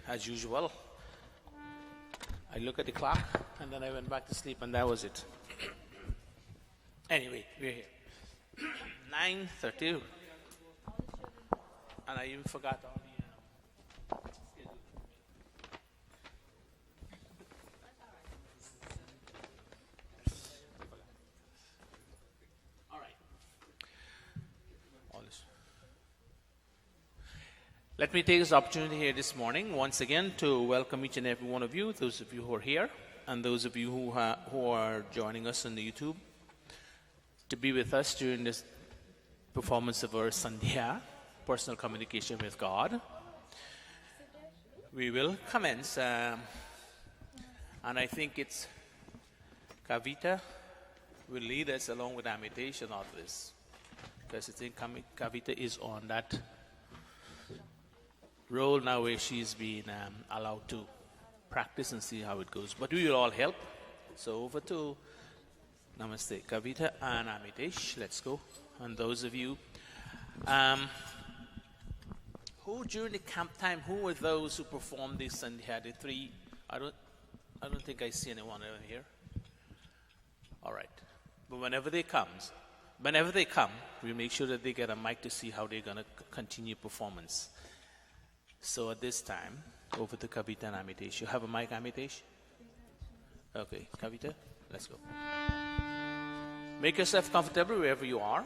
as usual. I look at the clock and then I went back to sleep and that was it. Anyway, we're here. 9:30. And I even forgot all the schedule. All right. All this. Let me take this opportunity here this morning once again to welcome each and every one of you, those of you who are here and those of you who are joining us on the YouTube, to be with us during this performance of our Sandhya, personal communication with God. We will commence, and I think it's Kavita will lead us along with imitation of this, because I think Kavita is on that role now where she's been allowed to practice and see how it goes. But we will all help. So over to Namaste, Kavita and Amitesh. Let's go. And those of you who during the camp time, who were those who performed this and had the three? I don't think I see anyone over here. All right. But whenever they come, we make sure that they get a mic to see how they're going to continue performance. So at this time, over to Kavita and Amitesh. You have a mic, Amitesh? Okay, Kavita, let's go. Make yourself comfortable wherever you are.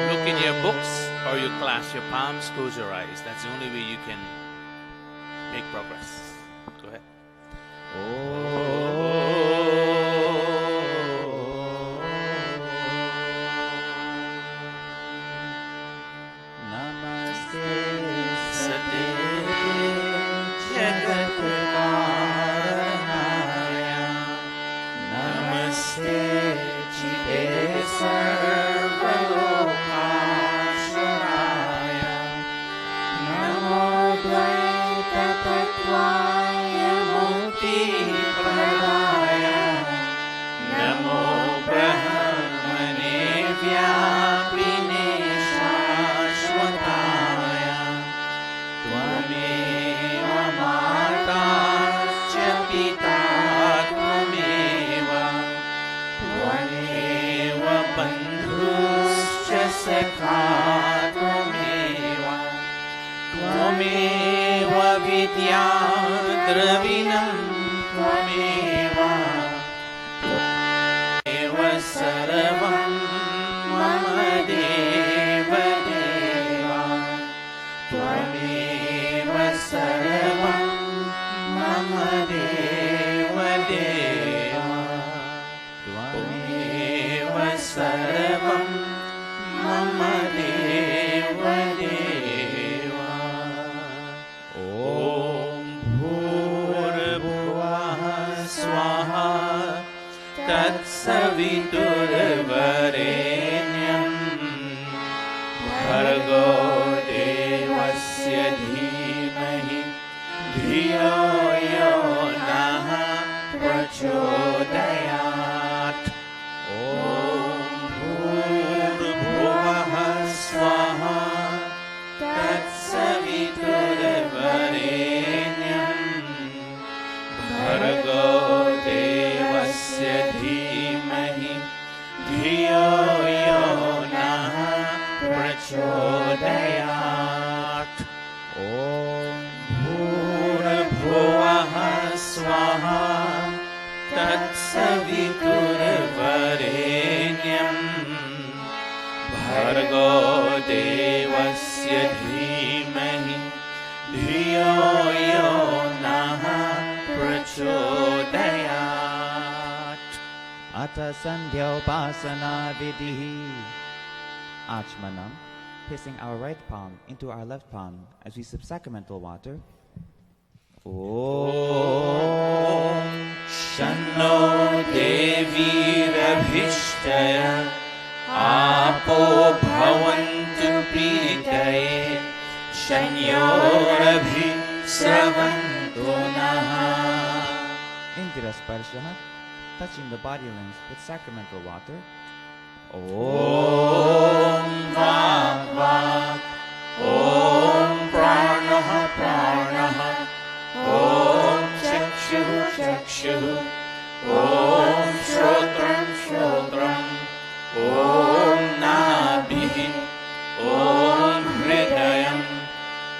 Look in your books or you clasp your palms, close your eyes. That's the only way you can make progress. Go ahead. त्वमेव विद्या द्रविणं त्वमेव त्वमेव सर्वं मम देव देवा त्वमेव सर्वं मम देव देवा त्वमेव सर्वं मम देव देवा ॐ भूर्भुवः स्वाहा तत्सवितुर्वरेण्यं भर्गो देवस्य धीमहि धियो यो नः प्रचोदयात् ॐ भूर्भुवः स्वाहा तत्सवितुर्वरेण्यं भर्गो देवस्य धीमहि धियो यो नः प्रचोदयात् ॐ भूर्भुवः स्वाहा तत्सवितुर्वरेण्यं भर्गो देवस्य धीमहि धियो यो नः प्रचोदयात् अथ Sandhya-upasana vidhi. Achmanam, placing our right palm into our left palm as we sip sacramental water. Om Shanno Devirabhishtaya Apo Bhavantu Pritaye Shanyorabhi Sravantu Naha Shastira Sparshaha, touching the body limbs with sacramental water. Om Vak Vak, Om Pranaha Pranaha, Om Chakshuh Chakshuh, Om Shrotram Shrotram, Om Nabhi, Om Hridayam,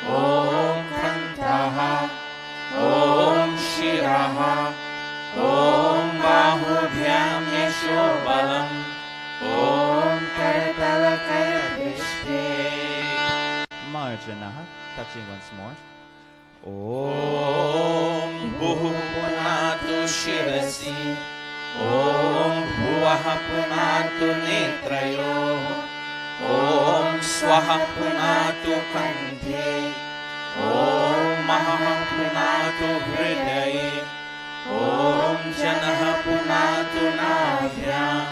Om Kantaha, Om Shiraha, Om Bahubhyam Yashobalam, Om Kartalakayavishte. Marjanaha, touching once more. Om Bhuh Punatu Shirasi, Om Bhuvaha Punatu Netrayoh, Om Swaha Punatu Kanthe, Om Maha Punatu Hridaye, Om Janaha Punatu Nabhyam,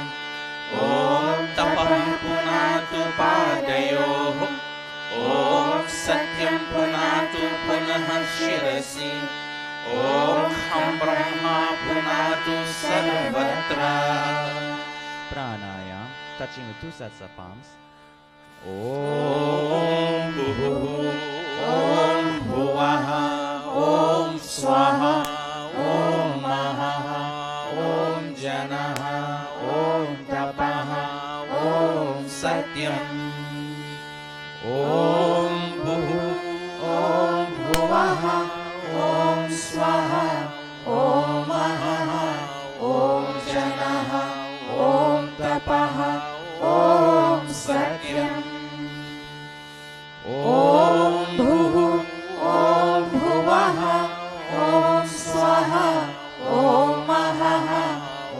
Om Tapaha Punatu Padayoh, Om Satyam Punatu Punaha Shirasi, Om Ham Brahma Punatu Sarvatra. Pranayam, touching with two sets of palms. Om Bhuh, Om Bhuvaha, Om Swaha, Om Maha, Om Janaha, Om Tapaha, Om Satyam. Om Bhuh, Om Bhuvaha, Om Swaha, Om Maha, Om Janaha, Om Tapaha, Om Satyam. Om Bhuh, Om Bhuvaha, Om Swaha, Om Maha,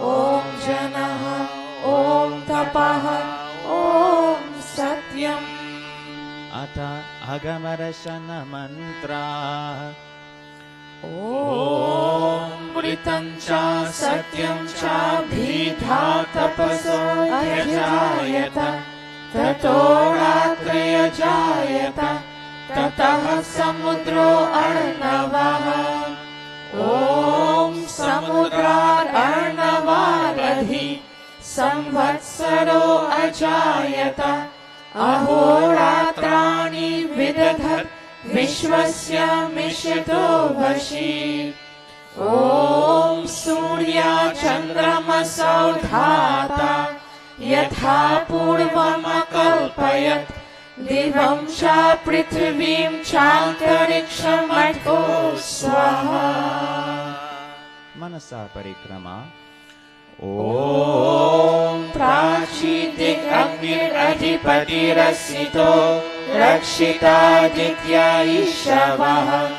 Om Janaha, Om Tapaha, Om Satyam. Ata Agamarashana Mantra. Om Vritam Cha Satyam Cha Bhidha Tapaso Yajayata, Tato Ratraya Jayata, Tataha Samudro Arnavaha. Om Samudrar Arnavaradhi, Samvatsaro Ajayata, Ahoratrani Vidadhat, Vishwasya Mishito Vashi. Om Surya Chandrama Saudhata, Yatha Purvama Kalpayat, Divam Cha Prithvim Chantariksham Adho Swaha. Manasa Parikrama. Om Prachidik Agnir Adhipati Rasito, Rakshita Ditya Ishavaha.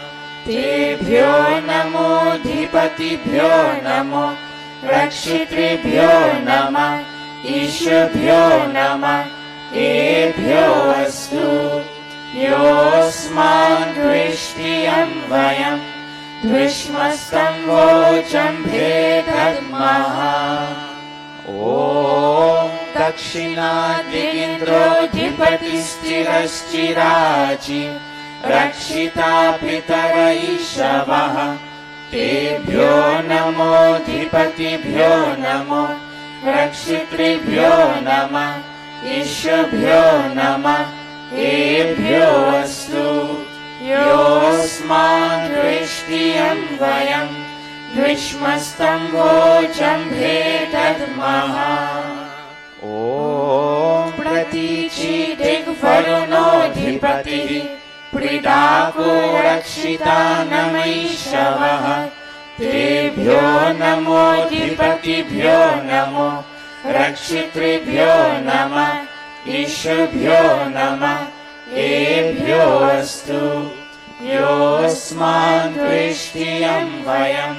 Tebhyo Namo Dhipatibhyo Namo, Rakshitribhyo Nama, Ishabhyo Nama, Ebhyo Astu. Yosman Drishtiyam Vayam, Dvishmastam Vojam Bhedadmaha. Om Dakshina Digindro Dhipatisthiraschiraji, Rakshita Pitara Ishavaha. Tebhyo Namo Dhipatibhyo Namo, Rakshitribhyo Nama, Ishabhyo Nama, Ebhyo Astu. Yosman Drishtiyam Vayam, Dvishmastam Vojam Bhedadmaha. Om Pratichi Digvaruno Dhipati, Pridako Rakshita Namaishavaha. Tebhyo Namo Dhipatibhyo Namo, Rakshitribhyo Nama, Ishabhyo Nama, Ebhyo Astu. Yosman Drishtiyam Vayam,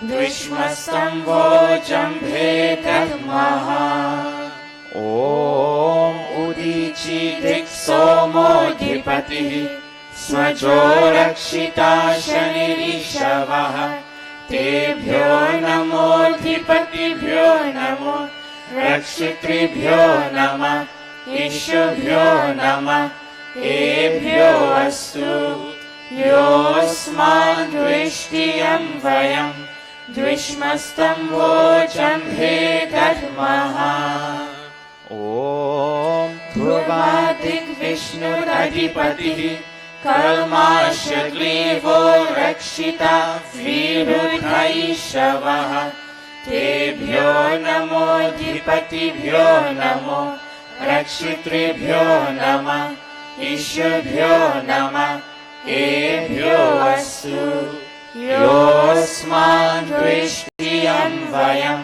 Dvishmastam Vojam Bhedadmaha. Om Udichi Diksomo Dhipati, Swajo Rakshita Shanirishavaha. Tebhyo Namo Dhipatibhyo Namo, Rakshitribhyo Nama, Ishabhyo Nama, Ebhyo Astu. Yosman Drishtiyam Vayam, द्विष्मस्तम्भोजम्भे दध्मः ॐ ध्रुवादिग्विष्णुरधिपतिः कल्माशग्रीवो रक्षिता विरुधैषवः तेभ्यो नमोऽधिपतिभ्यो नमो रक्षितृभ्यो नमः ईश्वभ्यो नमः एभ्यो अस्तु योऽस्मान् दृष्टियं वयं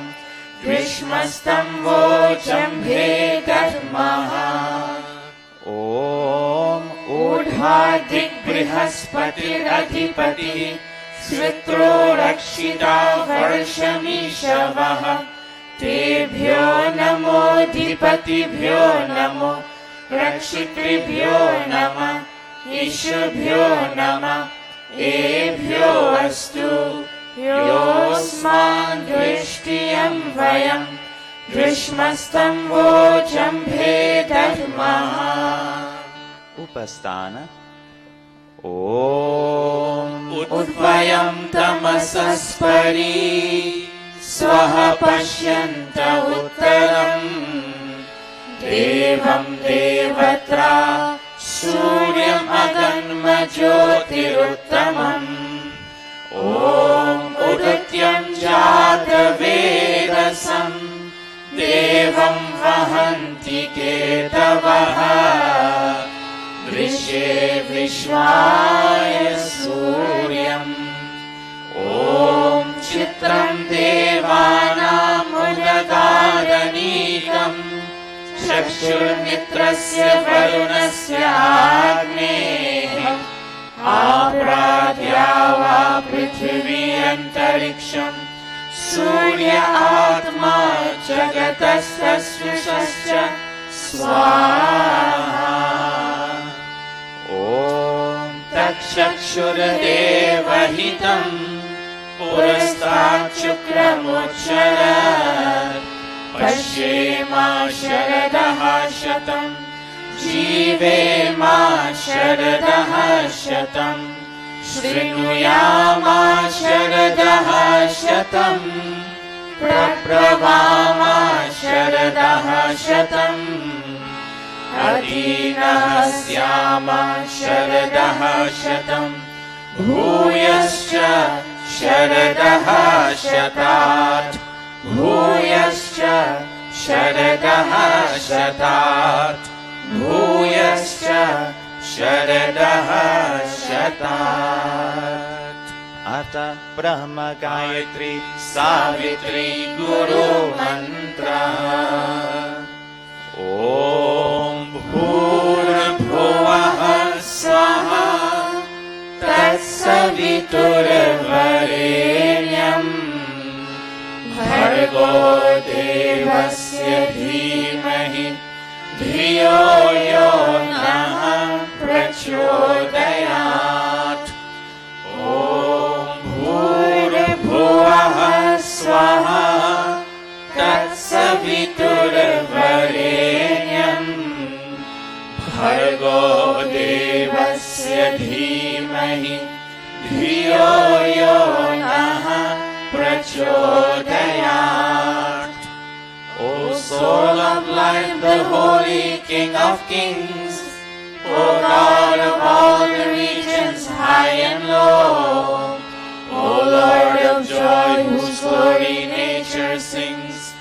द्विष्मस्तम्भोजम्भे दध्मः ॐ ऊढादिग्बृहस्पतिरधिपतिः श्रुत्रो रक्षिता वर्षमीशवः तेभ्यो नमोऽधिपतिभ्यो नमो रक्षितृभ्यो नमः ईशभ्यो नमः एभ्यो अस्तु योऽस्मान् दृष्टियं वयं द्विष्मस्तम्भोजम्भे दध्मः उपस्थान ॐ उद्वयं तमसस्परि स्वः पश्यन्त उत्तरम् देवं देवत्रा सूर्यम् अगन्म ज्योतिरुत्तमम् ॐ उदित्यं जातवेदसं देवं वहन्ति केतवः दृश्ये विश्वाय सूर्यम् ॐ चित्रं देवानामुदगादनीकम् चक्षुर्मित्रस्य वरुणस्य आग्नेः आप्राद्या वा पृथिवी अन्तरिक्षम् सूर्य आत्मा जगतस्तस्विषश्च स्वाहा ॐ तच्चक्षुर्देवहितम् पुरस्तात् शुक्रमुच्चरत् पश्येमा शरदः शतम् जीवेमा शरदः शतम् शृणुयामा शरदः शतम् प्रब्रवामा शरदः शतम् अधीनः स्यामा शरदः शतम् भूयश्च शरदः शतात् भूयश्च शरदः शतात् भूयश्च शरदः शतात् अथ ब्रह्म गायत्री सावित्री गुरु मन्त्रः ॐ भूर्भुवः स्वः तत्सवितुर्वरेण्यम् भर्गो देवस्य धीमहि धियो यो नः प्रचोदयात् ॐ भूर्भुवः स्वः तत्सवितुर्वरेण्यम् भर्गो देवस्य धीमहि धियो यो नः प्रचोदयात् O soul of light, the holy King of kings, O God of all the regions high and low, O Lord of joy, whose glory nature sings,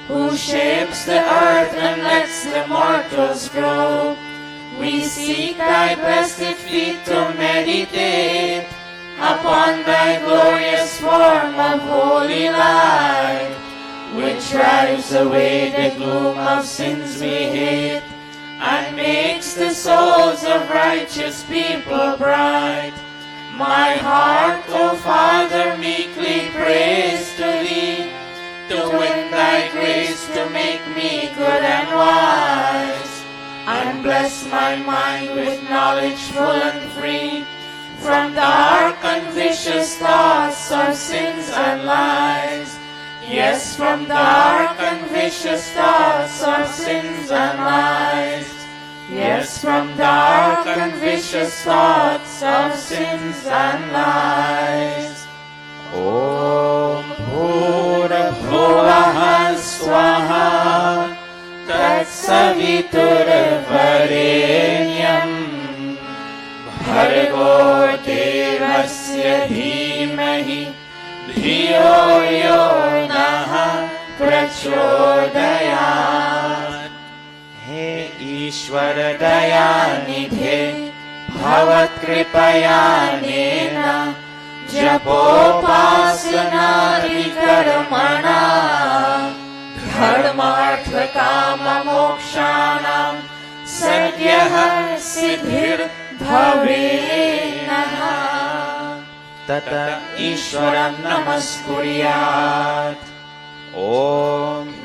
who shapes the earth and lets the mortals grow, we seek thy blessed feet to meditate upon thy glorious form of holy light, which drives away the gloom of sins we hate, and makes the souls of righteous people bright. My heart, O Father, meekly prays to thee, to win thy grace to make me good and wise, and bless my mind with knowledge full and free, from dark and vicious thoughts of sins and lies. Yes, from dark and vicious thoughts of sins and lies. Yes, from dark and vicious thoughts of sins and lies. Om प्रचोदयात्। हे ईश्वर दयानिधे भवत्कृपयानेन जपोपासनादिकर्मणा धर्मार्थकाममोक्षाणां सद्यः सिद्धिर्भवेन्नः। तत ईश्वरं नमस्कुर्यात्। ॐ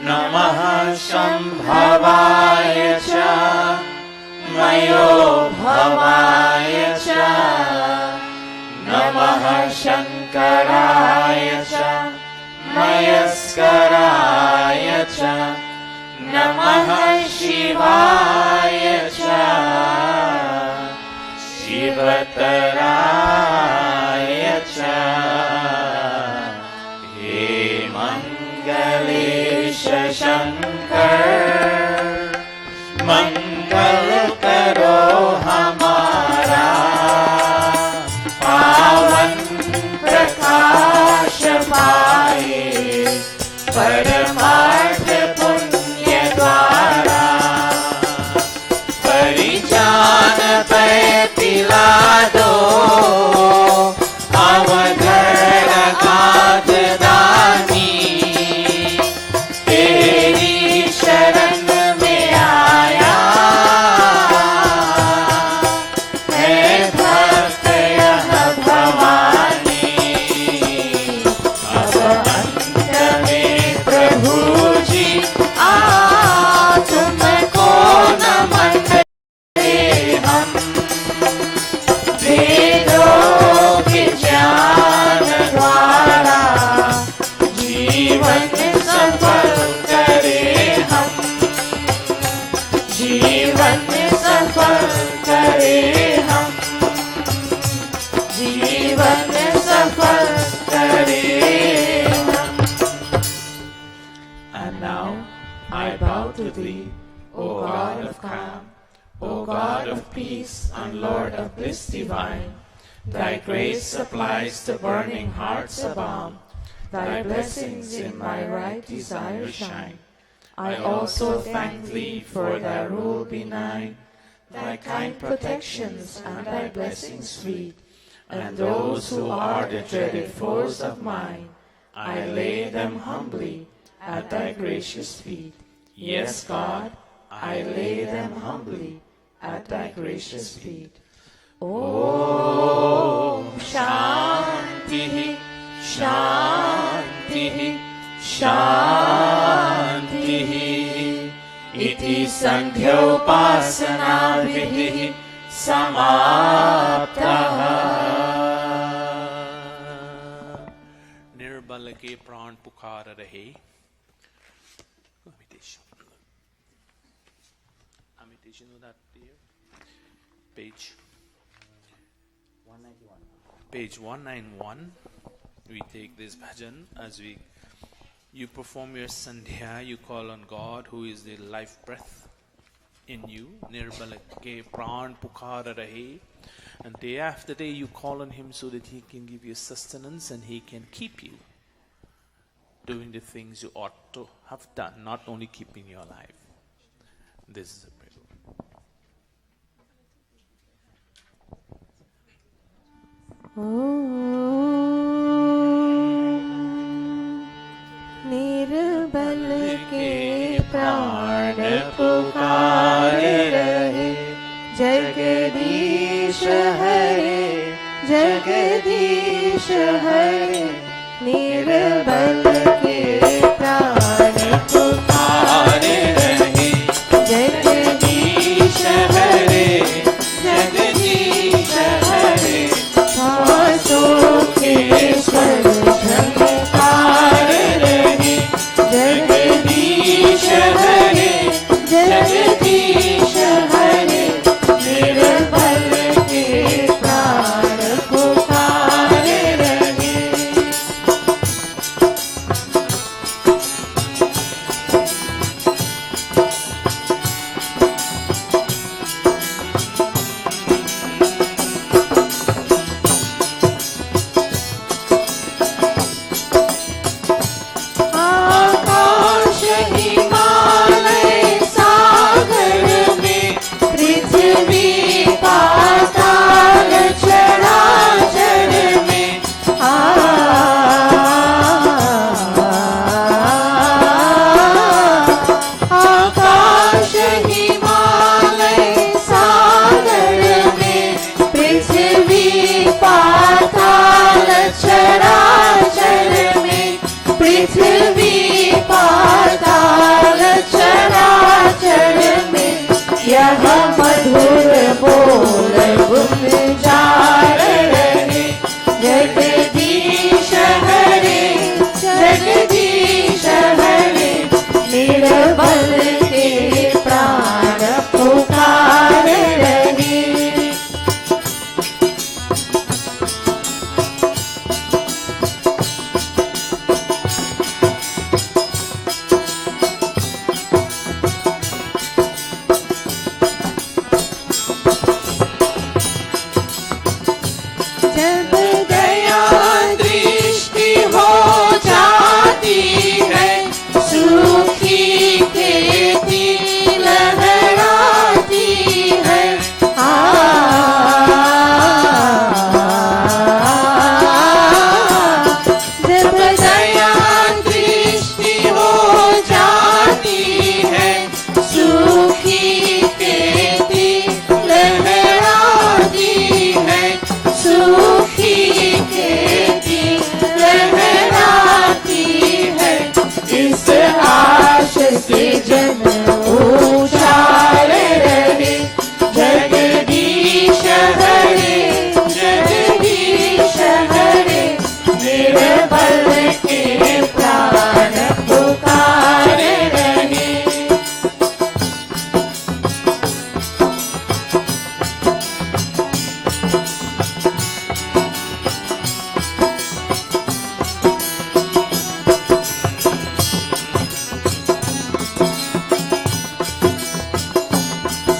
नमः शम्भवाय च मयो भवाय च नमः शङ्कराय च मयस्कराय च नमः शिवाय च शिवतराय च। हे मंगलेश शंकर मंगल करो हमारा। पावन प्रकाश पाए परमार्थ पुण्य द्वारा। परिजान पे पिला दो अवधर गाद दानी। तेरी शरण में आया है भक्त यह भवानी। अब अंत में प्रभु जी आ तुमको नमन हम। वेदों के ज्ञान द्वारा जीवन सफल करे हम। जीवन सफल करे हम। जीवन सफल करे हम। And now I bow to thee, O God of calm, O God of peace and Lord of bliss divine. Thy grace supplies the burning heart's balm. Thy blessings in my right desire shine. I also thank thee for thy rule benign, thy kind protections and thy blessings sweet. And those who are the dreaded foes of mine, I lay them humbly at thy gracious feet. Yes, God, I lay them humbly at thy gracious feet. Om Shanti Shanti Shanti. Iti Sandhyopasana Vidhi Samaptah. निर्बल के प्राण पुकार रहे। Imitation of that here. Page 191. Page 191. We take this bhajan as you perform your sandhya. You call on God, who is the life breath in you. Nirbal ke pran pukar rahe. And day after day you call on Him so that He can give you sustenance and He can keep you doing the things you ought to have done, not only keeping you alive. This is a prayer. निर्बल के प्राण पुकार रहे। जगदीश हरे जगदीश हरे। निर्बल के प्राण पुकार रहे। जगदीश हरे जगदीश हरे। सांसों के स्वर झंकार रहे। जगदीश हरे जगदीश हरे। निर्बल के प्राण पुकार रहे। पृथ्वी पाताल चराचर में यह मधुर बोल गुंजार रहे। जगदीश हरे जगदीश हरे निर्बल के प्राण पुकार रहे। जब दया दृष्टि हो जाती है सूखी खेती लहराती है। जब दया दृष्टि हो जाती है सूखी खेती लहराती है। सूखी खेती लहराती है। इस आश से जन उछाल रहे। जगदीश हरे जगदीश हरे निर्बल के प्राण पुकार रहे।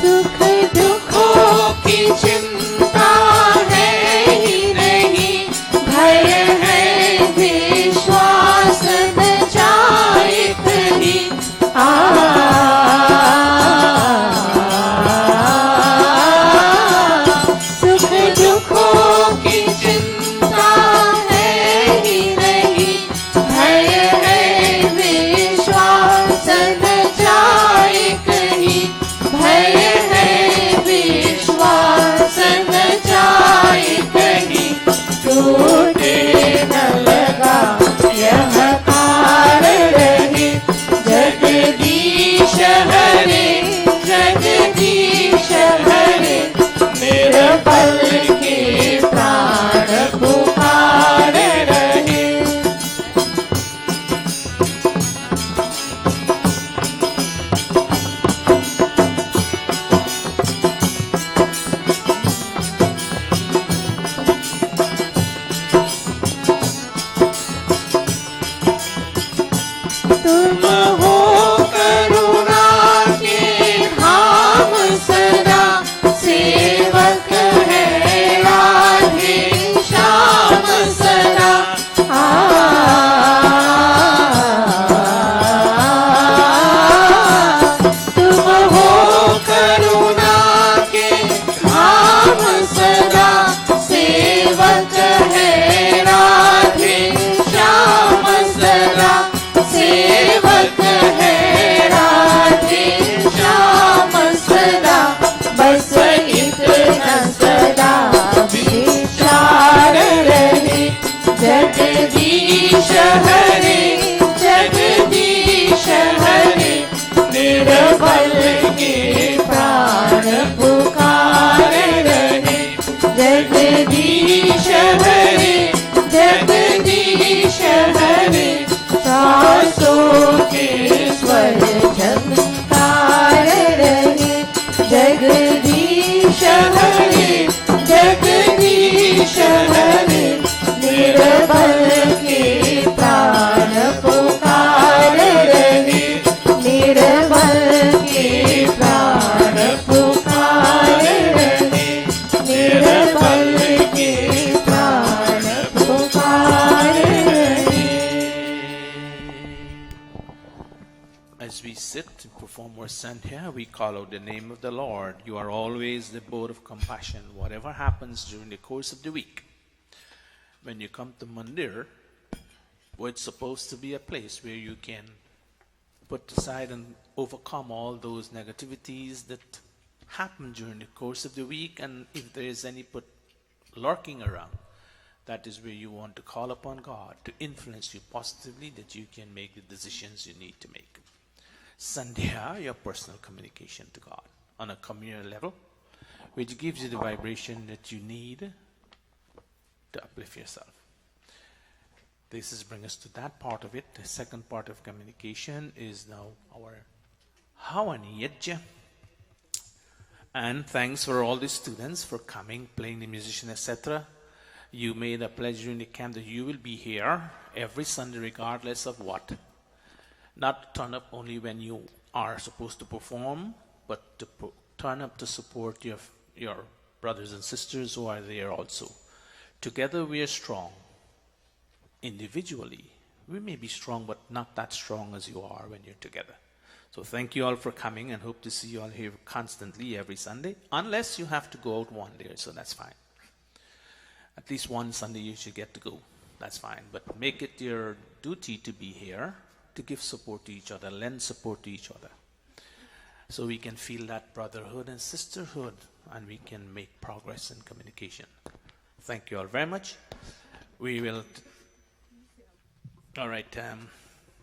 सुख दुखों की चिंता है ही नहीं। भय है विश्वास न जाए कहीं। सुख दुखों की चिंता है ही नहीं। भय है विश्वास न जाए कहीं। भय है विश्वास न जाए कहीं। टूटे न लगा यह कार रहे। जगदीश हरे जगदीश हरे निर्बल के प्राण पुकार रहे। तुम हो करुणा के धाम सदा। सेवक है राधे श्याम सदा। तुम हो करुणा के धाम सदा। सेवक है राधे श्याम सदा। सेवक है राधे श्याम सदा। बस इतना सदा विचार रहे। जगदीश हरे जगदीश हरे निर्बल के प्राण पुकार रहे। जगदीश हरे जगदीश हरे सांसों के स्वर झंकार रहे। जगदीश हरे जगदीश हरे निर्बल के प्राण पुकार रहे। निर्बल के प्राण पुकार रहे। निर्बल के प्राण पुकार रहे। As we sit and perform our sandhya, we call out the name of the Lord. You are always the abode of compassion. Whatever happens during the course of the week, when you come to Mandir, well, it's supposed to be a place where you can put aside and overcome all those negativities that happen during the course of the week, and if there is any lurking around, That is where you want to call upon God to influence you positively, that you can make the decisions you need to make. Sandhya, your personal communication to God on a communal level, which gives you the vibration that you need to uplift yourself. This is bring us to that part of it. The second part of communication is now our Havani Yajna. And thanks for all the students for coming, playing the musician, etc. You made a pledge during the camp that you will be here every Sunday regardless of what. Not turn up only when you are supposed to perform, but to turn up to support your brothers and sisters who are there also. Together we are strong. Individually, we may be strong, but not that strong as you are when you're together. So thank you all for coming, and hope to see you all here constantly every Sunday, unless you have to go out one day, so that's fine. At least one Sunday you should get to go. That's fine. But make it your duty to be here, to give support to each other, lend support to each other. So we can feel that brotherhood and sisterhood, and we can make progress in communication. Thank you all very much. We will... All right,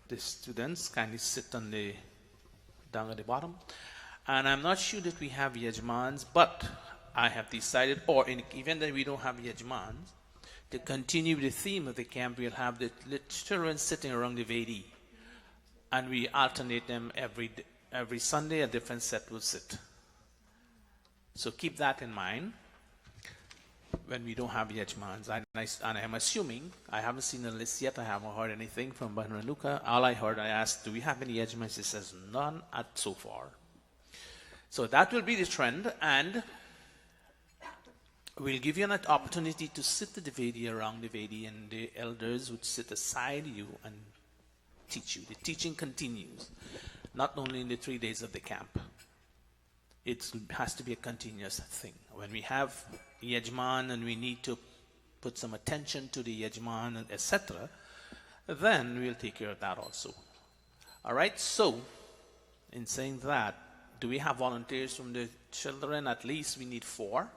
the students kindly sit down at the bottom. And I'm not sure that we have yajmans, but I have decided, or in the event that we don't have yajmans, to continue the theme of the camp, we'll have the children sitting around the Vedi, and we alternate them every Sunday. A different set will sit. So keep that in mind when we don't have yajmans. And I'm assuming, I haven't seen the list yet, I haven't heard anything from Bhananuka. All I heard, I asked, do we have any yajmans? He says, none so far. So that will be the trend, and we'll give you an opportunity to sit at the Vedi, around the Vedi, and the elders would sit aside you and teach you. The teaching continues, not only in the 3 days of the camp. It has to be a continuous thing. When we have yajman and we need to put some attention to the yajman, etc., then we'll take care of that also. All right, so in saying that, do we have volunteers from the children? At least we need 4,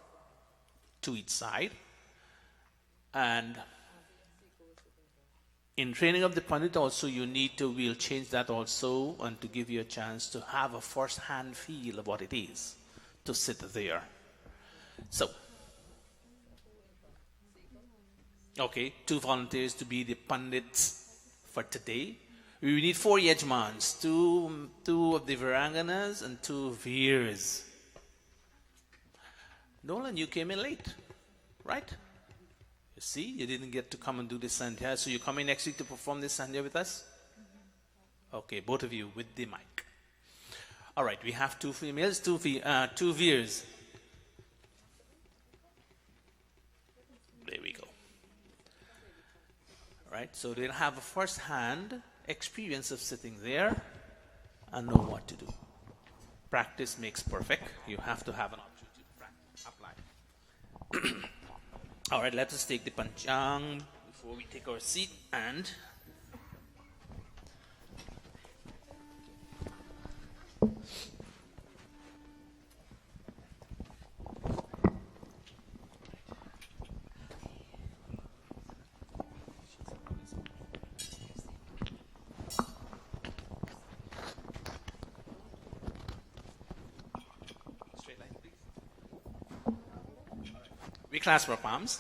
2 each side. And in training of the Pandit also, we'll change that also, and to give you a chance to have a first-hand feel of what it is to sit there. So, okay, 2 volunteers to be the Pandits for today. We need 4 yajmans, 2 of the Viranganas and 2 Veers. Nolan, you came in late, right? You see, you didn't get to come and do this Sandhya, so you're coming next week to perform this Sandhya with us? Okay, both of you with the mic. All right, we have 2 females, 2 Veers. There we go. All right, so they'll have a first-hand experience of sitting there and know what to do. Practice makes perfect. You have to have an opportunity to apply. All right, let us take the panchang before we take our seat, and we clasp our palms.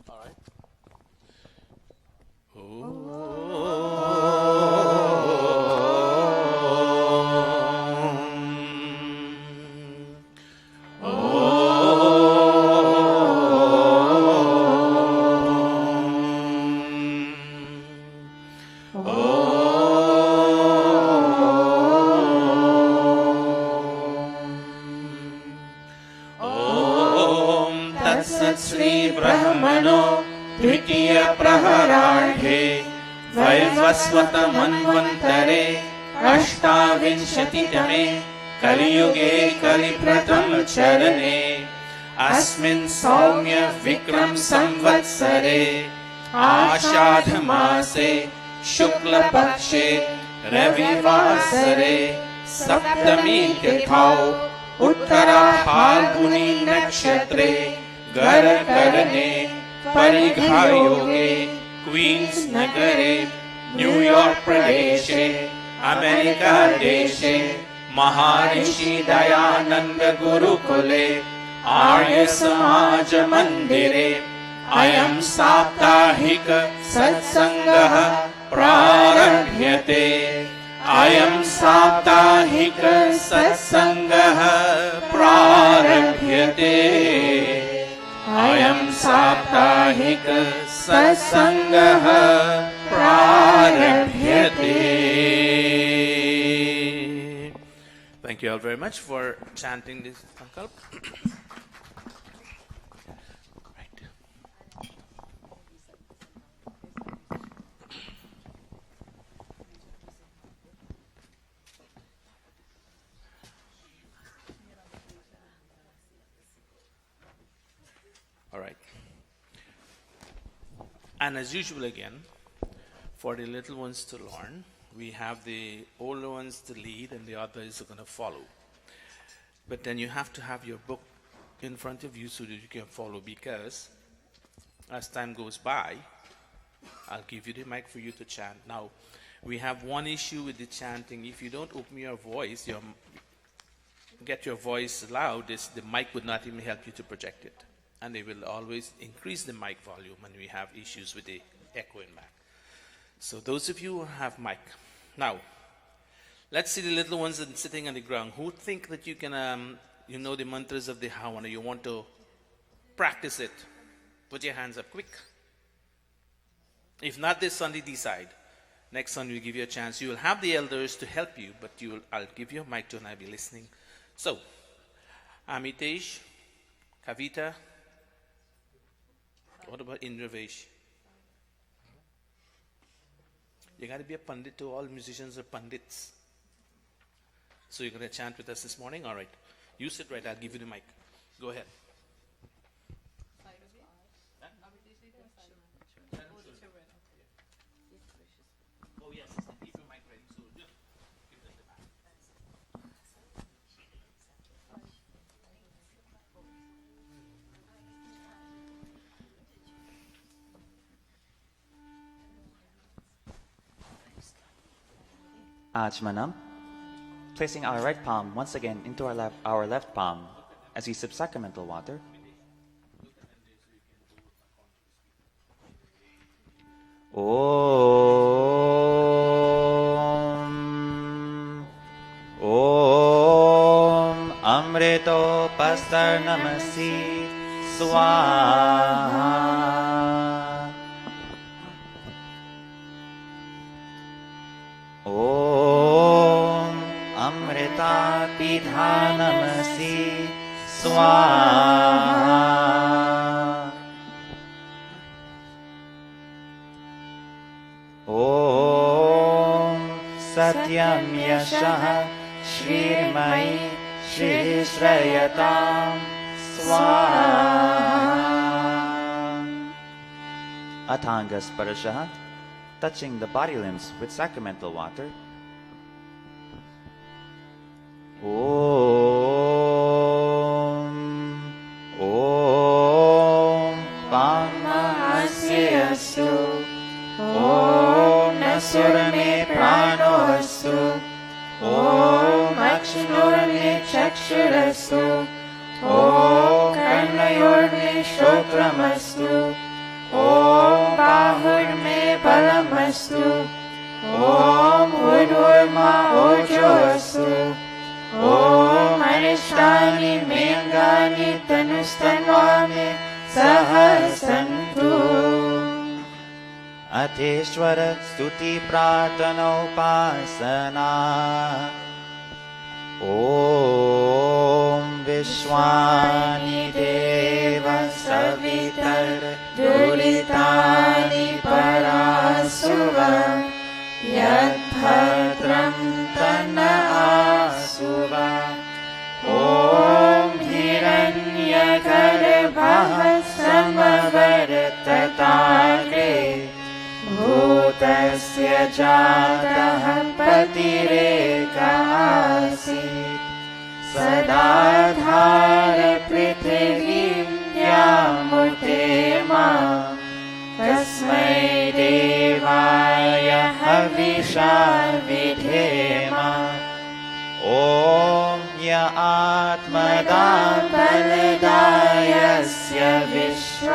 All right. वैवस्वतमन्वन्तरे अष्टाविंशतितमे कलियुगे कलिप्रथम चरणे अस्मिन् सौम्य विक्रम संवत्सरे आषाढ मासे शुक्ल पक्षे रविवासरे सप्तमी तिथौ Uttara Phalguni नक्षत्रे गरकरणे परिघायोगे queen's नगरे New York प्रदेशे अमेरिका देशे महर्षि दयानंद गुरुकुले आर्य समाज मंदिरे अयं साप्ताहिक सत्संगः प्रारभ्यते अयं साप्ताहिक सत्संगः प्रारभ्यते अयं साप्ताहिक सत्संगः प्रारभ्यते. Thank you all very much for chanting this sankalp. Right. All right. And as usual again, for the little ones to learn, we have the older ones to lead and the others are going to follow. But then you have to have your book in front of you so that you can follow, because as time goes by, I'll give you the mic for you to chant. Now, we have one issue with the chanting. If you don't open your voice, get your voice loud, the mic would not even help you to project it. And they will always increase the mic volume when we have issues with the echoing back. So those of you who have mic. Now, let's see the little ones that are sitting on the ground. Who think that you can, you know the mantras of the Havana, you want to practice it? Put your hands up quick. If not this Sunday, decide. Next Sunday we'll give you a chance. You will have the elders to help you, but I'll give you a mic to and I'll be listening. So, Amitesh, Kavita, what about Indravesh? You got to be a pandit too. All musicians are pandits. So you're going to chant with us this morning? All right. You sit right. I'll give you the mic. Go ahead. Oh, yes. Keep your mic ready. So just give them the mic. Achmanam, placing our right palm once again into our left palm as we sip sacramental water. Om Amrito Pastar Namasi Swaha. Om Amrita Pidhanamasi Swaha. Om Satyam Yashaha Shrirmai Shrisrayatam Swaha. Atanga Sparashaha, touching the body limbs with sacramental water. Om Pamahasyasu. Om Nasurame Pranostu. Om Akshinurme Chakshurastu. Om Karnayorme Shotramastu. Om Bahurme Balamastu. Om Udurma Ojostu. Om Arishtani Mengani Tanustanvame Sahasantu. Ateshwara Stuti Pratana Upasana. Om Vishwani Deva Savitar Dulitani Parasuva Yad Bhadram Tana Asuva. तस्य जातः पतिरेक आसीत् सदाधार पृथिवीं यामुतेमा तस्मै देवाय हविषा विधेम ॐ य आत्मदा बलदायस्य विश्व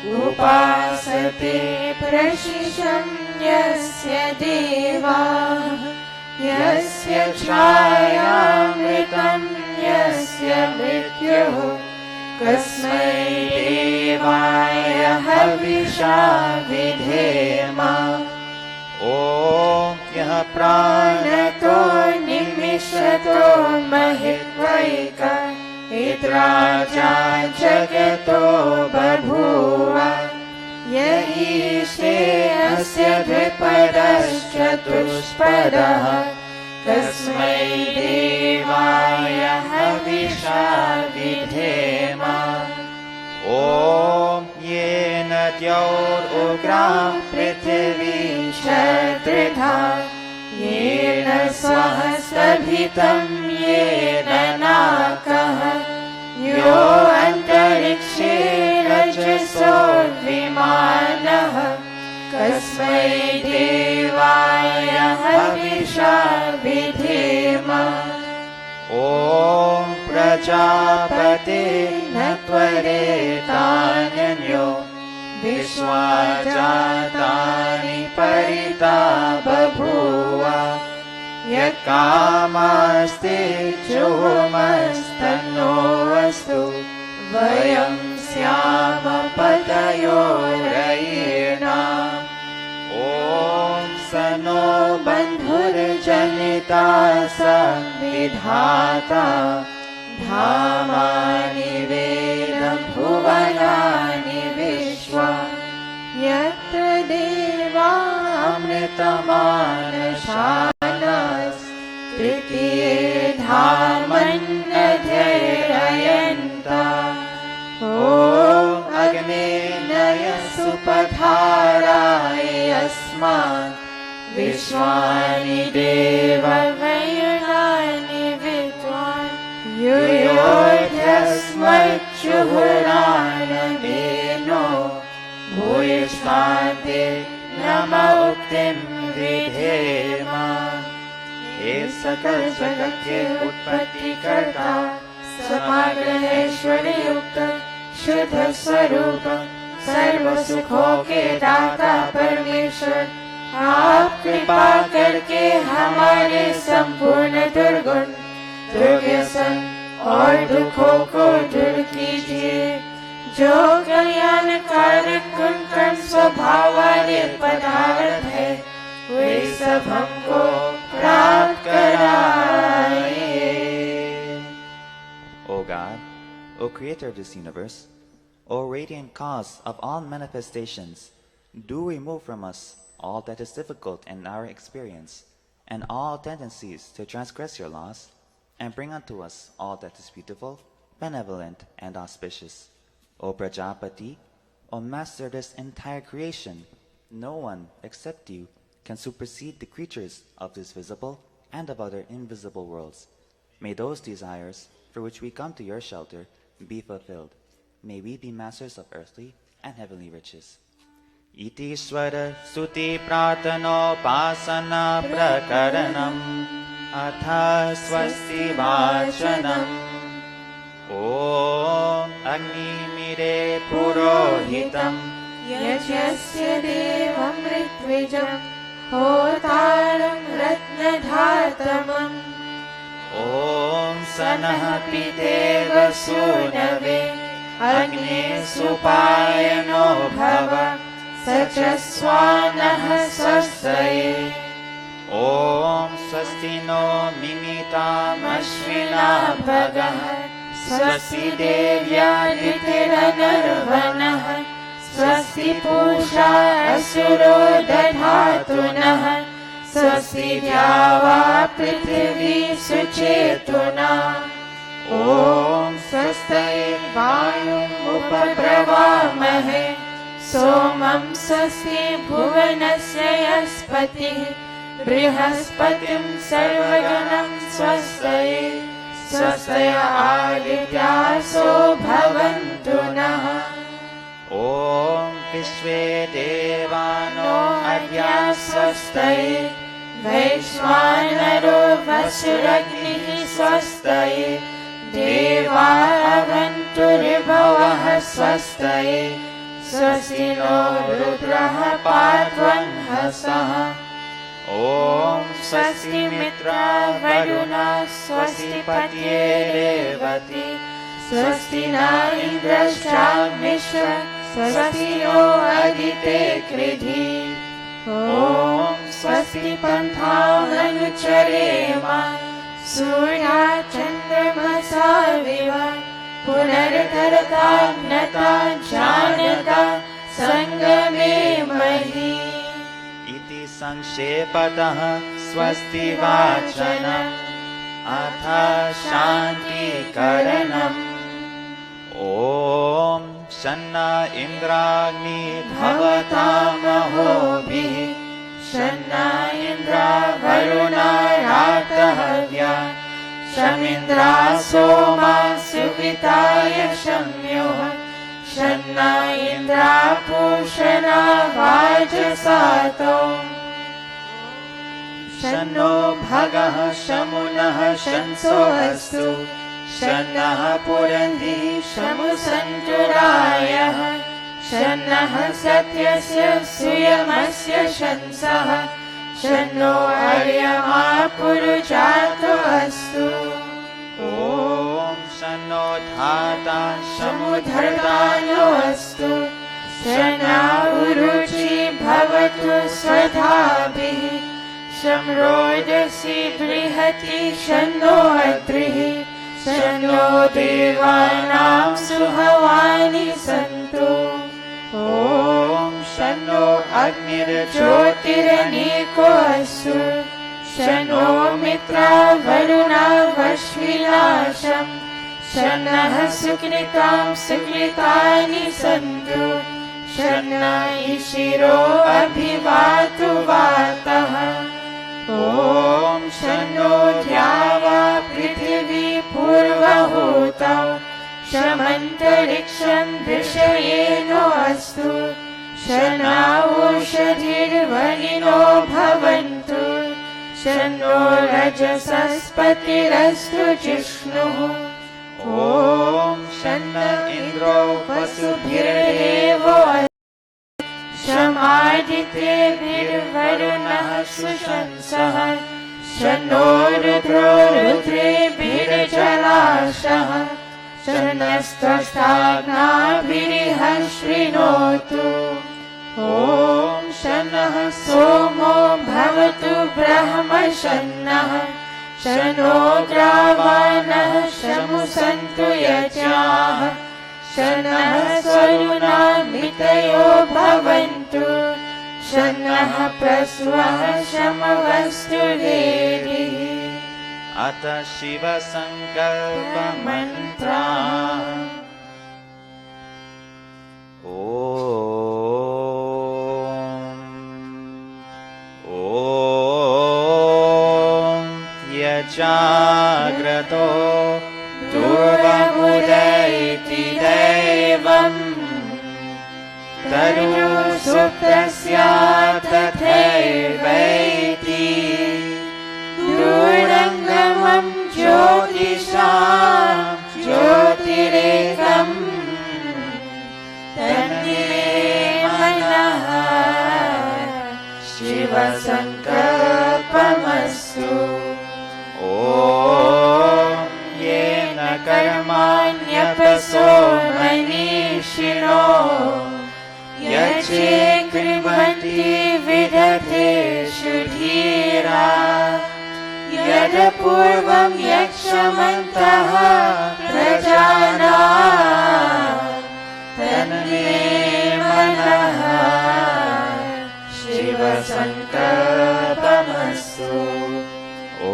उपासते प्रशिशं यस्य देवा यस्य छायामृतं यस्य मृत्युः कस्मै देवाय हविषा विधेम ॐ यः प्राणतो निमिषतो महित्वैक इत्राजा जगतो बभूव य ईशे अस्य द्विपदश्चतुष्पदः तस्मै देवाय हविषा विधेम ॐ येन द्यौरुग्राः पृथिवी शत्रुधा येन स्वः सभितं येन नाकः यो अन्तरिक्षे रजसो विमानः कस्मै देवाय हविषा विधेम ॐ प्रजापते न त्वरेतान्यो विश्वा जातानि परिता बभूव यत्कामास्ते जुहुमस्तन्नो अस्तु वयं स्याम पतयो रयेणाम् ॐ स नो बन्धुर्जनिता संविधाता धामानि वेदं भुवनानि विश्वा यत्र देवामृतमानशानास् तृतीये धामन्नध्ययन्ता ॐ अग्ने नय सुपधाराय अस्मान् विश्वानि देववयनानि विद्वान् युयोध्यस्मच्छुहुरानवेनो भूयिष्ठान्ते नम उक्तिं विधेम हे सकल जगत के उत्पत्ति करता समाग्रहेश्वरयुक्त शुद्ध स्वरूप सर्व सुखों के दाता परमेश्वर आप कृपा करके हमारे संपूर्ण दुर्गुण दुर्व्यसन और दुखों को दूर कीजिए जो कल्याणकारक गुण कर्म स्वभाव वाले पदार्थ है वे सब हमको प्राप्त कराए। O God, O Creator of this universe, O radiant cause of all manifestations, do remove from us all that is difficult in our experience, and all tendencies to transgress your laws, and bring unto us all that is beautiful, benevolent, and auspicious. O Prajapati, O Master of this entire creation, no one except you can supersede the creatures of this visible and of other invisible worlds. May those desires for which we come to your shelter be fulfilled. May we be masters of earthly and heavenly riches. Iti swara stuti pratanopasana prakaranam atha swasti vachanam Om Agnimire Purohitam यज्ञस्य देवं ऋत्विजं होतारं रत्नधातमम् Om सनः पितेव सूनवे अग्ने सुपायनो भव स च स्वानः स्वस्तये Om Swasti no Mimitamashvina भगः स्वस्ति देव्यादितिरनर्वणः स्वस्ति पूषा असुरो दधातु नः स्वस्ति द्यावा पृथिवी सुचेतुना ॐ स्वस्ति वायुम् उपब्रवामहे सोमं स्वस्ति भुवनस्य यस्पतिः बृहस्पतिं सर्वगणं स्वस्तये स्वस्तय आदित्यासो भवन्तु नः। ॐ विश्वे देवानो अद्य स्वस्तये वैश्वानरो वसुरग्निः स्वस्तये देवा अवन्तुर्भवः स्वस्तये स्वस्ति नो रुद्रः पात्वन्हसः। ॐ स्वस्ति मित्रावरुणा स्वस्ति पत्ये रेवती स्वस्ति न इन्द्रश्चाग्निश्च स्वस्ति नो अदिते कृधि। ॐ स्वस्ति पन्थामनुचरेम सूर्याचन्द्रमसाविव पुनर्धरताज्ञता जानता सङ्गमे महि। इति संक्षेपतः स्वस्ति वाचनम् अथ शान्तिकरणम्। ॐ शन्ना इन्द्राग्नि भवतामहोभिः शन्ना इन्द्रा वरुणा रातहव्या शमिन्द्रा सोमा सुविताय शम्युः शन्ना इन्द्रा पूषणा वाजसातो शन्नो भगः शमुनः शंसो अस्तु शन्नः पुरन्धिः शमुसन्तुरायः शन्नः सत्यस्य सुयमस्य शंसः शन्नो अर्यमा पुरुजातो अस्तु। ॐ शन्नो धाता समुधर्तानो अस्तु शन्ना उरुचि भवतु स्वधाभिः शं रोदसी बृहति शन्नो अद्रिः शन्नो देवानां सुहवानि सन्तु। ॐ शन्नो अग्निर्ज्योतिरनेको अस्तु शन्नो मित्रा वरुणा वश्विनाशम् शन्नः सुकृतां सुकृतानि सन्तु शन्ना ईशिरो अभिवातु वातः। ॐ शन्नो द्यावा पृथिवी पूर्वहूतौ शमन्तरिक्षं दृशयेनो अस्तु शन्ना ओषधिर्वनिनो भवन्तु शन्नो रजसस्पतिरस्तु जिष्णुः। ॐ शन्न इन्द्रो वसुभिर्देवो शमादित्यैर्वरुणः सुशंसः शन्नो रुद्रो रुद्रेभिर्जलाशः शन्नस्त्वष्टाग्नाभिरिह शृणोतु। ॐ शन्नः सोमो भवतु ब्रह्म शन्नः शन्नो द्रावाणः शमुसन्तु यज्ञाः शन्नः स्वरुणामितयो भवन्तु शन्नः प्रस्वः शमवस्तु देविः। अथ शिवसङ्कल्पमन्त्रा यजाग्रतो पूर्वमुदयति दैवम् तरुसुप्तस्या तथैवैति दूरङ्गमं ज्योतिषां ज्योतिरेकम् तन्मे मनः शिवसङ्कल्पमस्तु। ॐ येन कर्माण्यपसो मनीषिणो यचे कृण्वन्ति विदधेषु धीरा यदपूर्वं यक्षमन्तः प्रजानां तन्मे मनः शिवसङ्कल्पमस्तु। ॐ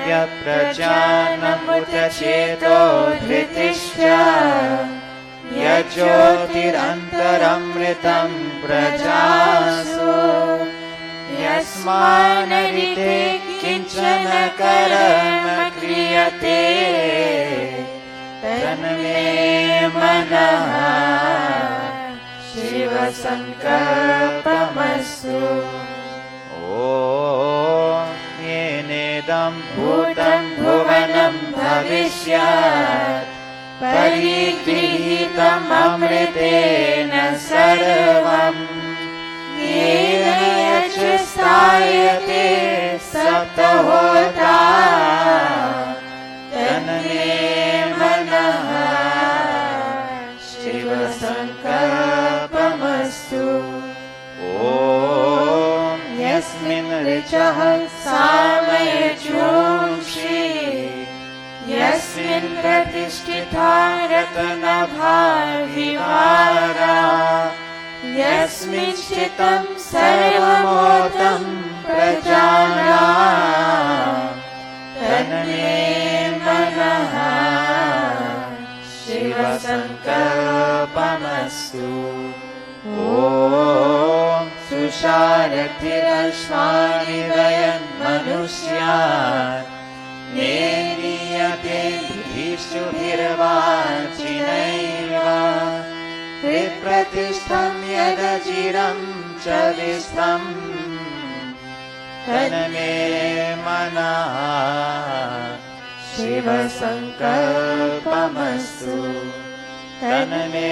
यप्रजानमुत चेतो धृतिश्च यज्योतिरन्तरमृतं प्रजासु यस्मानरिते किञ्चन कर्म क्रियते तन्मे मनः शिवसङ्कल्पमस्तु। ॐ येनेदं भूतं भुवनं भविष्यत् परिगृहीतम् अमृतेन सर्वम् येन यच्छ्रायते सप्तहोत्रा तन्मे मनः शिवसङ्कल्पमस्तु। ॐ यस्मिन् ऋचः सामयजोंषि यस्मिन् प्रतिष्ठिता रत्नभा विहारा यस्मिन् स्थितं सर्वमोतं प्रजानां तन्मे मनः शिवसङ्कल्पमस्तु। ॐ सुषारथिरश्वानि वयन् मनुष्यान् नेनीयते भिक्षुभिर्वाचिनैव विप्रतिष्ठं यदचिरं च विष्टम् तन्मे मनः शिवसङ्कल्पमस्तु। तन्मे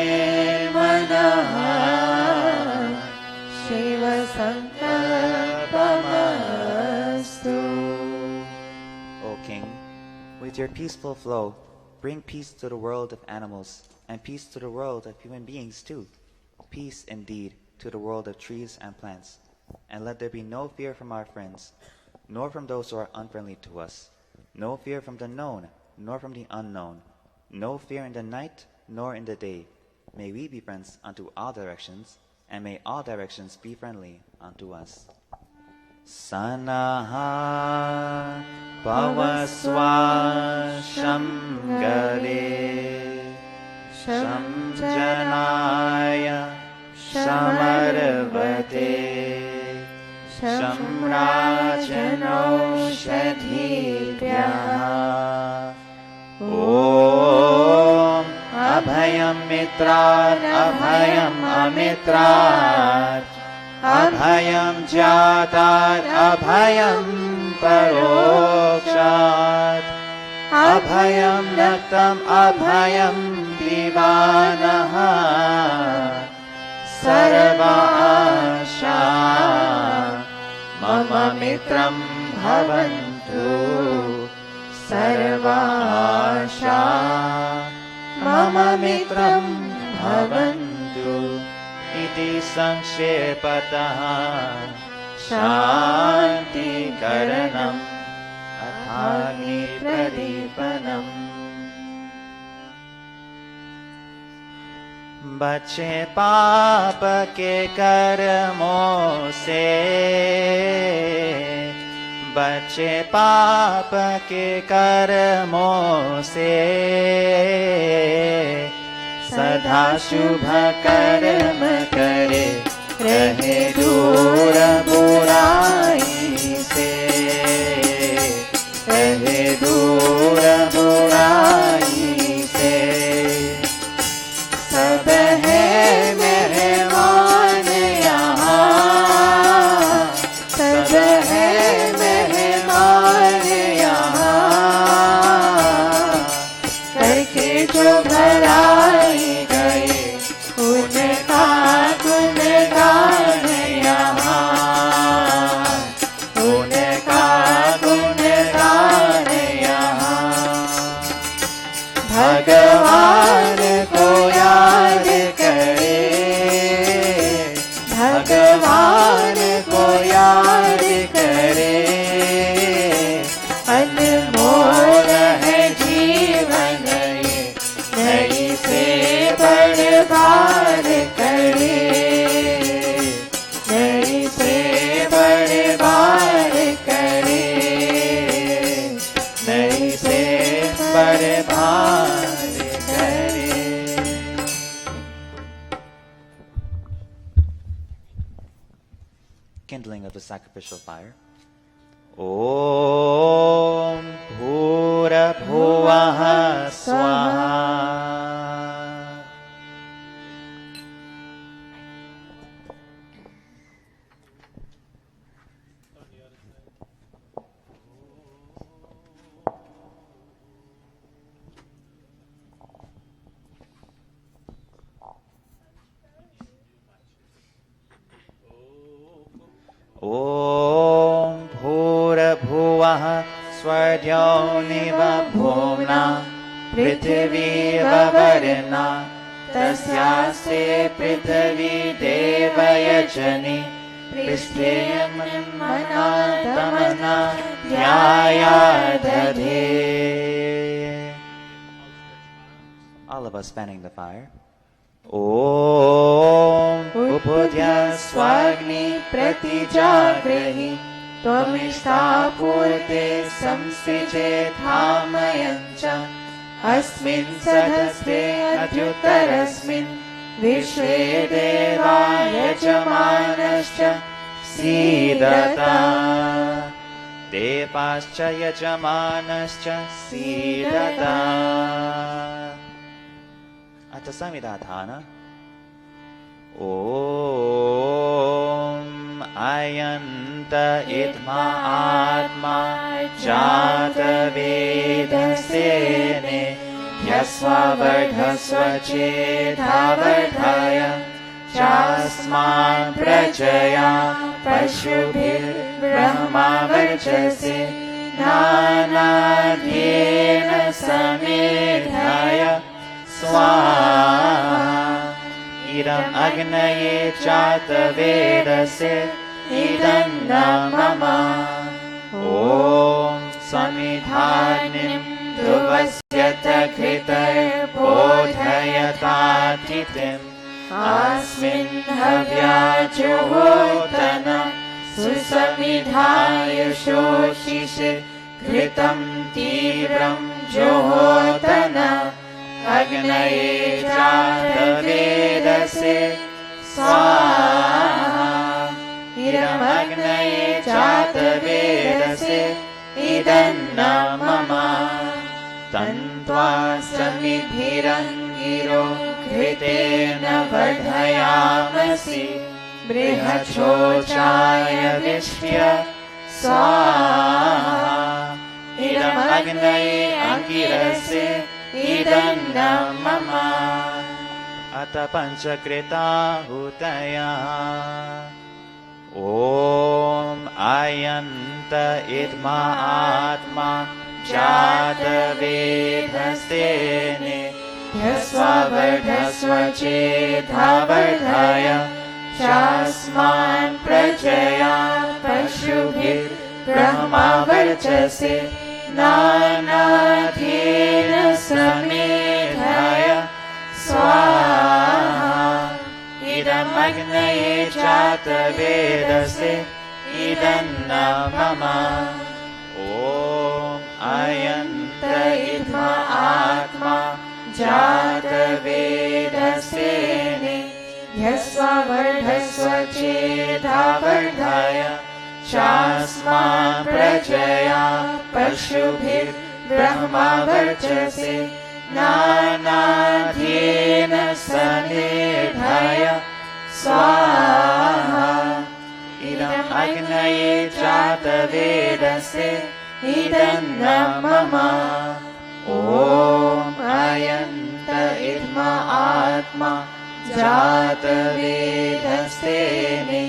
मनः शिवसङ्कल्पमस्तु। O King, with your peaceful flow, bring peace to the world of animals and peace to the world of human beings too. Peace indeed to the world of trees and plants. And let there be no fear from our friends, nor from those who are unfriendly to us. No fear from the known, nor from the unknown. No fear in the night, nor in the day. May we be friends unto all directions, and may all directions be friendly unto us. Sanaha Pavaswa Shamgale Shamjanaya Shamarvate Shamrajanaushadhibhyah. Om Abhayam Mitrat Abhayam Amitrat Abhayam Jatat Abhayam Parokshat Abhayam Naktam Abhayam Divanaha Sarva Asha Mama Mitram Bhavantu Sarva Asha Mama Mitram Bhavantu Iti Sankshepataha Shanti Karanam Athani Pradipanam. बचे पाप के कर्मों से बचे पाप के कर्मों से सदा शुभ कर्म करे रहे दूर बुराई से रहे दूर बुराई से सब है मेहमान यहाँ सब है मेहमान यहाँ करके जो भलाई गए उनका गुणगान यहाँ kindling of the sacrificial fire. Om Bhura Bhuvaha Swaha. Om Bhura Bhuvaha Swardhyoniva Bhumna Prithviva Varena Tasyaste Prithvi Devayajani Pristheyam Manadamana Dhyaya Dadhe. All of us fanning the fire. Om Upudya Swagni Pratijagrahi Tvamishta Purte Samsije Dhamayancha Asmin Sadhaste Adyutarasmin Vishwe Deva Yajamanascha Sidata Devascha Yajamanascha Sidata. At Samidatthana. Om Ayanta Itma Atma Jata Vedasene Yasva Vardhasva Chetha Vardhaya Chasman Prajaya Pashubhir Brahma Varchase Nanadhyena Samedhaya Swaha. Idam Agnaye Chata Vedase Idam Namama. Om Samidhanim Dhuvasyata Kritar Bodhayatatitim Asmin Havya Juhotana Susamidhaya Shoshishe Kritam Tibram Juhotana Agnaye Chata Vedase Swaha. Idam Agnaye Chata Vedase Idam Namama. Tantva Samibhirangiro Kritena Vardhayamasi Brihachochaya Vishya Swaha. Idam Agnaye Angirase Idam Namama. Ata Panchakrita Hutaya. Om Ayanta Itma Atma Jata Vedhastene Yasva Vardhasva Chetha Vardhaya Chasman Prajaya Pashubhir Brahma Varchase Nanadhyena Samedhaya Swaha. Idam Agnaye Chata Vedase Idam Namama. Om Ayanta Itma Atma Jata Vedasene Yasva Vardhasva Chetha Vardhaya Chasman Prajaya Pashubhir Brahma Varchase Nanadhyena Samedhaya Swaha. Idam Agnaye Chata Vedase Idam Namama. Om Ayanta Itma Atma Jata Vedasene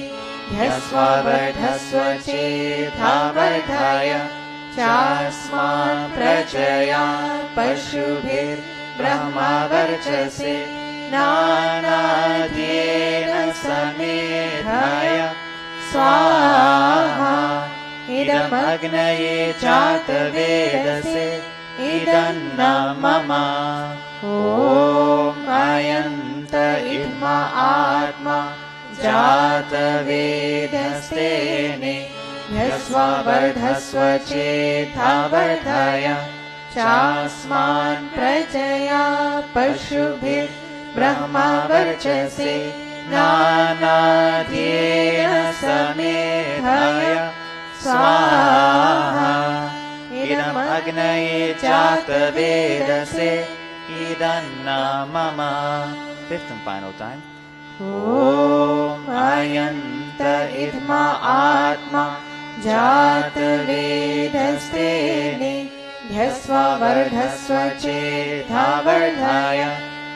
Yasva Vardhasva Chetha Vardhaya Chasman Prajaya Pashubhir Brahma Varchase Nanadhyena Samedhaya Swaha. Idam Agnaye Chata Vedase Idam Namama. Om Ayanta Itma Atma Jata Vedastene Yasva Vardhasva Chetha Vardhaya Chasman Prajaya Pashubhir Brahma Varchase Nanadhyena Samedhaya Bhagaya Swaha Idam Agnaye Jatavedase Idanna Mama. Fifth and final time. Om Ayanta Idma Atma Jatavedastene Dhyasva Vardhasva Chetha Vardhaya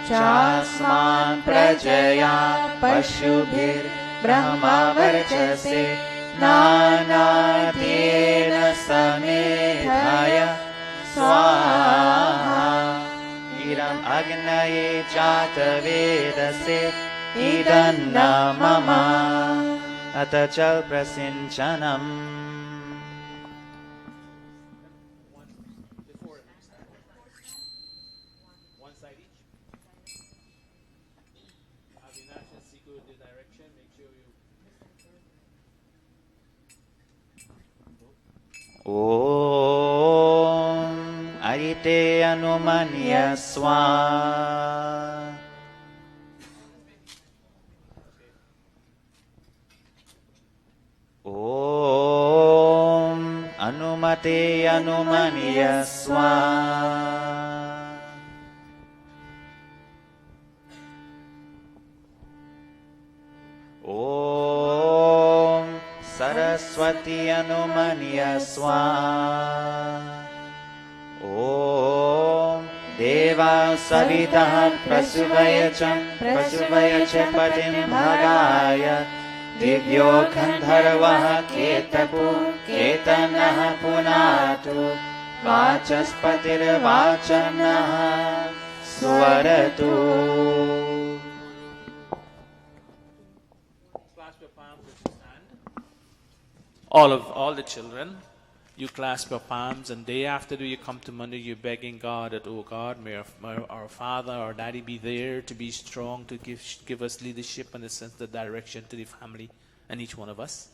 Chasman Prajaya Pashubhir Brahma Varchase Nanadena Samedhaya Swaha Idam Agnaye Jatavedase Idanna Mama Atachal Prasinchanam. One side each. Avinash and Siku in the direction. Make sure you. Om Adite Anumanya Swa Om Anumate Anumanya Swa Om Saraswati Anumanya Swa Om Deva Savitah Prasuvayacham Patim Bhagaya Divyo Gandharvah Ketapu Ketanah Punatu Vachaspatir Vachanah Swaratu. Clasp your palms as you stand. All the children, you clasp your palms, and day after day you come to Monday, you're begging God that, oh God, may our father, our daddy be there to be strong, to give us leadership and a sense of direction to the family and each one of us.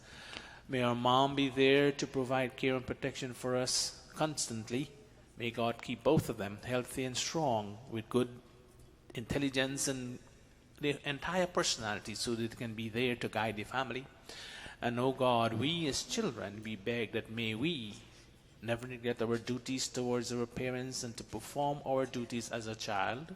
May our mom be there to provide care and protection for us constantly. May God keep both of them healthy and strong with good intelligence and the entire personality so that they can be there to guide the family. And oh God, we as children, we beg that may we never neglect our duties towards our parents and to perform our duties as a child.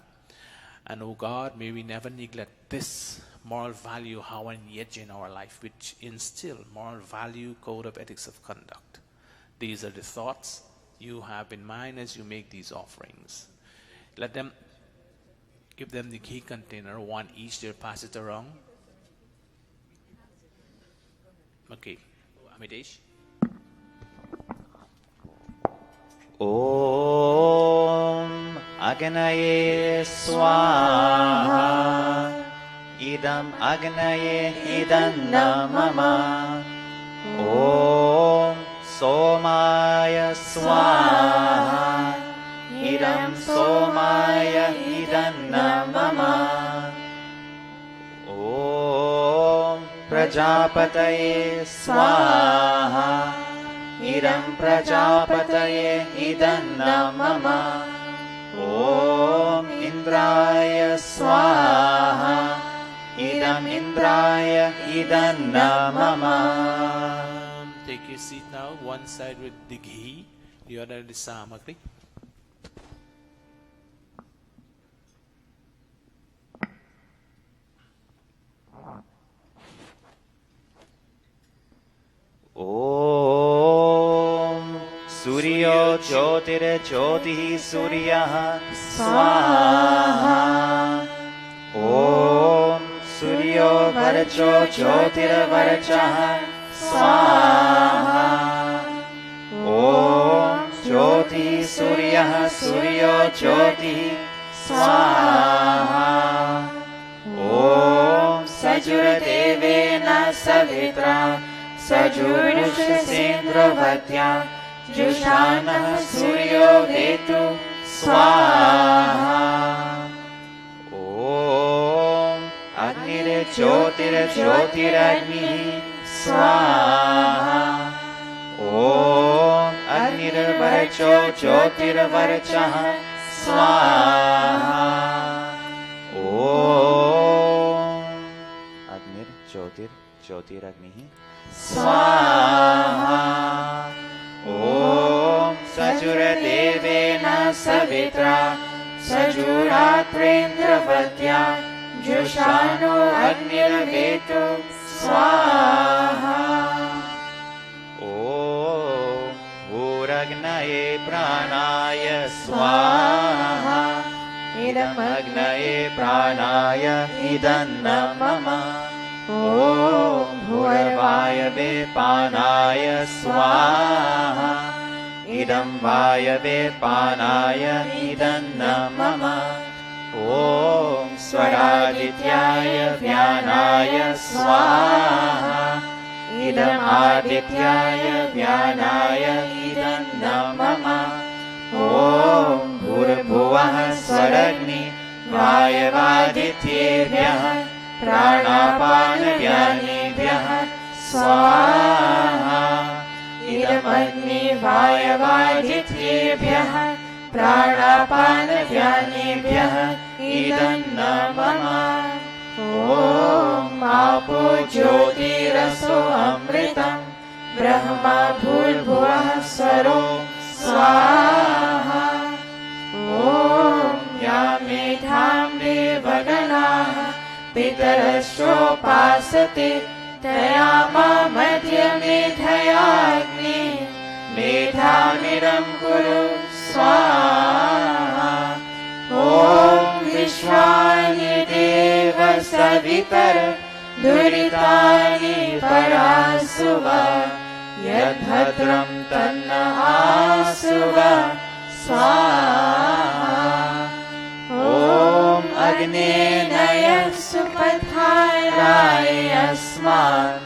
And oh God, may we never neglect this moral value, how and yet in our life, which instill moral value, code of ethics of conduct. These are the thoughts you have in mind as you make these offerings. Give them the key container, one each, they'll pass it around. Okay, Amidesh. Om Agnaye Swaha Idam Agnaye Idanna Mama Om Somaya Swaha Idam Somaya Idanna Mama Om Prajapataye Swaha Idam Prajapataye Idanna Mama Om Indraya Swaha Idam Indraya Idanna Mama. Take your seat now, one side with the ghee, the other the samagri. Om Suryo Jyotir Jyotihi Suryah Swaha Om Suryo Varcho Jyotir Varchah Swaha Om Jyoti Suryah Suryo Jyoti Swaha Om Sajur Devena Savitra Sajur Sendrovatya Jushanah Suryo Vetu Swaha Om Agnir Jyotir Jyotiragni Swaha Om Agnir Varcho Jyotir Varchah Swaha Om Agnir Jyotir ज्योतिरग्निः स्वाहा ॐ सजुरदेवेन सवित्रा सजुरात्रेन्द्रवत्या जुषाणो अग्निर्वेतु स्वाहा ॐ भूरग्नये प्राणाय स्वाहा इदमग्नये प्राणाय इदन्न मम ॐ भूर्वायवे पानाय स्वाहा इदं वायवे पानाय इदन्न मम ॐ स्वरादित्याय व्यानाय स्वाहा इदमादित्याय व्यानाय इदन्न मम ॐ भूर्भुवः स्वरग्नि वायवादित्येभ्यः प्राणापानव्यानेभ्यः स्वाहा इदमग्नि वायवादित्येभ्यः प्राणापानव्यानेभ्यः इदन्न मम ॐ आपो ज्योतिरसो अमृतम् ब्रह्मा भूर्भुवः स्वरो स्वाहा ॐ या मेधां देवगणाः पितरश्चोपासते तया मध्यमेधयाग्नि मेधामिदं कुरु स्वाहा ॐ विश्वानि देव सवितर दुरितानि परासुव यद्भद्रं तन्न आसुव स्वाहा ॐ अग्नेनय सुपथाराय अस्मान्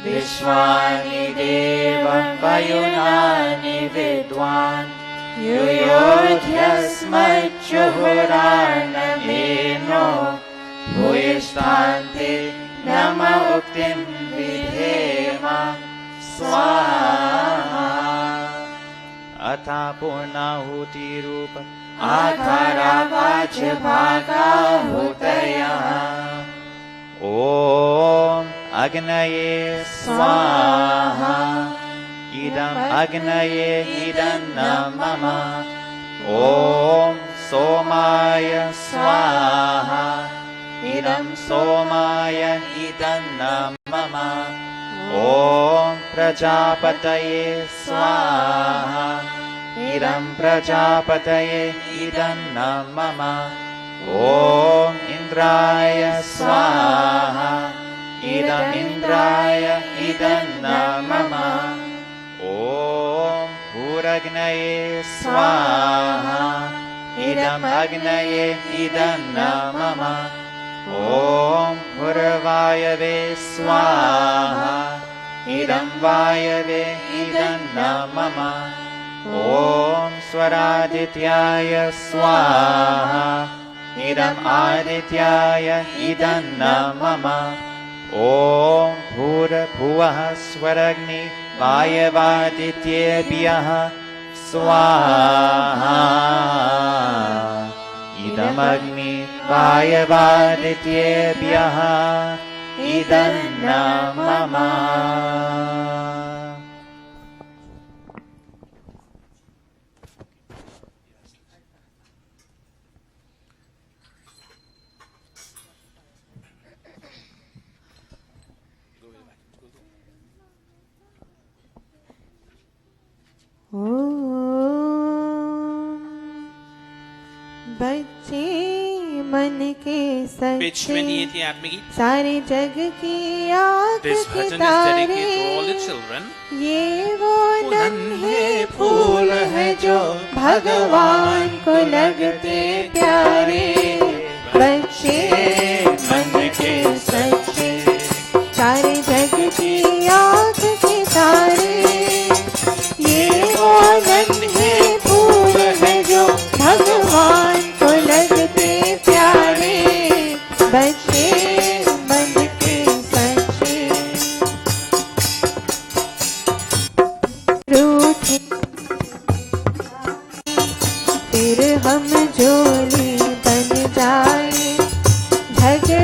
विश्वानि देवं वयुनानि विद्वान् युयोध्यस्मज्जुहुरार्णवेनो भूयिष्ठान्ते नम उक्तिं विधेम स्वाहा अथा पूर्णाहुतिरूप आधारावाच भागाहुतयः ॐ अग्नये स्वाहा इदम् अग्नये इदन्न मम ॐ सोमाय स्वाहा इदं सोमाय इदन्न मम ॐ प्रजापतये स्वाहा इदं प्रजापतये इदन्न मम ॐ इन्द्राय स्वाहा इदम् इन्द्राय इदन्न मम ॐ भूरग्नये स्वाहा इदम् अग्नये इदन्न मम ॐ भूर्वायवे स्वाहा इदं वायवे इदन्न मम ॐ स्वरादित्याय स्वाहा इदम् आदित्याय इदन्न मम ॐ भूर्भुवः स्वरग्नि वायवादित्येभ्यः स्वाहा इदमग्नि वायवादित्येभ्यः इदन्न मम बच्चे मन के Page 28 की आत्मगीत. सारे जग की आँख This के bhajan is तारे dedicated to all the children. ये वो नन्हे फूल है जो भगवान को लगते प्यारे बच्चे मन के सच्चे सारे जग की आँख के तारे ये वो नन्हे फूल है जो भगवान को लगते प्यारे बच्चे मन के सच्चे रूठे फिर हम झोली बन जाए झगड़े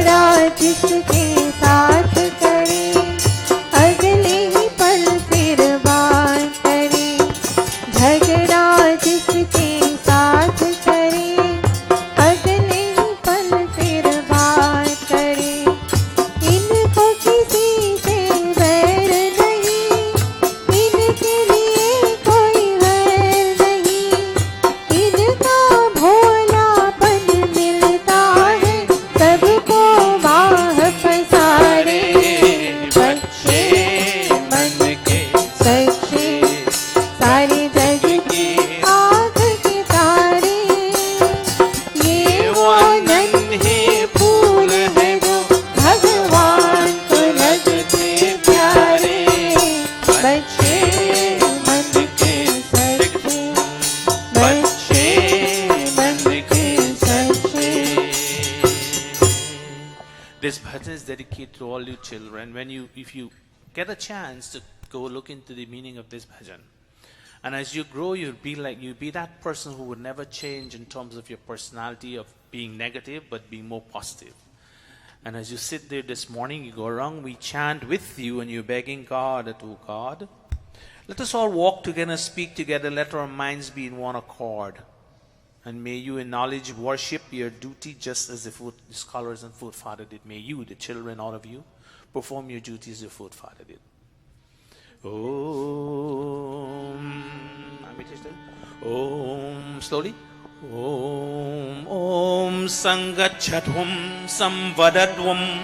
to all you children, if you get a chance to go look into the meaning of this bhajan, and as you grow, you'll be that person who would never change in terms of your personality of being negative, but being more positive. And as you sit there this morning, you go around, we chant with you, and you're begging God that, oh God, let us all walk together, speak together, let our minds be in one accord. And may you in knowledge worship your duty just as the scholars and forefather did. May you, the children, all of you, perform your duty as your forefather did. Om. Om. Slowly. Om. Om. Sangachadhum samvadadhum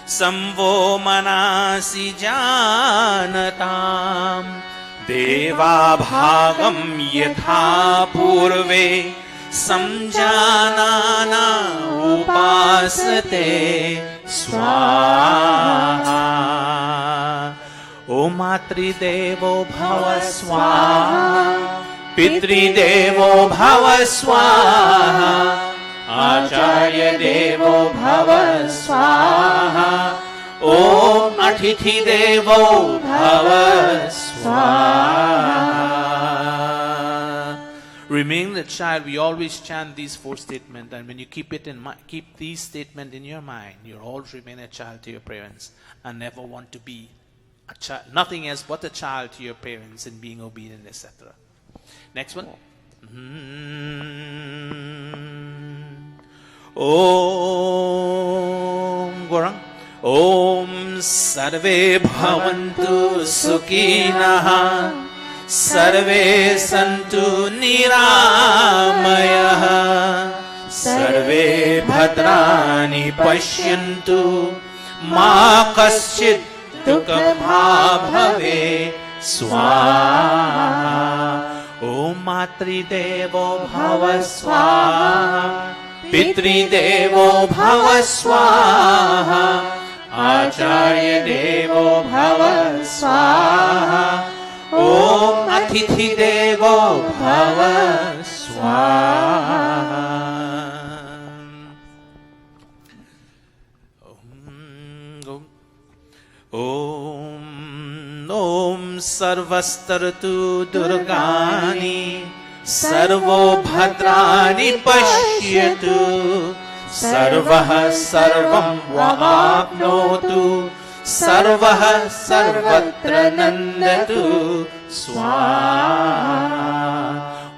samvo manasi janatam deva bhagam yatha purve samjanana upasate swaha. Om Matridevo bhava swaha, Pitridevo bhava swaha, Acharya Devo bhava swaha, Om Atithi Devo bhava swaha. Remaining the child, we always chant these 4 statements, and when you keep these statements in your mind, you'll always remain a child to your parents and never want to be a child, nothing else but a child to your parents in being obedient, etc. Next one. Om Gorang. Om Sarve Bhavantu Sukhinah Sarve Santu Niramayah Sarve Bhadrani Pashyantu Ma Kaschid Dukkha Bhave Swaha. Om Matridevo Bhava Swaha, Pitridevo Bhava Swaha, Acharya Devo Bhava Swaha, Om Atithi Devo Bhava Swaha. Om Sarvastartu Durgani Sarvo Bhadrani Pashyatu Sarvaha Sarvam Vahapnotu Sarvaha Sarvatra Nandatu Swaha.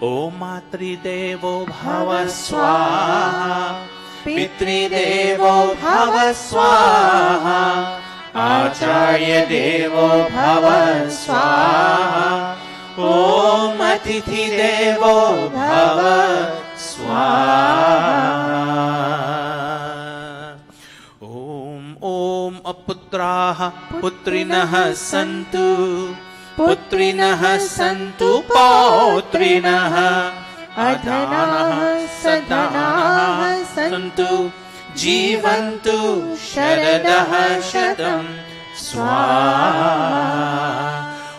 Om Matridevo Bhava Swaha, Pitridevo Bhava Swaha, Acharya Devo Bhava Swaha, Om Atithi Devo Bhava Swaha. Om Aputraha Putrinaha Santu Putrinaha Santu Pautrinah Adhanaha Sadhanaha Santu Jivantu Sharadaha Shadam Swaha.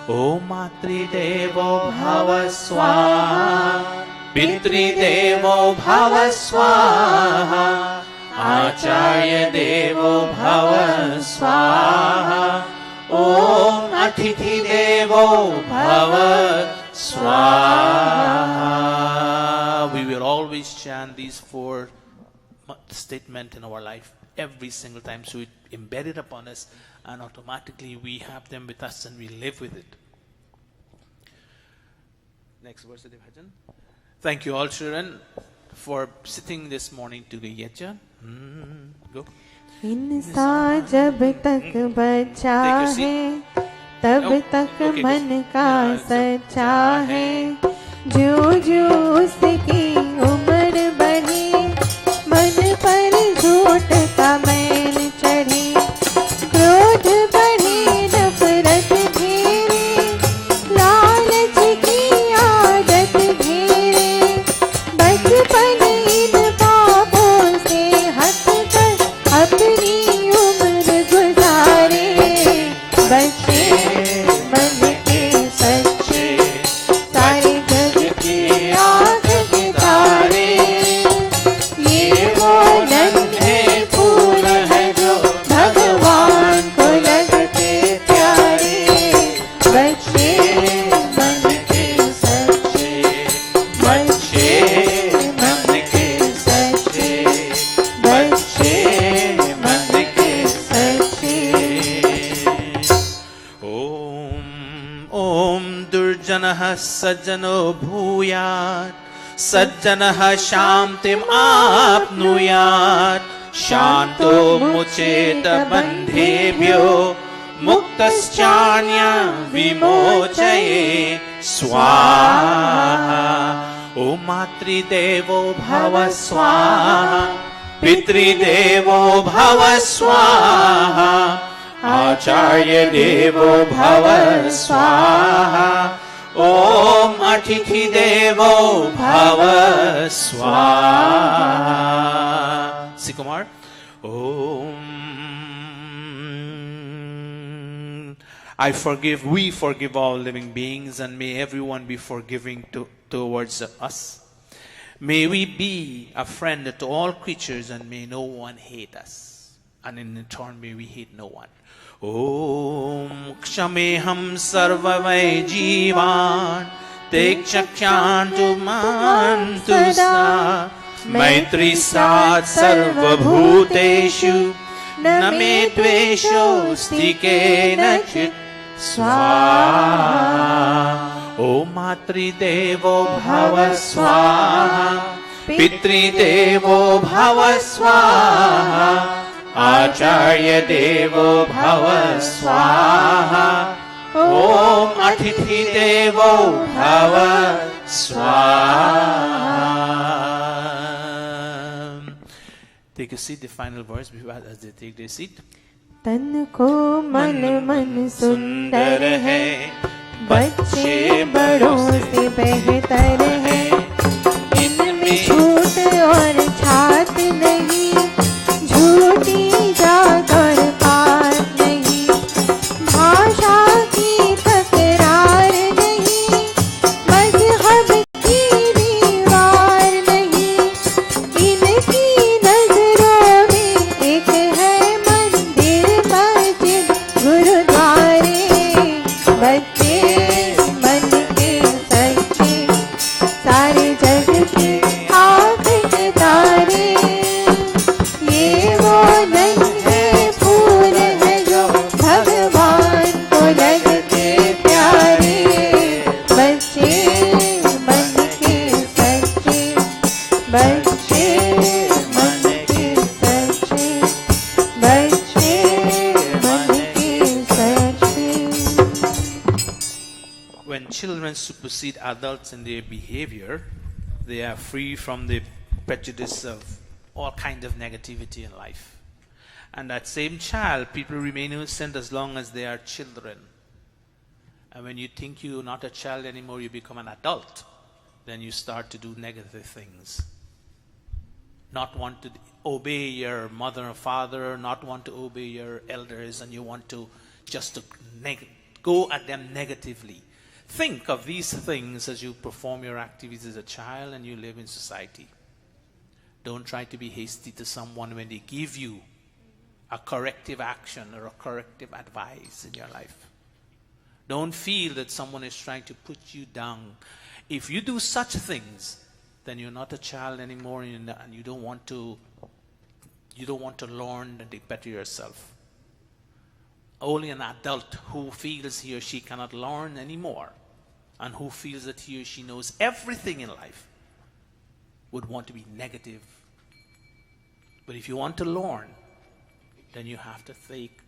Om Matridevo Bhava Swaha, Pitridevo Bhava Swaha, Acharya Devo Bhava Swaha, Om Atithi Devo Bhava Swaha. We will always chant these 4 statements in our life every single time, so it embedded upon us, and automatically we have them with us and we live with it. Next verse of the bhajan. Thank you all children for sitting this morning to the yajna. Go. इंसान जब तक बचा है तब तक मन का सच्चा है, जो जो उसकी उम्र बढ़ी मन पर झूठ का मैल चढ़ी, क्रोध बढ़े नफरत घेरे लालच की आदत घेरे, बचपन इन पापों से हट कर अपनी उम्र गुजारे, बच्चे मन के सच्चे सारे जग की आँख के तारे। सज्जनः सज्जनो भूयात् सज्जनः शान्तिम् आप्नुयात् शान्तो मुचेत बन्धेभ्यो मुक्तश्चान्य विमोचये स्वाहा ॐ मातृदेवो भव स्वाहा पितृदेवो भव स्वाहा आचार्य देवो भव स्वाहा ॐ अतिथि देवो भव स्वाहा Sikumar we forgive all living beings, and may everyone be forgiving towards us. May we be a friend to all creatures, and may no one hate us. And in turn, may we hate no one. Om Kshameham Sarvavai Jivan Tekshakyantu Mantusa Maitri Sat Sarvabhuteshu Name Dvesho Stike Nachit Swaha Om Matri Devo Bhava Swaha Pitri Devo Bhava Swaha Acharya Devo Bhava Swaha Om Atithi Devo Bhava Swaha. Take a seat, the final verse as they take their seat. तन को मन सुंदर है बच्चे बड़ों से बेहतर है इनमें छूट और छात नहीं झूठी जात और पात नहीं भाषा की तकरार नहीं मजहब की दीवार नहीं इनकी नजरों में एक है मंदिर मस्जिद गुरुद्वारे बच्चे मन के सच्चे सारे जग के आँख के तारे ये वो नन्हे फूल है जो भगवान को लगते प्यारे बच्चे मन के सच्चे बच्चे मन के सच्चे बच्चे मन के सच्चे. When children supersede adults in their behavior, they are free from the prejudice of all kinds of negativity in life. And that same child, people remain innocent as long as they are children. And when you think you're not a child anymore, you become an adult, then you start to do negative things. Not want to obey your mother or father, not want to obey your elders, and you want to just to go at them negatively. Think of these things as you perform your activities as a child and you live in society. Don't try to be hasty to someone when they give you a corrective action or a corrective advice in your life. Don't feel that someone is trying to put you down. If you do such things, then you're not a child anymore, and you don't want to learn and better yourself. Only an adult who feels he or she cannot learn anymore and who feels that he or she knows everything in life would want to be negative. But if you want to learn, then you have to take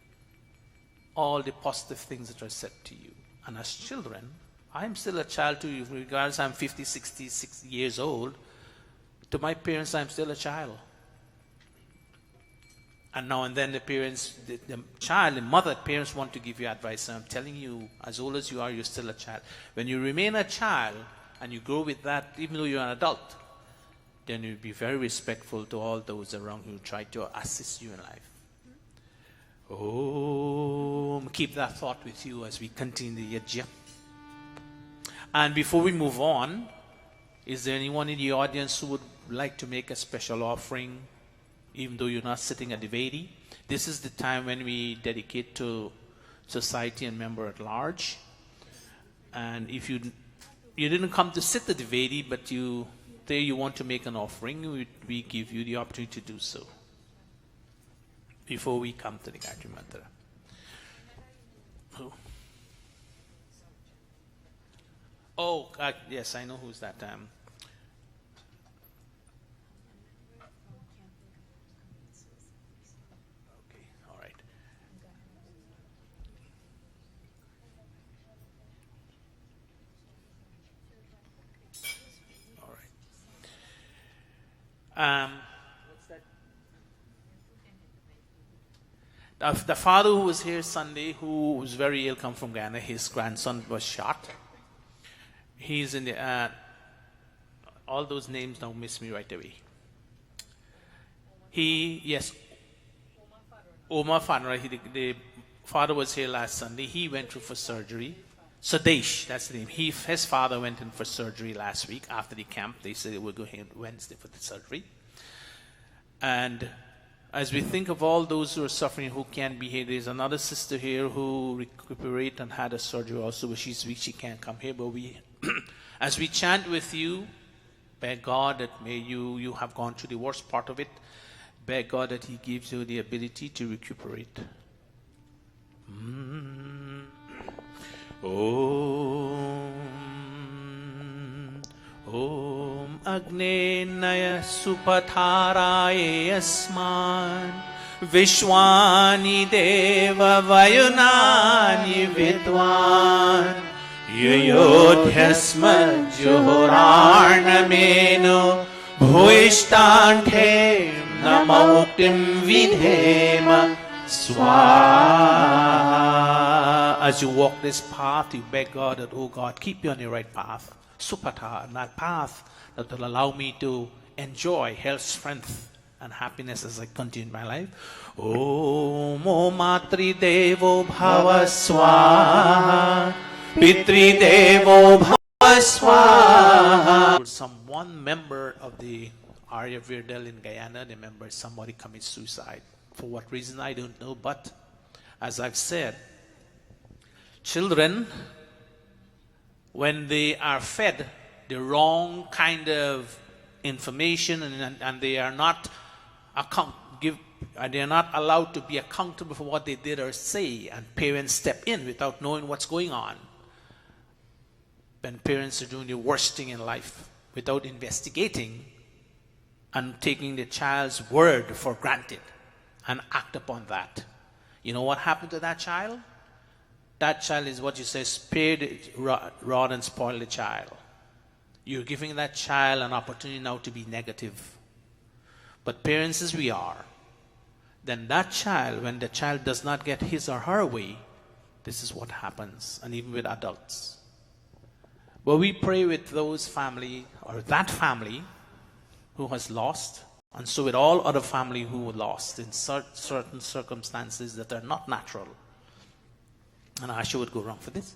all the positive things that are said to you. And as children, I'm still a child to you, regardless I'm 50, 60, 60 years old. To my parents, I'm still a child. And now and then the parents, the child, the mother, parents want to give you advice. And I'm telling you, as old as you are, you're still a child. When you remain a child and you grow with that, even though you're an adult, then you'll be very respectful to all those around who try to assist you in life. Keep that thought with you as we continue the yajna. And before we move on, is there anyone in the audience who would like to make a special offering, even though you're not sitting at the Vedi? This is the time when we dedicate to society and member at large. And if you didn't come to sit at the Vedi, but you want to make an offering, we give you the opportunity to do so before we come to the Gayatri Mantra. Oh, yes, I know who's that. Okay, all right. All right. The father who was here Sunday, who was very ill, come from Ghana, his grandson was shot. He's in the, all those names now miss me right away. Yes, Omar Fanra, the father was here last Sunday. He went through for surgery. Sadesh, that's the name. His father went in for surgery last week after the camp. They said they would go here Wednesday for the surgery. And as we think of all those who are suffering, who can't be here, there's another sister here who recuperated and had a surgery also, but she's weak, she can't come here. But we, as we chant with you, beg God that may you have gone through the worst part of it. Beg God that He gives you the ability to recuperate. Om Agnenaya Supataraye Asman Vishwani Deva Vayunani Vidwan Yuyodhyasma Juhurarnamenu Bhuishtante Namautim Vidhema Swaha. As you walk this path, you beg God that, oh God, keep you on the right path. Supata, that path that will allow me to enjoy health, strength, and happiness as I continue my life. Om Matri Devo Bhava Swaha Pitri Devo Bhava Swaha. One member of the Arya Virdal in Guyana, remember somebody commits suicide. For what reason, I don't know, but as I've said, children, when they are fed the wrong kind of information and they are not they are not allowed to be accountable for what they did or say, and parents step in without knowing what's going on. When parents are doing the worst thing in life without investigating and taking the child's word for granted and act upon that. You know what happened to that child? That child is what you say, spare the rod and spoil the child. You're giving that child an opportunity now to be negative. But parents as we are, then that child, when the child does not get his or her way, this is what happens, and even with adults. Well, we pray with those family, or that family, who has lost, and so with all other family who were lost in certain circumstances that are not natural. And Asha would go wrong for this.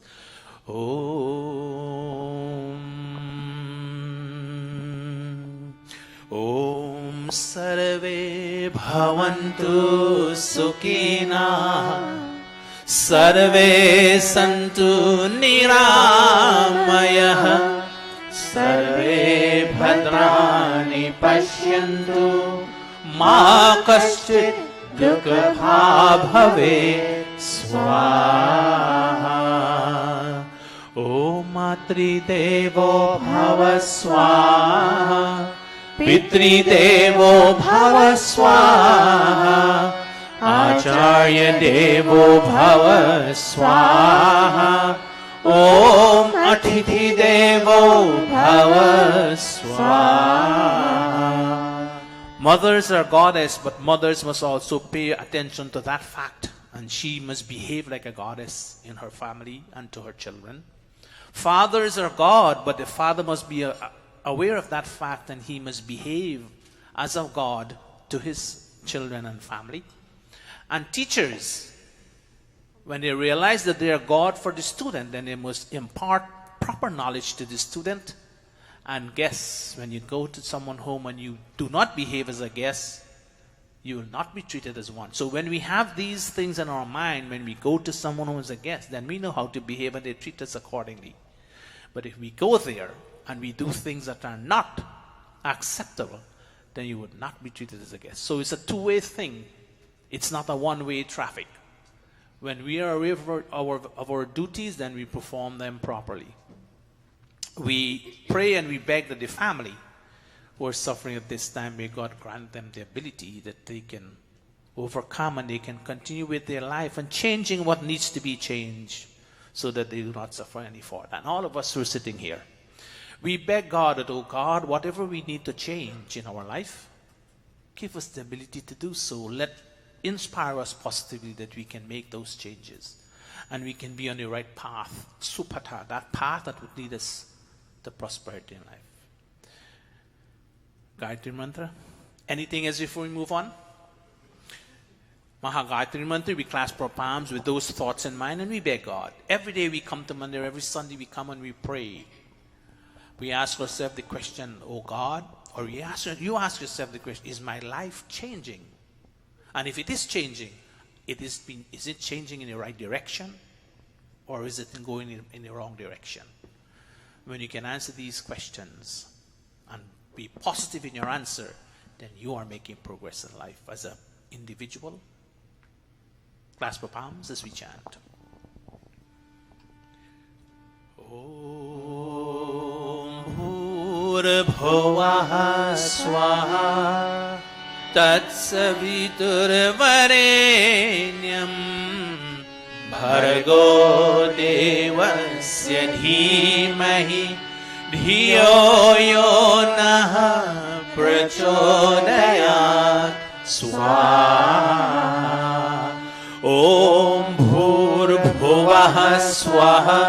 Om Sarve Bhavantu Sukhina Sarve Santu Niramayah Sarve Bhadrani Pashyantu Ma Kaschit Dukha Bhave Swaha. Om Matri Devo Bhava Swaha Pitri Devo Bhava Swaha Acharya Devo Bhava Swaha Om Atithi Devo Bhava Swaha. Mothers are goddess, but mothers must also pay attention to that fact, and she must behave like a goddess in her family and to her children. Fathers are God, but the father must be aware of that fact, and he must behave as a God to his children and family. And teachers, when they realize that they are God for the student, then they must impart proper knowledge to the student. And guests, when you go to someone's home and you do not behave as a guest, you will not be treated as one. So when we have these things in our mind, when we go to someone who is a guest, then we know how to behave and they treat us accordingly. But if we go there and we do things that are not acceptable, then you would not be treated as a guest. So it's a two-way thing. It's not a one-way traffic. When we are aware of our duties, then we perform them properly. we pray and we beg that the family who are suffering at this time, may God grant them the ability that they can overcome and they can continue with their life and changing what needs to be changed so that they do not suffer any further. And all of us who are sitting here, we beg God that, oh God, whatever we need to change in our life, give us the ability to do so. Inspire us positively that we can make those changes and we can be on the right path, supata, that path that would lead us to prosperity in life. Gayatri Mantra. Anything else before we move on? Mahagayatri Mantra, we clasp our palms with those thoughts in mind and we beg God. Every day we come to Mandir, every Sunday we come and we pray. We ask ourselves the question, oh God, or you ask yourself the question, is my life changing? And if it is changing, is it changing in the right direction? Or is it going in the wrong direction? When you can answer these questions and be positive in your answer, then you are making progress in life as an individual. Clasp your palms as we chant. Om Bhurabhuvah Swaha Tatsaviturvarenyam Bhargo Devasya Dhimahi Dhiyo Yo Naha Prachodayat Swaha Om Bhurabhuvah Swaha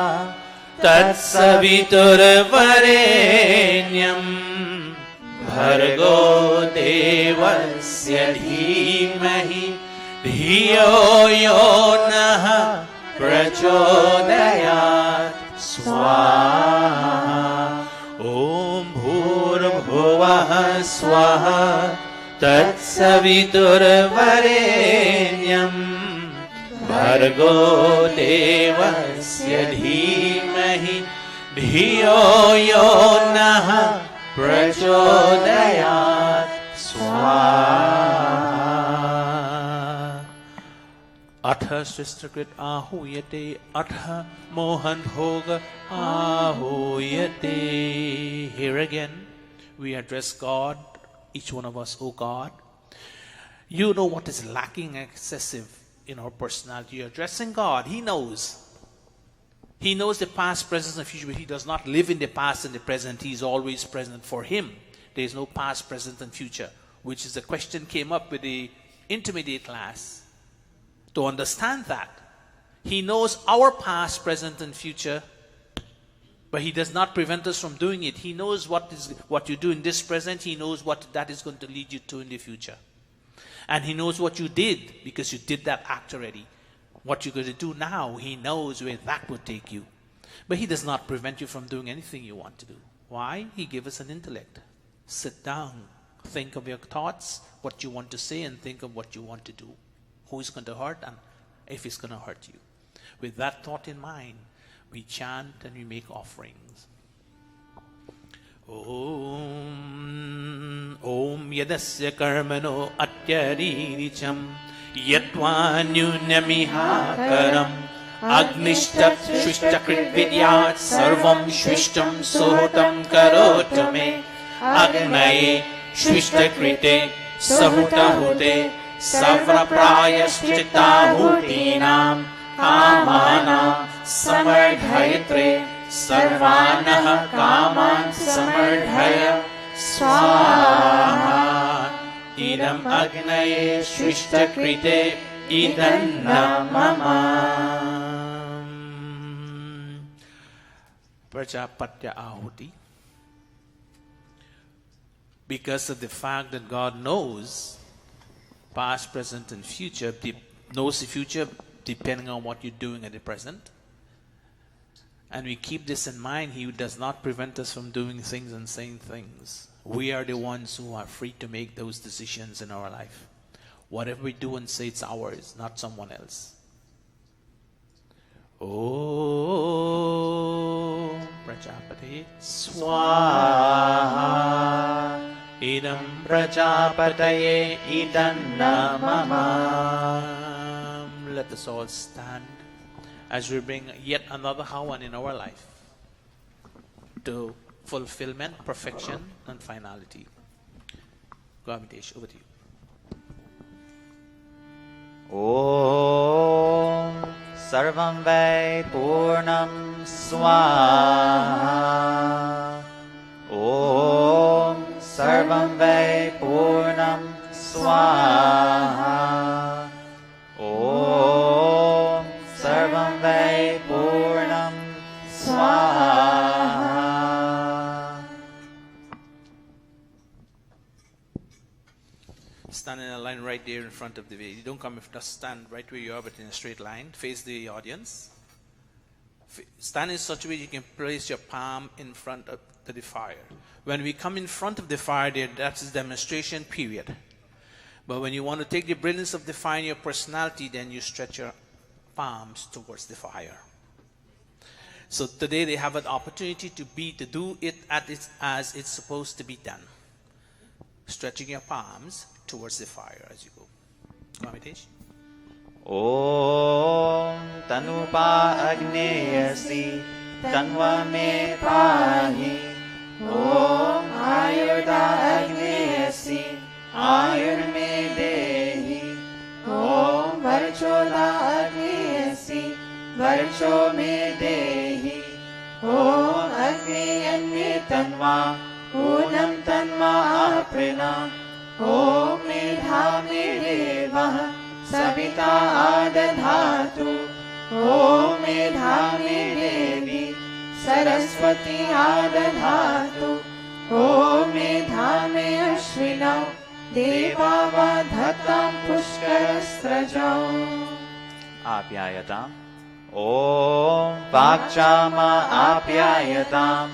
Tatsaviturvarenyam Bhargo Devasya Dhimahi Dhiyo Yo Naha Prachodayat Swaha Om Bhurabhuvah Swaha Tatsaviturvarenyam Bhargo Devasya Dhimahi Dhiyo Yo Naha Prachodayat Swaha Atha Sristakrit Ahuyate Atha Mohan Bhoga Ahuyate. Here again we address God, each one of us, oh God, you know what is lacking excessive in our personality. You're addressing God. He knows. He knows the past, present, and future, but He does not live in the past and the present. He is always present. For Him, there is no past, present, and future, which is the question came up with the intermediate class. To understand that, He knows our past, present, and future, but He does not prevent us from doing it. He knows what you do in this present. He knows what that is going to lead you to in the future. And He knows what you did because you did that act already. What you're going to do now, He knows where that would take you. But He does not prevent you from doing anything you want to do. Why? He gave us an intellect. Sit down, think of your thoughts, what you want to say, and think of what you want to do. Who is going to hurt and if it's going to hurt you. With that thought in mind, we chant and we make offerings. Om Yadasya Karmano Atyariricham Yatvanyunyamihakaram Agnishtat Shvishtakrit Vidyat Sarvam Shvishtam Suhutam Karotu Me Agnaye Shvishtakrite Sahutahute Savraprayashchitahutinam Kamanam Samardhayitre Sarvanah Kaman Samardhaya Swaha Idam Agnaye Shvishtakrite Idanna Mama. Prajapatya Ahuti. Because of the fact that God knows past, present, and future, knows the future depending on what you're doing at the present. And we keep this in mind, He does not prevent us from doing things and saying things. We are the ones who are free to make those decisions in our life. Whatever we do and say, it's ours, not someone else. Oh, Prajapati Swaha Idam Prajapataye Idanna Mama. Let us all stand as we bring yet another Hawan in our life. to fulfillment, perfection, and finality. Go, Amitesh, over to you. Om Sarvam Vai Purnam Swaha. Om Sarvam Vai Purnam Swaha. Om Sarvam Vai Purnam Swaha. Stand in a line right there in front of the way. You don't come if just stand right where you are, but in a straight line. Face the audience. Stand in such a way you can place your palm in front of the fire. When we come in front of the fire, that's a demonstration period. But when you want to take the brilliance of the fire in your personality, then you stretch your palms towards the fire. So today they have an opportunity to do it as it's supposed to be done. Stretching your palms towards the fire as you go. Amitesh. Om Tanupa Agneyasi Tanva Me Pahi. Om Ayurda Agneyasi Ayur Me Dehi. Om Varchoda Agneyasi Varcho Me Dehi. Om Agneyan Me Tanva Unam Tanva Aprina. Om Medha Me Deva Sabita Adadhatu. Om Medha Me Devi Saraswati Adadhatu. Om Medha Me Ashwinau Deva Vadhatam Pushkarasrajau. Apyayatam. Om Vakchama Apyayatam.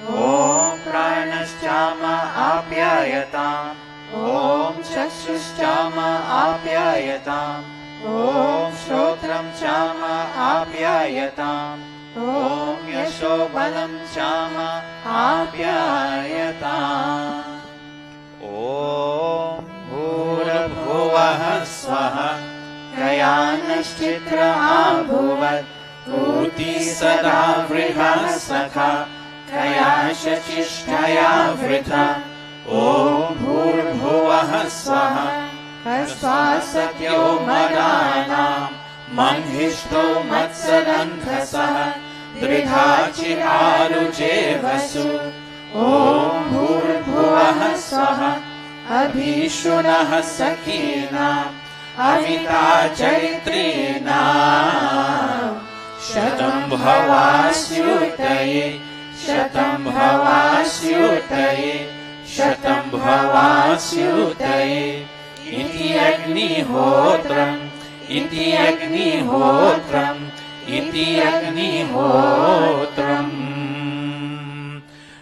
Om Pranaschama Apyayatam. Om Chakshuschama Apyayatam. Om Shrotram Chama Apyayatam. Om Yashobalam Chama Apyayatam. Om Bhurabhuvah Swaha Kayanashchitra Abhuvat Uti Sada Vriha Sakha Kayashachishtaya Vrita. Om Bhurabhuvah Swaha Hasvasatyo Madanam Manhishto Matsadanthasah Dridhachiraruje Vasu. Om Bhurabhuvah Swaha Abhishunah Sakina Amita Charitrina Shatam Bhavasyutaye Shatam Bhavasyutaye Shatam Bhavasyutaye. Iti Agnihotram Iti Agnihotram Iti Agnihotram.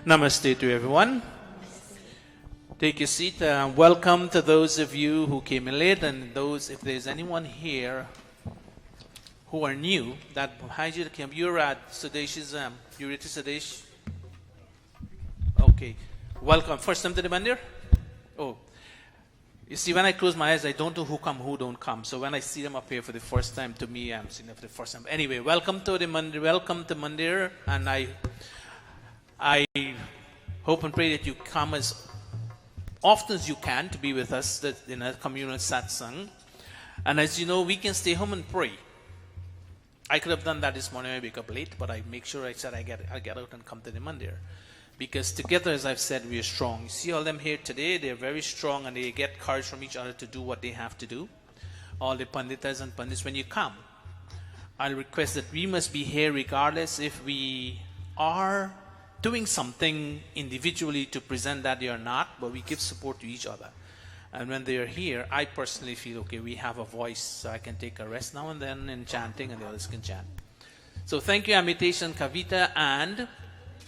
Namaste to everyone. Take your seat. Welcome to those of you who came in late, and those, if there's anyone here who are new, that you're at Sudesh's, you're at Sudesh? Okay. Welcome. First time to the mandir? Oh. You see, when I close my eyes, I don't know who come, who don't come. So when I see them up here for the first time, to me, I'm seeing them for the first time. Anyway, welcome to the mandir. Welcome to mandir. And I hope and pray that you come as often as you can to be with us in a communal satsang. And as you know, we can stay home and pray. I could have done that this morning. I wake up late, but I make sure I said I get out and come to the mandir. Because together, as I've said, we are strong. You see all them here today, they're very strong and they get courage from each other to do what they have to do. All the panditas and pandits, when you come, I'll request that we must be here regardless if we are doing something individually to present that they are not, but we give support to each other. And when they are here, I personally feel, okay, we have a voice, so I can take a rest now and then in chanting and the others can chant. So thank you, Amitesh and Kavita, and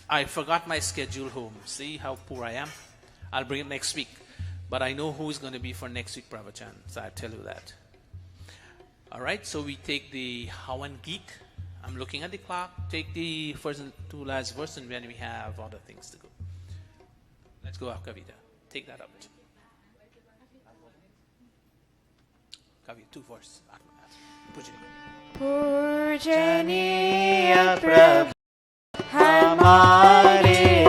I forgot my schedule home. See how poor I am? I'll bring it next week. But I know who is going to be for next week, Pravachan. So I'll tell you that. All right, so we take the Hawan Geek. I'm looking at the clock. Take the first and two last verse, and then we have other things to go. Let's go, Kavita. Take that up. Kavita, 2 verses. Pujaniya Prabhu Hamare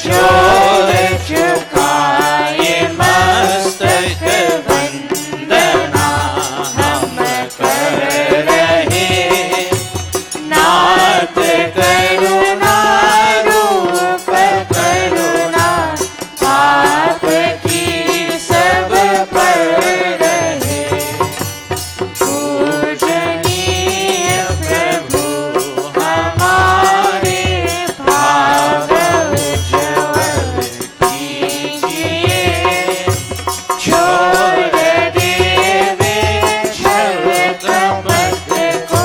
छोड़ चुकाए मस्तक वंदना हम कर रहे नाथ करुणा रूप करुणा आपकी सब पर रहे पूजनीय प्रभु हमारे भाव उज्ज्वल कीजिए छोड़ देवे छल कपट को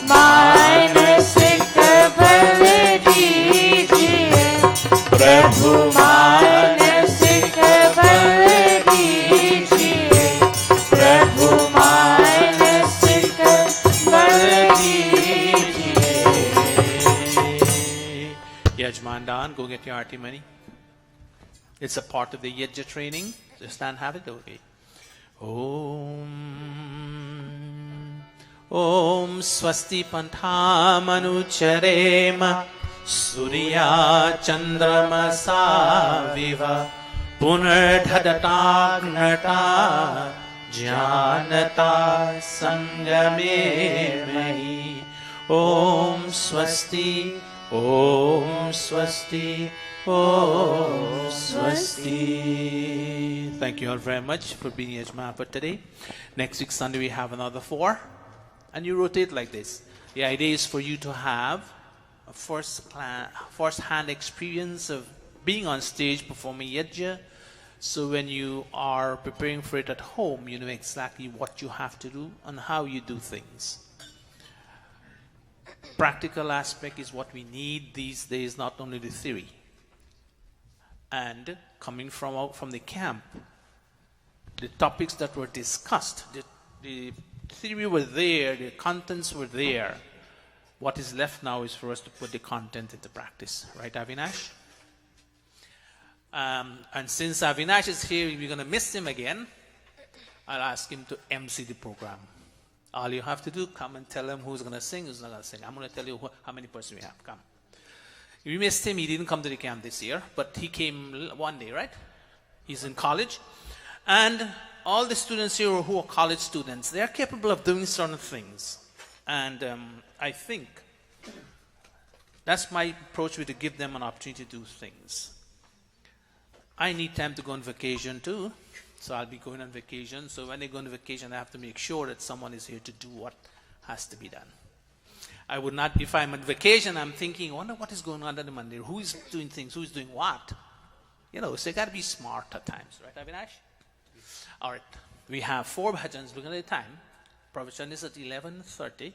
मानसिक बल दीजिए प्रभु मानसिक बल दीजिए प्रभु मानसिक बल दीजिए Yajman Dan, go get your arti money. It's a part of the Yajna training. Just stand, have it, okay. Om Swasti Pantamanucharema Surya Chandramasa Viva Punardhadatagnata Janata Sangame Mahi Om Swasti Om Swasti Om Swasti. Thank you all very much for being Yajma for today. Next week Sunday we have another 4. And you rotate like this. The idea is for you to have a first-hand experience of being on stage performing Yajna. So when you are preparing for it at home, you know exactly what you have to do and how you do things. Practical aspect is what we need these days, not only the theory. And coming from the camp, the topics that were discussed, the theory were there, the contents were there. What is left now is for us to put the content into practice. Right, Avinash? And since Avinash is here, we're going to miss him again. I'll ask him to MC the program. All you have to do, come and tell him who's going to sing, who's not going to sing. I'm going to tell you how many persons we have. Come. We missed him. He didn't come to the camp this year, but he came one day, right? He's in college. And all the students here who are college students, they are capable of doing certain things. And I think that's my approach, to give them an opportunity to do things. I need time to go on vacation too. So I'll be going on vacation. So when I go on vacation, I have to make sure that someone is here to do what has to be done. I would not, if I'm on vacation, I'm thinking, I wonder what is going on at the Mandir. Who is doing things? Who is doing what? You know, so you got to be smart at times. Right, Avinash? All right. We have 4 bhajans. Look at the time. Pravachan is at 11:30.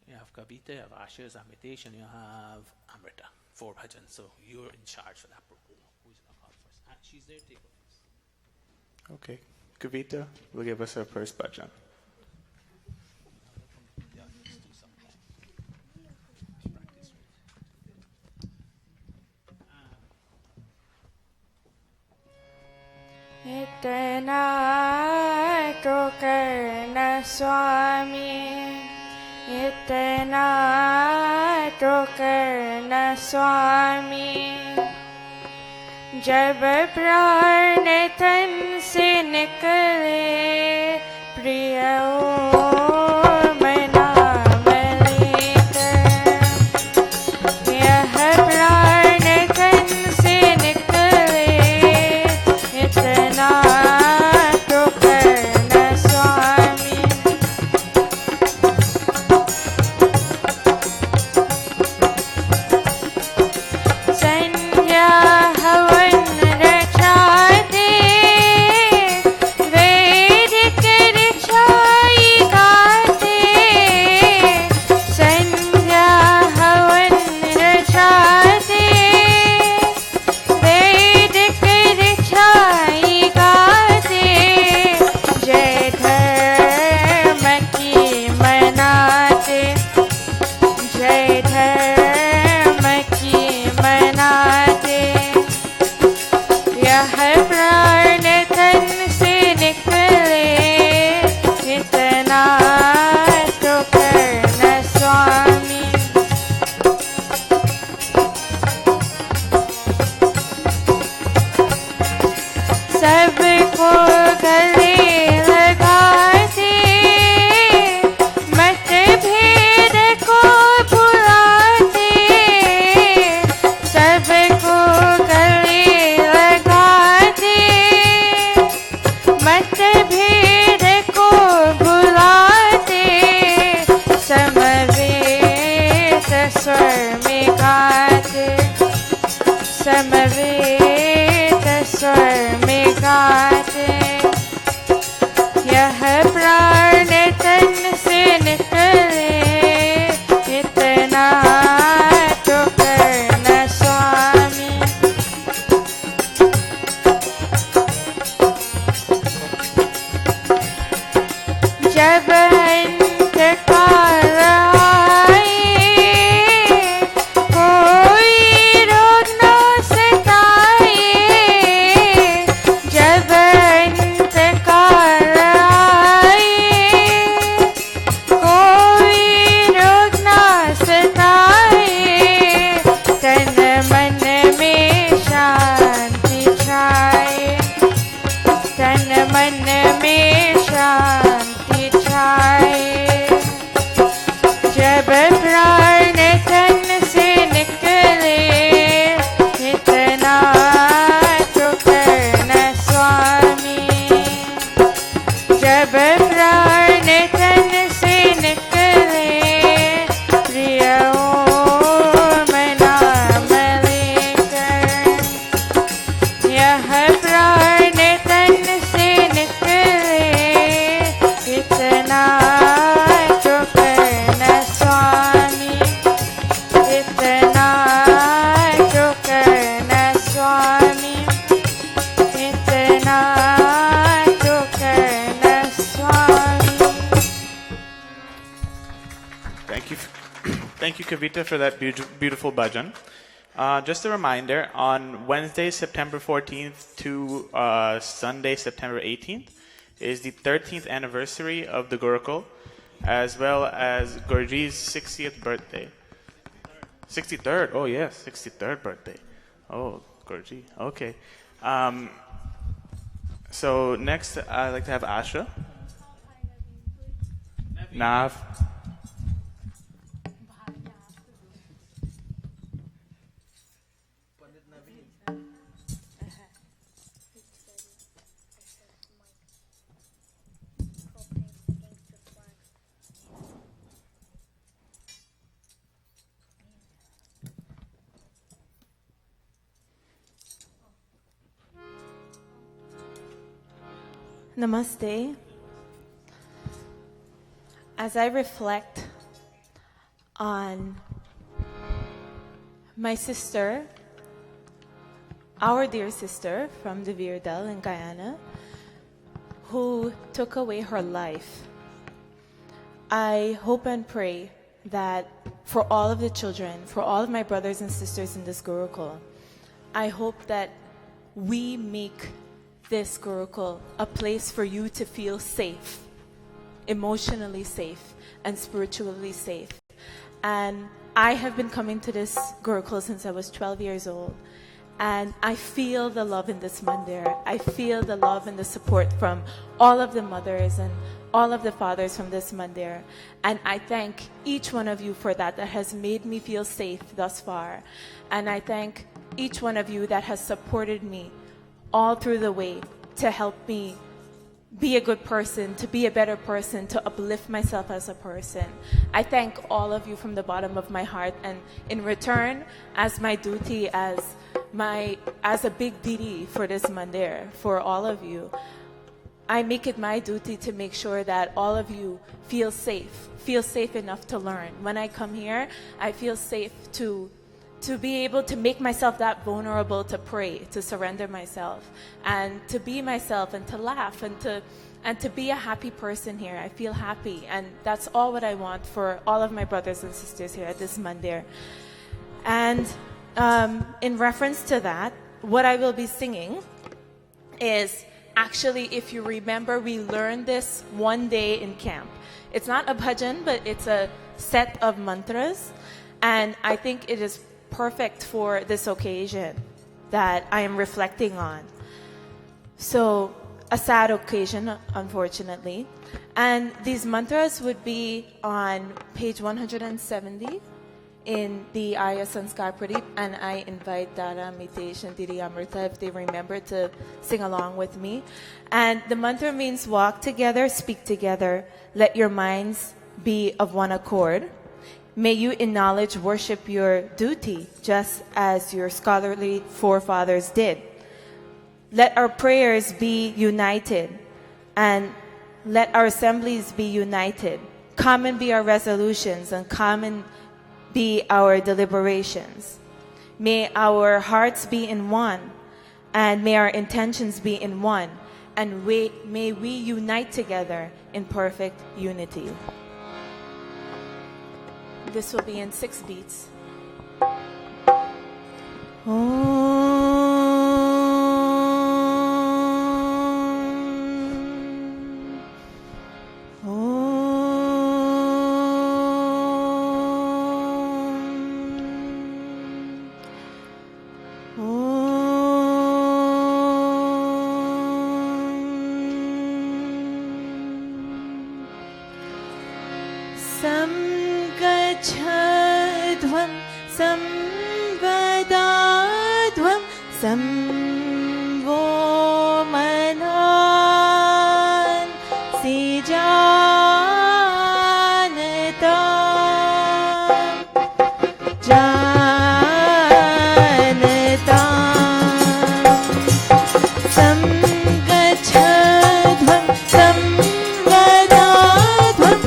You have Kavita, you have Asher's Amitation, you have Amrita. 4 bhajans. So you're in charge for that program. Who's going to call first? She's there. Take over first. Okay. Kavita will give us our first bhajan. इतना तो करना स्वामी इतना तो करना स्वामी जब प्राण तन से निकले प्रिय मना लेकर यह प्राण तन से निकले इतना तो करना स्वामी संध्या हवन रचाते वैदिक ऋचाई गा समवेत स्वर में गाते, यह प्राण तन से निकले, इतना तो करना स्वामी। जब अंतकाल आए, कोई रोग न सताए, जब अंतकाल आए, कोई रोग न सताए, तन मन में शांति छाए, तन मन में शांति छाए। जब प्राण तन से निकले, इतना तो करना स्वामी। जब प्राण तन से निकले, प्रिय ओम नाम लेकर, यह प्राण तन से निकले, इतना तो करना स्वामी, इतना तो करना स्वामी, इतना तो करना स्वामी। Thank you, Kavita, for that beautiful bhajan. Just a reminder, on Wednesday, September 14th to Sunday, September 18th, is the 13th anniversary of the Gurukul, as well as Gurji's 60th birthday. 63rd, oh yes, 63rd birthday. Oh, Gurji, okay. So next, I'd like to have Asha. Nav. Namaste. As I reflect on my sister, our dear sister from the Virdal in Guyana, who took away her life, I hope and pray that for all of the children, for all of my brothers and sisters in this Gurukul, I hope that we make this Gurukul a place for you to feel safe, emotionally safe, and spiritually safe. And I have been coming to this Gurukul since I was 12 years old. And I feel the love in this mandir. I feel the love and the support from all of the mothers and all of the fathers from this mandir. And I thank each one of you for that. That has made me feel safe thus far. And I thank each one of you that has supported me all through the way to help me be a good person, to be a better person, to uplift myself as a person. I thank all of you from the bottom of my heart, and in return, as my duty, as a big didi for this mandir, for all of you, I make it my duty to make sure that all of you feel safe enough to learn. When I come here, I feel safe to be able to make myself that vulnerable to pray, to surrender myself, and to be myself, and to laugh, and to be a happy person here. I feel happy, and that's all what I want for all of my brothers and sisters here at this mandir. And in reference to that, what I will be singing is, actually, if you remember, we learned this one day in camp. It's not a bhajan, but it's a set of mantras, and I think it is perfect for this occasion that I am reflecting on. So, a sad occasion, unfortunately. And these mantras would be on page 170 in the Arya Sanskar Pradip, and I invite Dara, Mitesh, and Didi Amrita, if they remember, to sing along with me. And the mantra means walk together, speak together, let your minds be of one accord. May you in knowledge worship your duty, just as your scholarly forefathers did. Let our prayers be united, and let our assemblies be united. Common be our resolutions, and common be our deliberations. May our hearts be in one, and may our intentions be in one, and may we unite together in perfect unity. This will be in 6 beats. Samgachadhvam samvadadhvam samvomanan sijanatam janatam samgachadhvam samvadadhvam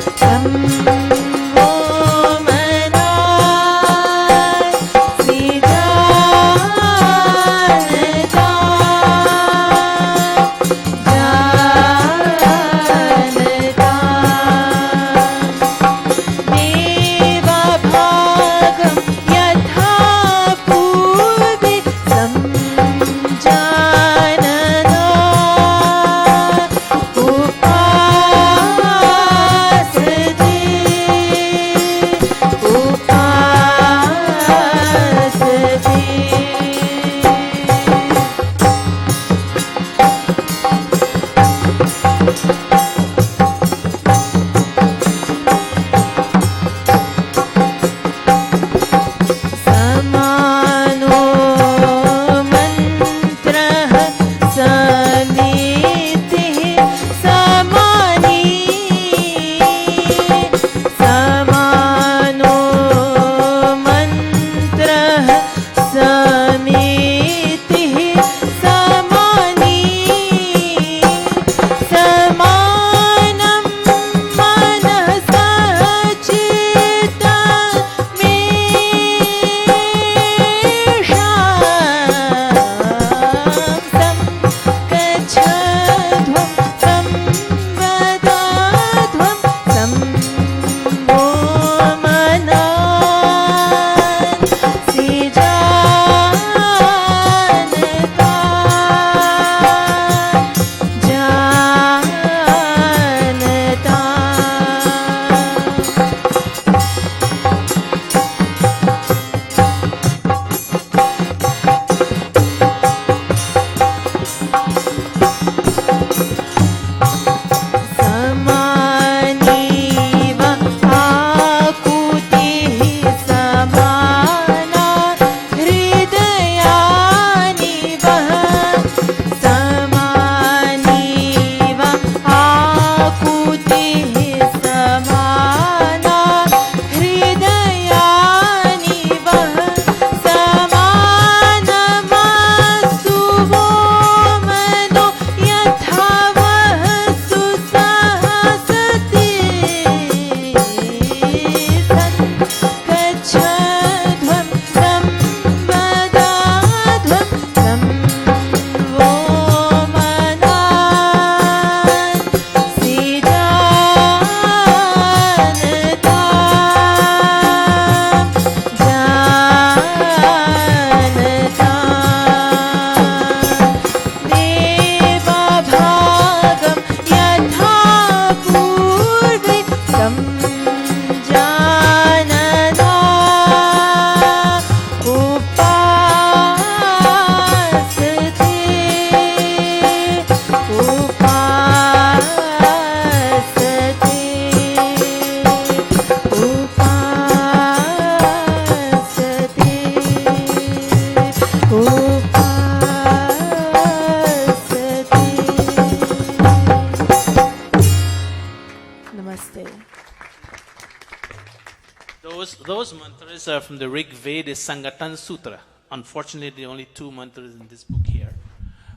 Those mantras are from the Rig Veda Sangatan Sutra. Unfortunately, there are only 2 mantras in this book here.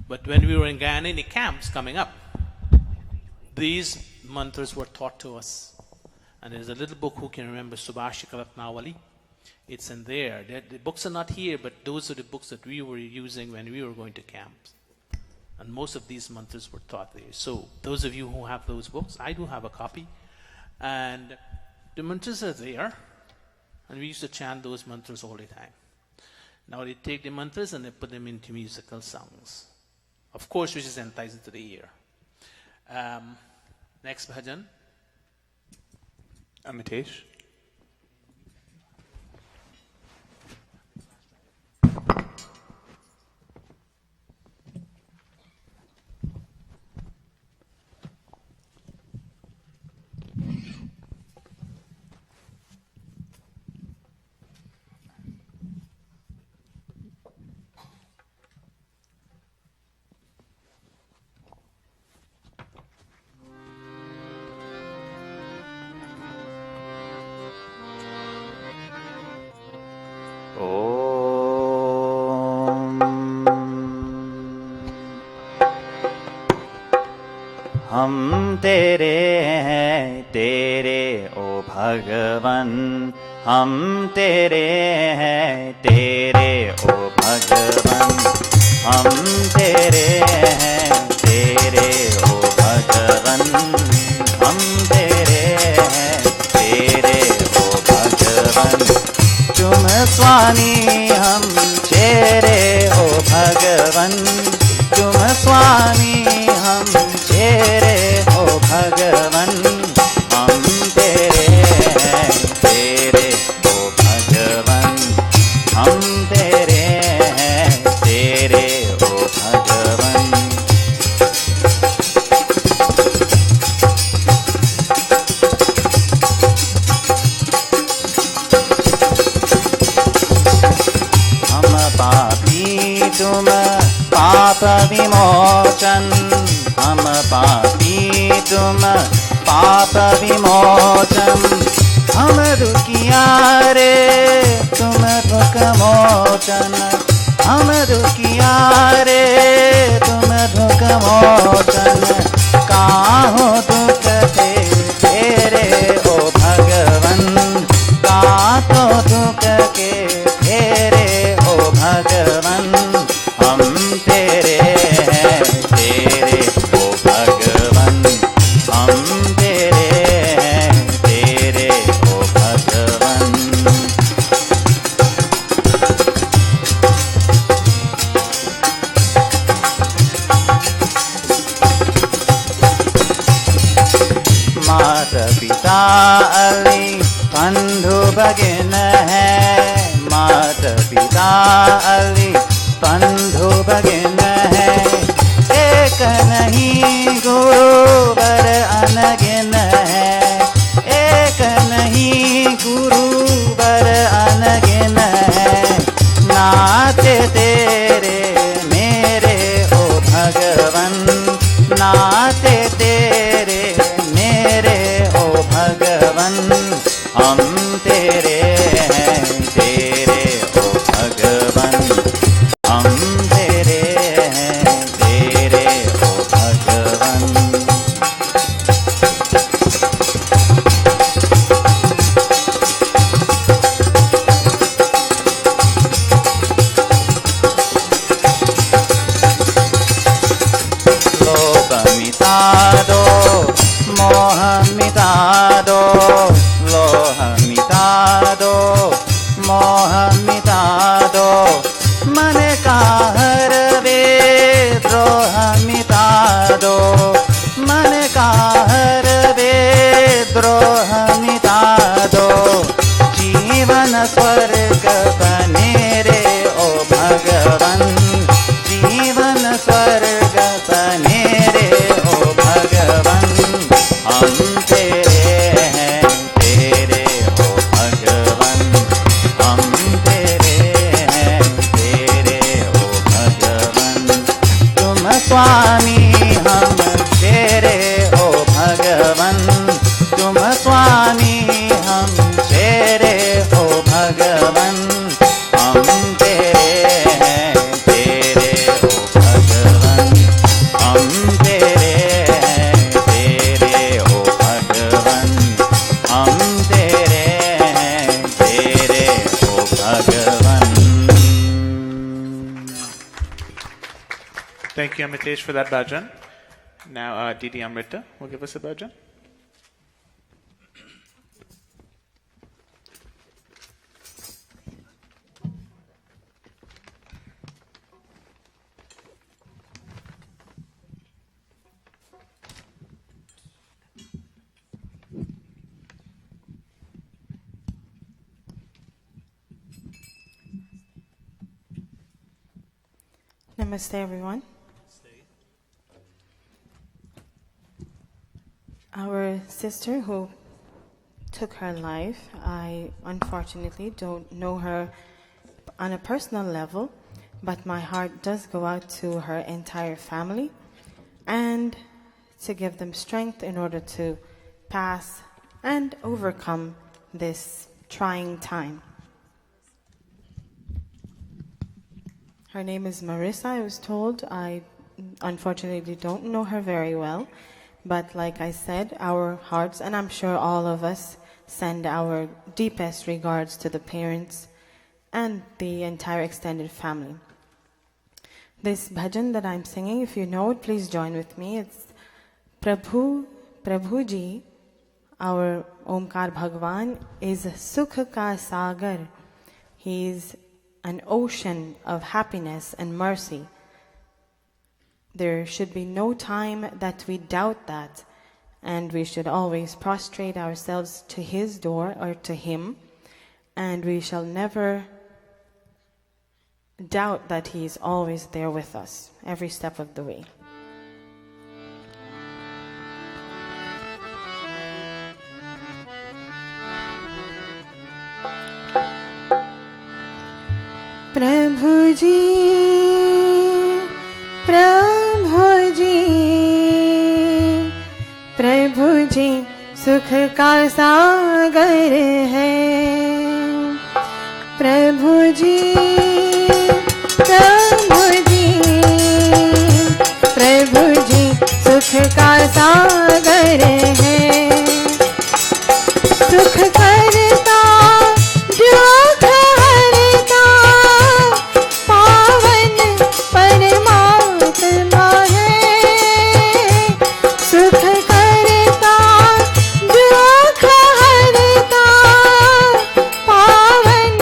But when we were in Guyana in the camps coming up, these mantras were taught to us. And there's a little book, who can remember Subhashika Ratnavali? It's in there. The books are not here, but those are the books that we were using when we were going to camps. And most of these mantras were taught there. So those of you who have those books, I do have a copy. And the mantras are there. And we used to chant those mantras all the time. Now they take the mantras and they put them into musical songs. Of course, which is enticing to the ear. Next bhajan. Amitesh. हम तेरे हैं तेरे ओ भगवन, हम तेरे हैं तेरे ओ भगवन, हम तेरे हैं तेरे ओ भगवन, हम तेरे हैं तेरे ओ भगवन, तुम स्वामी हम तेरे ओ भगवन, तुम स्वामी हम तेरे हो भगवन, हम तेरे हैं तेरे हो भगवन, हम तेरे हैं तेरे हो भगवन। हम पापी तुम पाप विमोचन, हम पापी तुम पाप विमोचन, हम दुखियारे तुम दुख मोचन, हम दुखियारे तुम दुख मोचन, काहू दुख तेरे ओ भगवन, कातो दुख के तेरे ओ भगवन, हम तेरे हैं तेरे ओ भगवन, हम तेरे हैं तेरे ओ भगवन। मात पिता अली बंधु भगिन है, मात पिता अली बंधु भगिन है, एक नहीं गुरु बर अनगिन है, एक नहीं गुरु बर अनगिन है, नाते तेरे मेरे ओ भगवन, नाते तेरे मेरे ओ भगवन, हम तेरे हैं तेरे ओ भगवन, हम तेरे हैं तेरे ओ भगवन। लोभ मिटा दो मोह मिटा दो, लोह मिटा दो मोह मिटा दो, मन का हर विद्रोह मिटा दो, मन का हर विद्रोह मिटा दो, जीवन स्वर्ग बने रे ओ भगवन, जीवन स्वर्ग बने रे ओ भगवन, हम तेरे हैं तेरे ओ भगवन, हम तेरे हैं तेरे ओ भगवन, तुम स्वामी हम तेरे ओ भगवन, तुम स्वामी हम तेरे ओ Thank you, Amitesh, for that bhajan. Now, Didi Amrita will give us a bhajan. Namaste, everyone. Our sister who took her life, I unfortunately don't know her on a personal level, but my heart does go out to her entire family and to give them strength in order to pass and overcome this trying time. Her name is Marissa, I was told. I unfortunately don't know her very well. But like I said, our hearts, and I'm sure all of us, send our deepest regards to the parents and the entire extended family. This bhajan that I'm singing, if you know it, please join with me. It's Prabhu Ji, our Omkar Bhagwan, is Sukh Ka Sagar. He's an ocean of happiness and mercy. There should be no time that we doubt that, and we should always prostrate ourselves to His door or to Him, and we shall never doubt that He is always there with us, every step of the way. Prabhu Ji, Prabhu Ji, Prabhu Ji, Sukh Ka Sagar hai. Prabhu Ji, Prabhu Ji, Prabhu Ji, Sukh Ka Sagar hai. Sukh karta, dukh harta, pavan parmatma hai. Sukh karta, dukh harta, pavan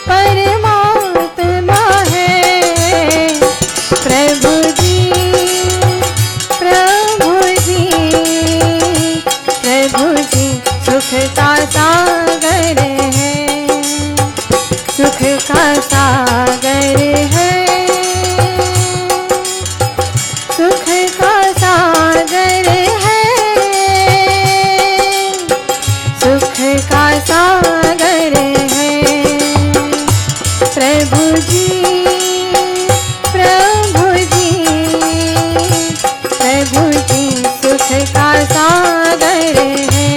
parmatma hai. Prabhu Ji, Prabhu Ji, Prabhu Ji, Sukh Ka Sagar hai. Sukh Ka Sagar hai. Sukh Ka Sagar hai. Sukh Ka Sagar hai. Prabhu Ji, Prabhu Ji, Prabhu Ji, Sukh Ka Sagar hai.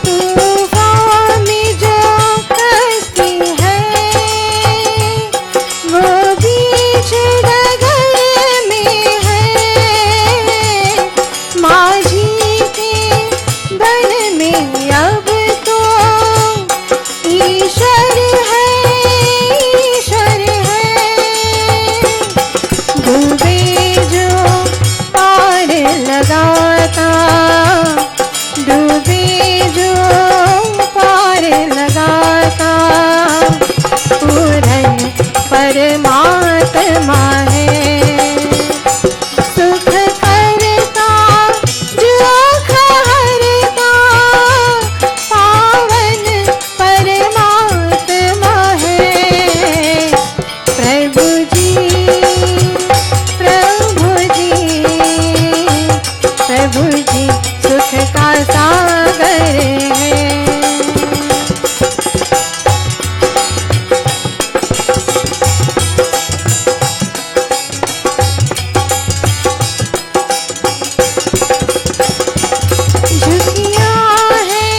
तूफान में जो कश्ती है, वो बीच डगर में है. माझी के बन में अब तो ईश्वर है, ईश्वर है. डूबे जो पार लगाता, डूबे जो पार लगाता, पूरन परमात्मा है. सुख करता, दुख हरता, पावन परमात्मा है. प्रभु जी, प्रभु जी, प्रभु जी, सुख का सागर है. झुकिया है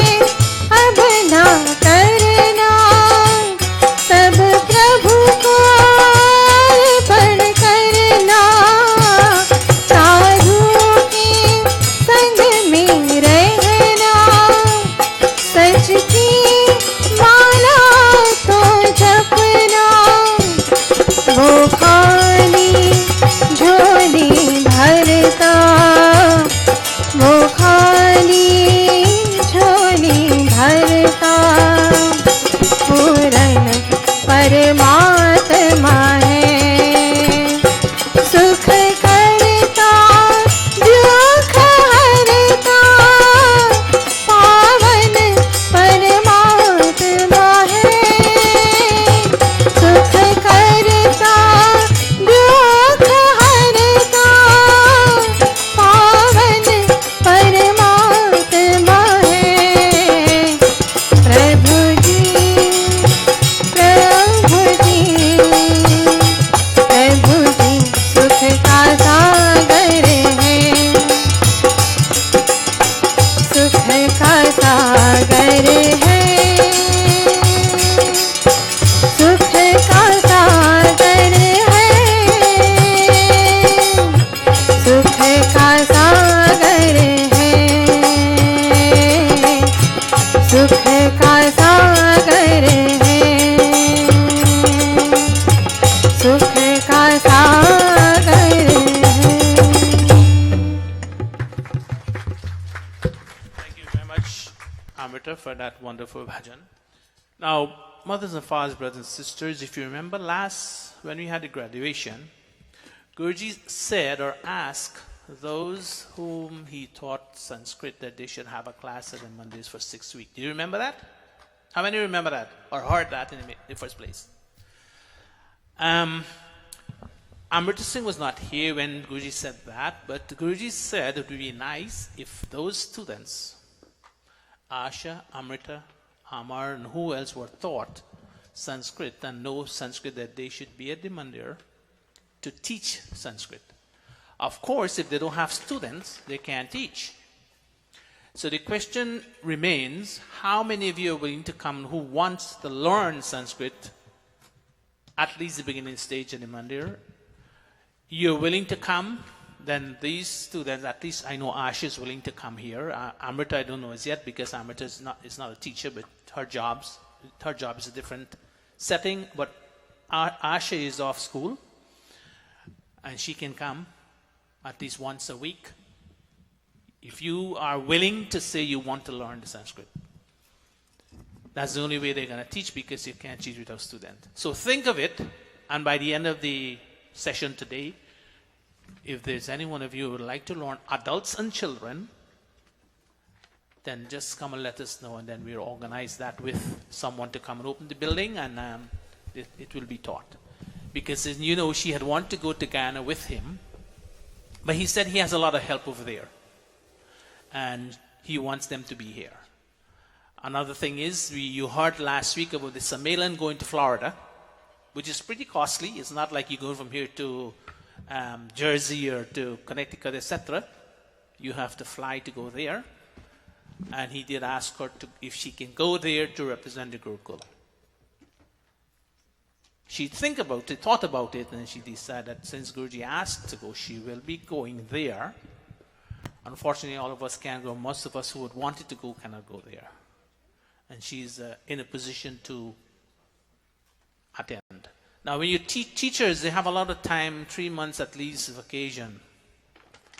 सागर है, सुख का सागर है, सुख का सागर है, सुख का सागर है, सुख का सागर है। Thank you very much, Amrita, for that wonderful bhajan. Now, mothers and fathers, brothers and sisters, if you remember when we had the graduation, Guruji said or asked those whom he taught Sanskrit that they should have a class every Mondays for 6 weeks. Do you remember that? How many remember that or heard that in the first place? Amrita Singh was not here when Guruji said that, but Guruji said it would be nice if those students, Asha, Amrita, Amar, and who else were taught Sanskrit and know Sanskrit, that they should be at the mandir to teach Sanskrit. Of course, if they don't have students, they can't teach. So the question remains, how many of you are willing to come who wants to learn Sanskrit, at least the beginning stage in the mandir? You're willing to come, then these students, at least I know Asha is willing to come here. Amrita I don't know as yet, because Amrita is not a teacher, but her job is a different setting. But Asha is off school, and she can come at least once a week. If you are willing to say you want to learn the Sanskrit, that's the only way they're going to teach, because you can't teach without students. So think of it, and by the end of the session today, if there's any one of you who would like to learn, adults and children, then just come and let us know, and then we'll organize that with someone to come and open the building, and it will be taught. Because, you know, she had wanted to go to Ghana with him, but he said he has a lot of help over there, and he wants them to be here. Another thing is, you heard last week about the Sammelan going to Florida, which is pretty costly. It's not like you go from here to Jersey or to Connecticut, etc. You have to fly to go there. And he did ask her if she can go there to represent the Gurukula. She thought about it, and she decided that since Guruji asked to go, she will be going there. Unfortunately, all of us can't go. Most of us who would wanted to go cannot go there. And she's in a position to attend. Now, when you teach teachers, they have a lot of time, 3 months at least vacation.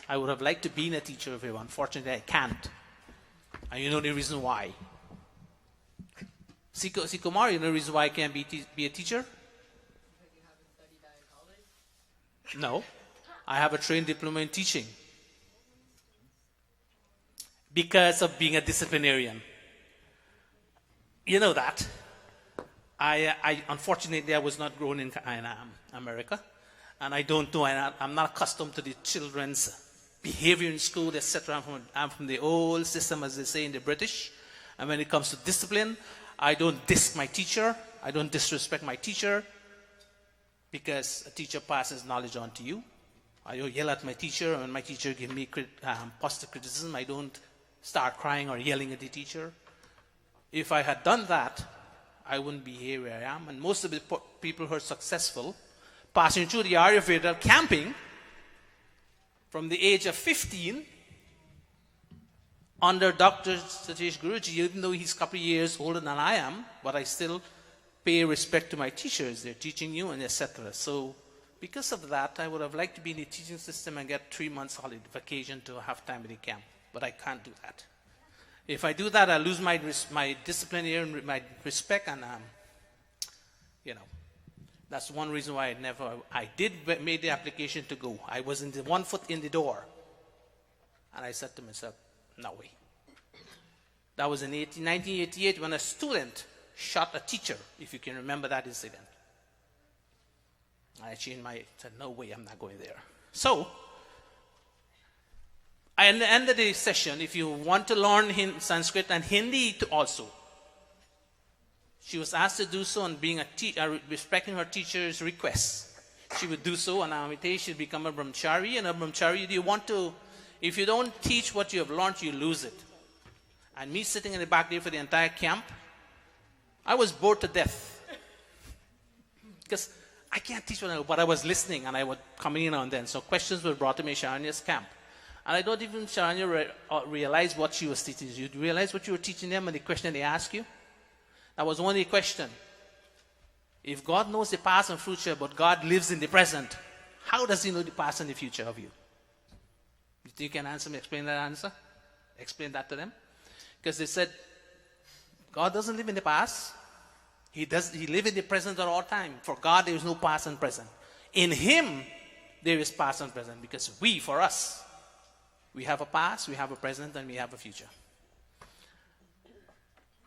I would have liked to be a teacher of you. Unfortunately, I can't. And you know the reason why. Kumar, you know the reason why I can't be a teacher? Because you haven't studied that in college? No. I have a trained diploma in teaching. Because of being a disciplinarian. You know that. Unfortunately, I was not grown in America, and I don't know. I'm not accustomed to the children's behavior in school, etc. I'm from the old system, as they say in the British. And when it comes to discipline, I don't diss my teacher. I don't disrespect my teacher, because a teacher passes knowledge on to you. I don't yell at my teacher, and when my teacher gives me positive criticism, I don't start crying or yelling at the teacher. If I had done that, I wouldn't be here where I am. And most of the people who are successful, passing through the Ayurveda camping from the age of 15, under Dr. Satish Guruji, even though he's a couple of years older than I am, but I still pay respect to my teachers. They're teaching you, and etc. So because of that, I would have liked to be in the teaching system and get 3 months holiday vacation to have time in the camp. But I can't do that. If I do that, I lose my discipline here and my respect, and that's one reason why I did make the application to go. I was in the 1 foot in the door, and I said to myself, no way. That was in 1988 when a student shot a teacher, if you can remember that incident. I said, no way, I'm not going there. So, at the end of the session, if you want to learn Sanskrit and Hindi also, she was asked to do so, and being respecting her teacher's requests, she would do so, and Amite should become a brahmachari. And a brahmachari, if you don't teach what you have learned, you lose it. And me sitting in the back there for the entire camp, I was bored to death. Because I can't teach what I know, but I was listening and I would come in and then. So questions were brought to me, Sharanya's camp. And I don't even, Sharanya, realize what she was teaching. You realize what you were teaching them and the question they asked you? That was only a question. If God knows the past and future, but God lives in the present, how does he know the past and the future of you? You think you can answer me, explain that answer? Explain that to them? Because they said, God doesn't live in the past. He lives in the present at all time. For God, there is no past and present. In him, there is past and present. Because for us, we have a past, we have a present, and we have a future.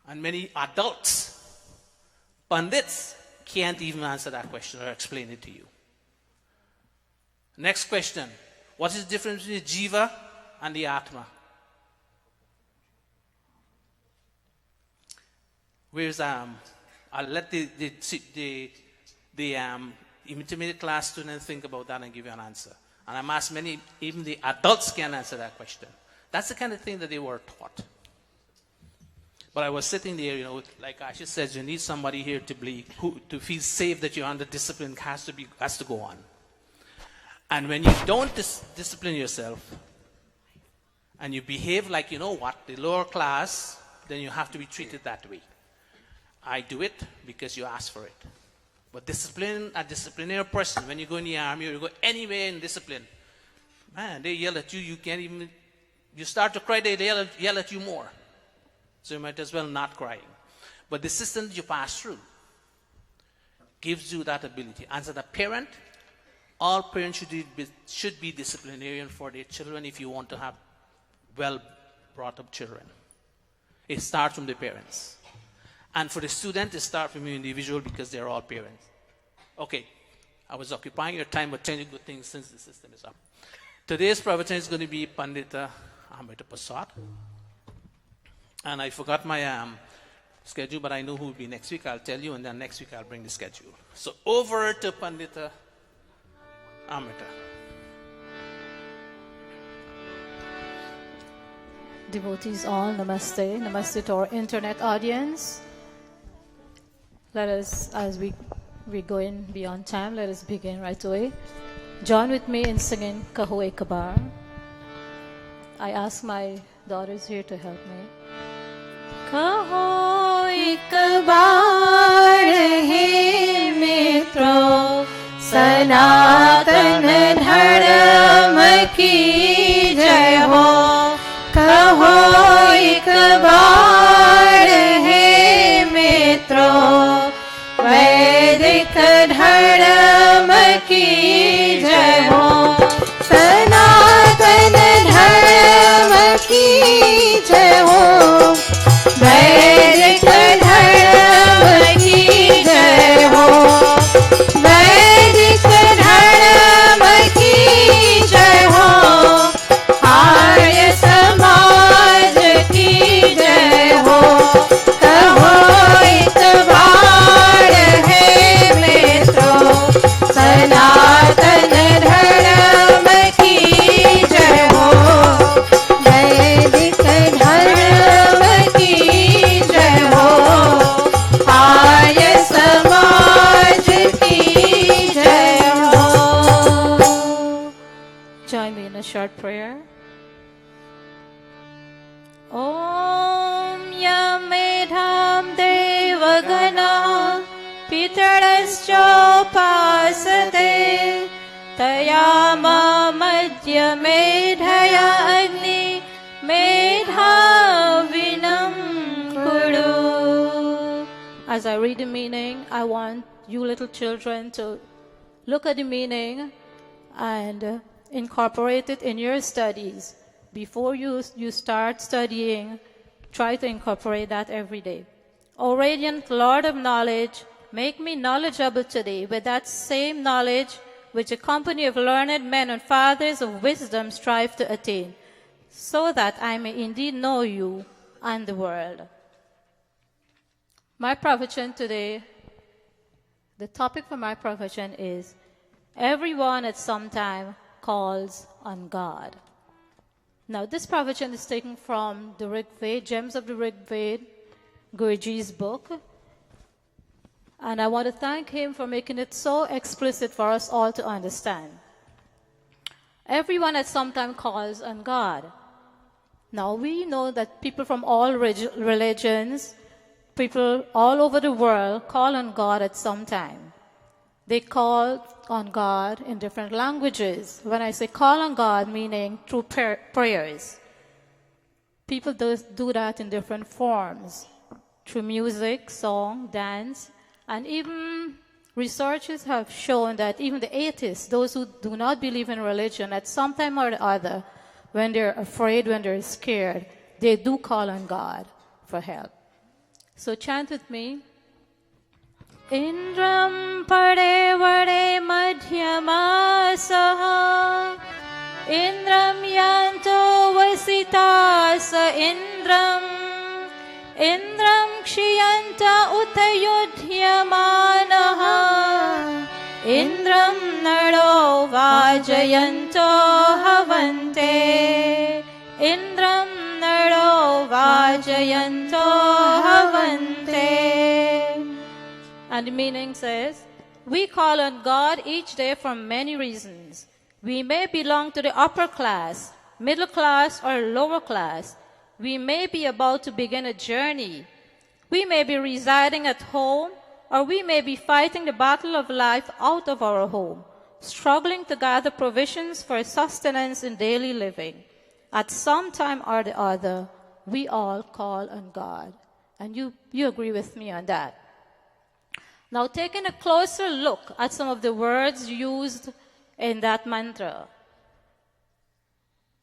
And many adults, pundits, can't even answer that question or explain it to you. Next question. What is the difference between the jiva and the atma? I'll let the intermediate class student think about that and give you an answer. And I'm asked many, even the adults can answer that question. That's the kind of thing that they were taught. But I was sitting there, like Ashish says, you need somebody here to feel safe that you're under discipline has to go on. And when you don't discipline yourself and you behave like, the lower class, then you have to be treated that way. I do it because you asked for it. But a disciplinary person, when you go in the army or you go anywhere in discipline, man, they yell at you, you start to cry, they yell at you more. So you might as well not crying. But the system that you pass through gives you that ability. As a parent, all parents should be disciplinarian for their children if you want to have well brought up children. It starts from the parents. And for the student, it starts from you individual because they're all parents. Okay, I was occupying your time with changing good things since the system is up. Today's pravachan is going to be Pandita Amrita Prasad. And I forgot my schedule, but I know who will be next week. I'll tell you, and then next week I'll bring the schedule. So over to Pandita Amrita. Devotees all, namaste. Namaste to our internet audience. Let us, as we're going beyond time, let us begin right away. Join with me in singing Kaho Ek Baar. I ask my daughters here to help me. कहो एक बार हे मित्रों सनातन धर्म की जय हो कहो एक बार हे मित्रों वैदिक धर्म की जय हो सनातन धर्म की जय हो वैदिक धर्म की जय हो वैदिक धर्म की जय हो आर्य समाज की जय हो कहो एक बार हे मित्रों सनातन धर्म की जय हो वैदिक धर्म की जय हो आर्य समाज की जय हो. Join me in a short prayer. Om Yamedham Devagana Pitarascha Pasate Tayama Madhya Medhaya Agni Medhavinam Kuru. As I read the meaning, I want you little children to look at the meaning and incorporate it in your studies. Before you start studying, try to incorporate that every day. O radiant Lord of knowledge, make me knowledgeable today with that same knowledge which a company of learned men and fathers of wisdom strive to attain, so that I may indeed know you and the world. My pravachan today, the topic for my pravachan is, everyone at some time calls on God. Now, this provision is taken from the Rig Veda, Gems of the Rig Veda, Guruji's book. And I want to thank him for making it so explicit for us all to understand. Everyone at some time calls on God. Now, we know that people from all religions, people all over the world call on God at some time. They call on God in different languages. When I say call on God, meaning through prayers. People do that in different forms, through music, song, dance, and even researchers have shown that even the atheists, those who do not believe in religion, at some time or the other, when they're afraid, when they're scared, they do call on God for help. So chant with me. Indram pade vade madhyamasaha Indram yanto vasitasa Indram kshiyanta utayudhyamanaha Indram naro vajayanto havante Indram naro vajayanto havante. And the meaning says, we call on God each day for many reasons. We may belong to the upper class, middle class, or lower class. We may be about to begin a journey. We may be residing at home, or we may be fighting the battle of life out of our home, struggling to gather provisions for sustenance in daily living. At some time or the other, we all call on God. And you agree with me on that. Now, taking a closer look at some of the words used in that mantra.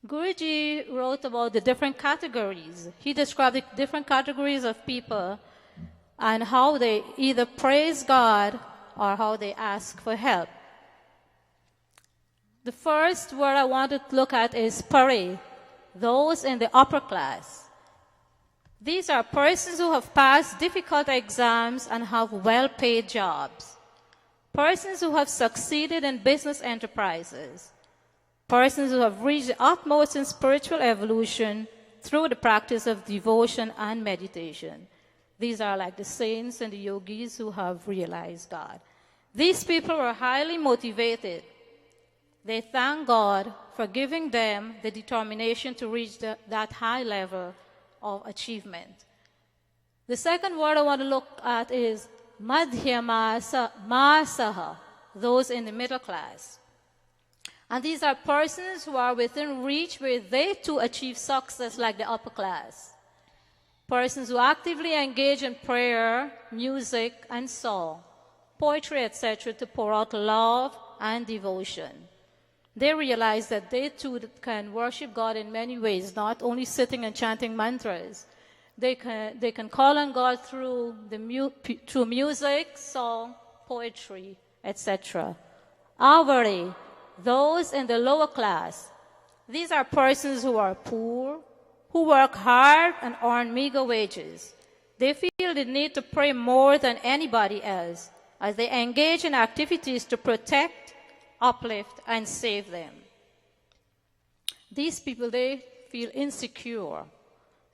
Guruji wrote about the different categories. He described the different categories of people and how they either praise God or how they ask for help. The first word I want to look at is pare, those in the upper class. These are persons who have passed difficult exams and have well-paid jobs. Persons who have succeeded in business enterprises. Persons who have reached the utmost in spiritual evolution through the practice of devotion and meditation. These are like the saints and the yogis who have realized God. These people were highly motivated. They thank God for giving them the determination to reach that high level of achievement. The second word I want to look at is madhyamasaha, those in the middle class. And these are persons who are within reach where they too achieve success like the upper class. Persons who actively engage in prayer, music, and song, poetry, etc. to pour out love and devotion. They realize that they too can worship God in many ways, not only sitting and chanting mantras. They can call on God through music, song, poetry, etc. Avari, those in the lower class. These are persons who are poor, who work hard and earn meager wages. They feel the need to pray more than anybody else as they engage in activities to protect, uplift, and save them. These people, they feel insecure.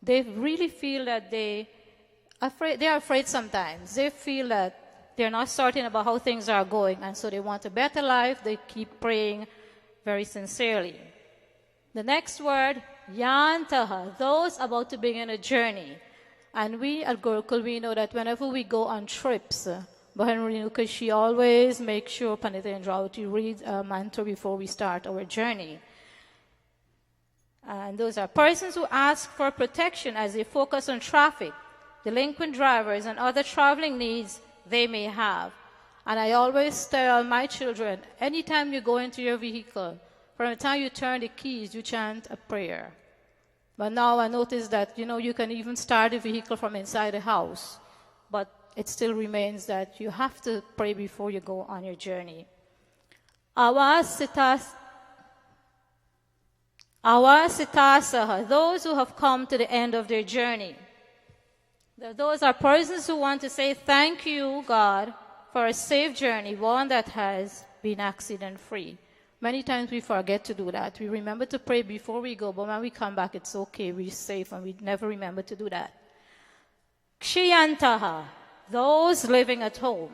They really feel that they're afraid sometimes. They feel that they're not certain about how things are going, and so they want a better life. They keep praying very sincerely. The next word, yantaha, those about to begin a journey. And we at Gurukul, we know that whenever we go on trips, Maharishi, she always makes sure Pandita Indravati reads a mantra before we start our journey. And those are persons who ask for protection as they focus on traffic, delinquent drivers, and other traveling needs they may have. And I always tell my children, anytime you go into your vehicle, from the time you turn the keys, you chant a prayer. But now I notice that, you can even start the vehicle from inside the house. But it still remains that you have to pray before you go on your journey. Avasitasaha, those who have come to the end of their journey. Those are persons who want to say thank you, God, for a safe journey, one that has been accident-free. Many times we forget to do that. We remember to pray before we go, but when we come back, it's okay, we're safe, and we never remember to do that. Kshiyantaha, those living at home.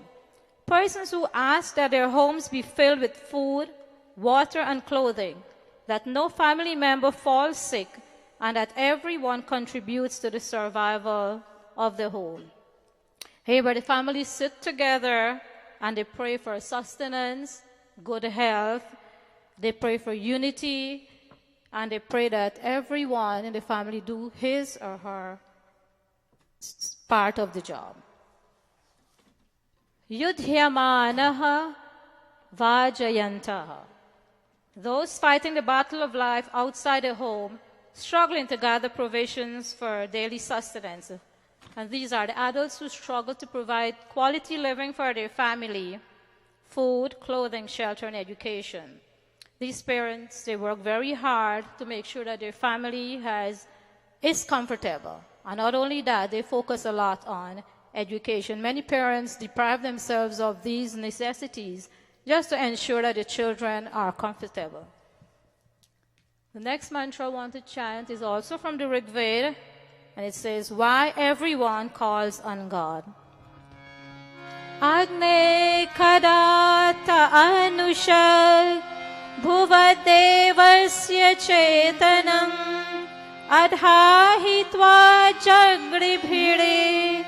Persons who ask that their homes be filled with food, water, and clothing, that no family member falls sick, and that everyone contributes to the survival of the home. Here, where the families sit together and they pray for sustenance, good health, they pray for unity, and they pray that everyone in the family do his or her part of the job. Yudhyamanaha vajayantaha. Those fighting the battle of life outside the home, struggling to gather provisions for daily sustenance. And these are the adults who struggle to provide quality living for their family, food, clothing, shelter, and education. These parents, they work very hard to make sure that their family is comfortable. And not only that, they focus a lot on education. Many parents deprive themselves of these necessities just to ensure that the children are comfortable. The next mantra I want to chant is also from the Rig Veda, and it says, why everyone calls on God. Agne kadata anushal bhuvadevasya chetanam adhahitva jagri bhide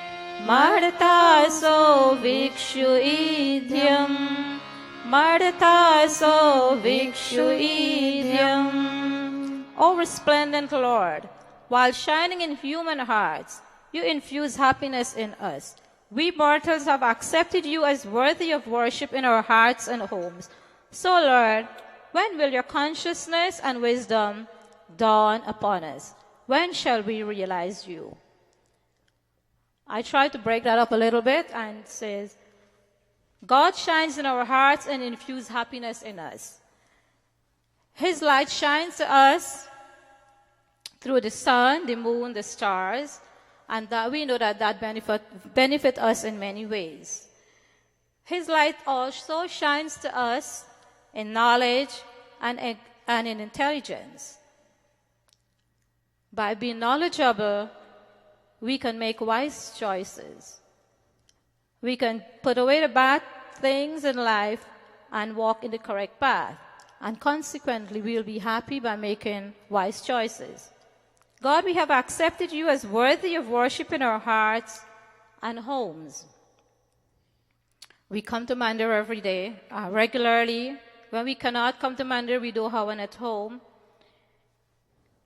martaso vikshu idhyam martaso vikshu idhyam. O resplendent Lord, while shining in human hearts, you infuse happiness in us. We mortals have accepted you as worthy of worship in our hearts and homes. So, Lord, when will your consciousness and wisdom dawn upon us? When shall we realize you? I try to break that up a little bit, and it says, God shines in our hearts and infuses happiness in us. His light shines to us through the sun, the moon, the stars, and that we know that benefit us in many ways. His light also shines to us in knowledge and in intelligence. By being knowledgeable, we can make wise choices. We can put away the bad things in life and walk in the correct path. And consequently, we will be happy by making wise choices. God, we have accepted you as worthy of worship in our hearts and homes. We come to Mandir every day, regularly. When we cannot come to Mandir, we do Havan at home.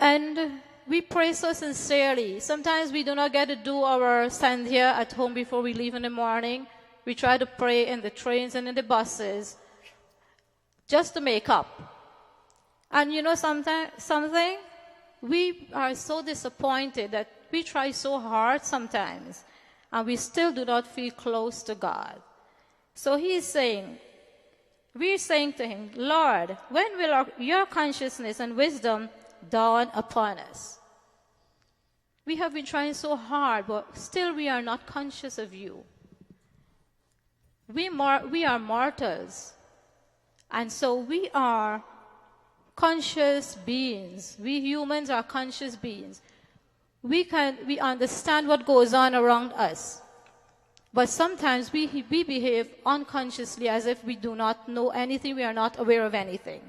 And we pray so sincerely. Sometimes we do not get to do our Sandhya at home before we leave in the morning. We try to pray in the trains and in the buses just to make up. And you know something? We are so disappointed that we try so hard sometimes and we still do not feel close to God. So we're saying to him, Lord, when will your consciousness and wisdom dawn upon us? We have been trying so hard, but still we are not conscious of you. We are mortals, and so we are conscious beings. We humans are conscious beings. We understand what goes on around us, but sometimes we behave unconsciously as if we do not know anything, we are not aware of anything.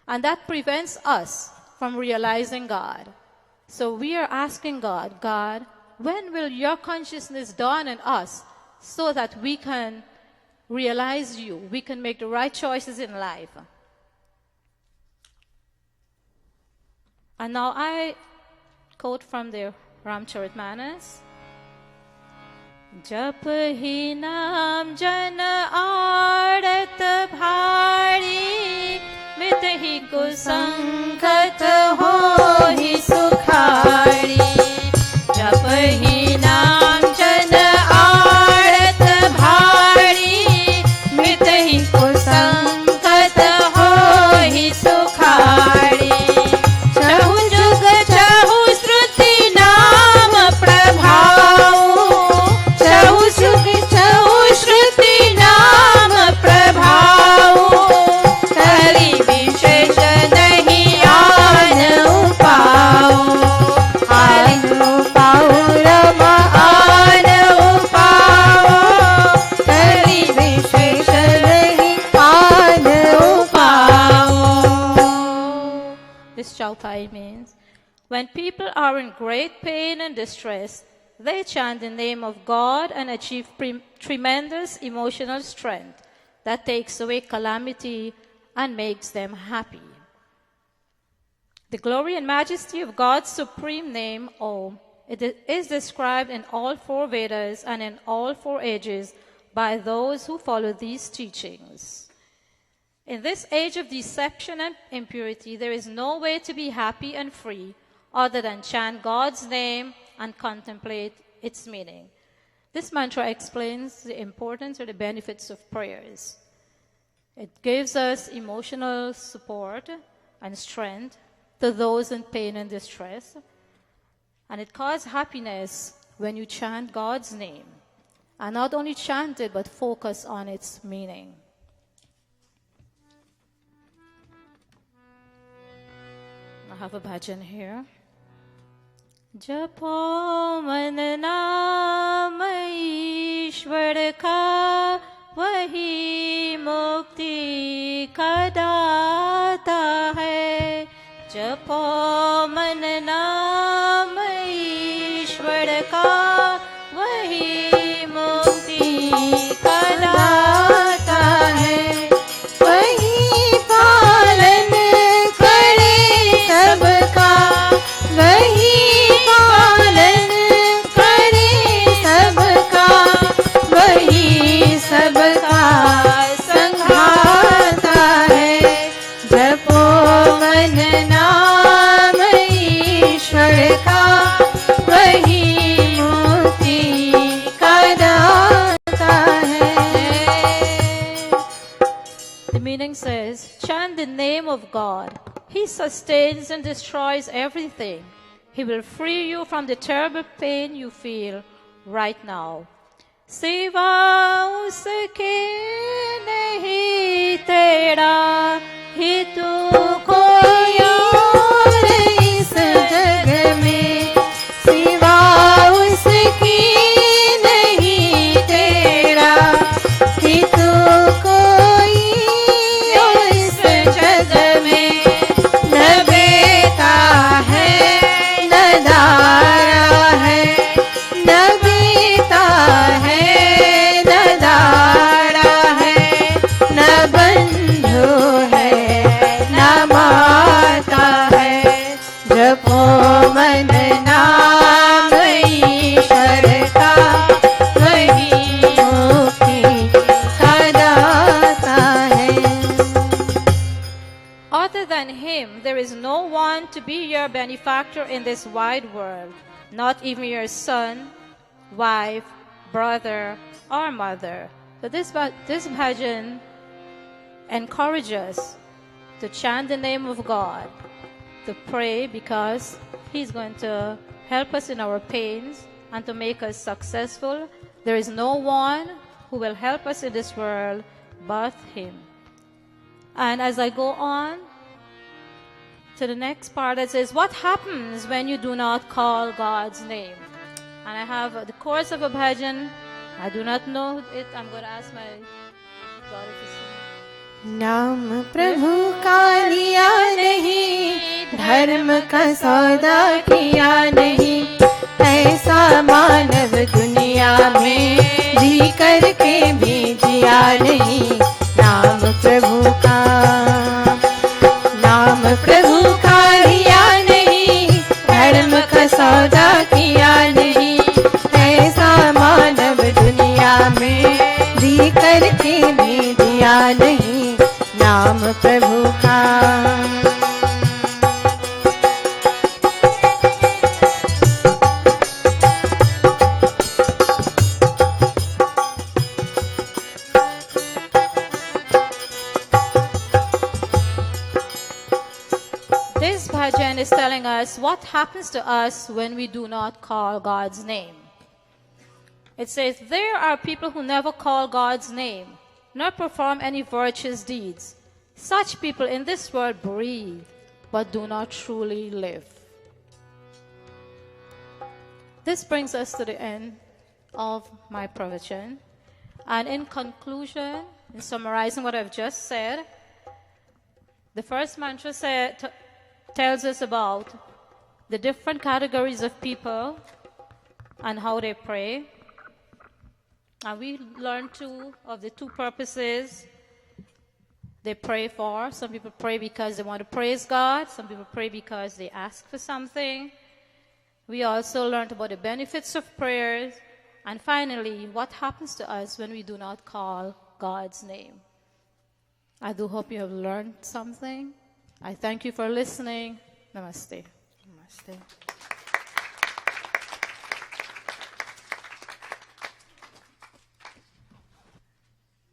And that prevents us from realizing God. So we are asking God, when will your consciousness dawn in us so that we can realize you, we can make the right choices in life? And now I quote from the Ramcharitmanas. Jap hi naam jan aadat bhari, mit hi kusangat ho hi sukhari. Jap hi naam jan aadat bhari, mit hi kusangat ho hi sukhari. Chautai means. When people are in great pain and distress, they chant the name of God and achieve tremendous emotional strength that takes away calamity and makes them happy. The glory and majesty of God's supreme name, Om, it is described in all four Vedas and in all four ages by those who follow these teachings. In this age of deception and impurity, there is no way to be happy and free other than chant God's name and contemplate its meaning. This mantra explains the importance or the benefits of prayers. It gives us emotional support and strength to those in pain and distress. And it causes happiness when you chant God's name. And not only chant it, but focus on its meaning. I have a bhajan here. जपो मन नाम ईश्वर का वही मुक्ति का दाता है जपो मन नाम ईश्वर का वही मुक्ति का दाता है वही पालन करे सबका वही पालन करे सबका वही सबका संघाता है जपो मन नाम ईश्वर का वही मुक्ति का दाता है. The meaning says, chant the name of God. He sustains and destroys everything. He will free you from the terrible pain you feel right now. सिवा उसके नहीं तेरा ही तू कोई और इस जग में सिवा उसकी नहीं तेरा ही तू कोई और इस जग में न बेटा है न दारा है न बेटा है न दारा है न बंधु है न माता है जपो मन नाम ईश्वर का वही मुक्ति का दाता है. Other than him, there is no one to be your benefactor in this wide world, not even your son, wife, brother, or mother. So this bhajan encourages us to chant the name of God, to pray because He's going to help us in our pains and to make us successful. There is no one who will help us in this world but Him. And as I go on to the next part, it says, what happens when you do not call God's name? And I have the chorus of a bhajan. I do not know it. I'm going to ask my daughter to sing. नाम प्रभु का लिया नहीं धर्म का सौदा किया नहीं ऐसा मानव दुनिया में जी करके भी जिया नहीं नाम प्रभु का लिया नहीं धर्म का सौदा किया नहीं ऐसा मानव दुनिया में जी करके भी जिया नहीं नाम प्रभु का. This bhajan is telling us what happens to us when we do not call God's name. It says, there are people who never call God's name, nor perform any virtuous deeds. Such people in this world breathe, but do not truly live. This brings us to the end of my pravachan. And in conclusion, in summarizing what I've just said, the first mantra tells us about the different categories of people and how they pray. And we learned too of the two purposes they pray for. Some people pray because they want to praise God. Some people pray because they ask for something. We also learned about the benefits of prayers. And finally, what happens to us when we do not call God's name. I do hope you have learned something. I thank you for listening. Namaste. Namaste.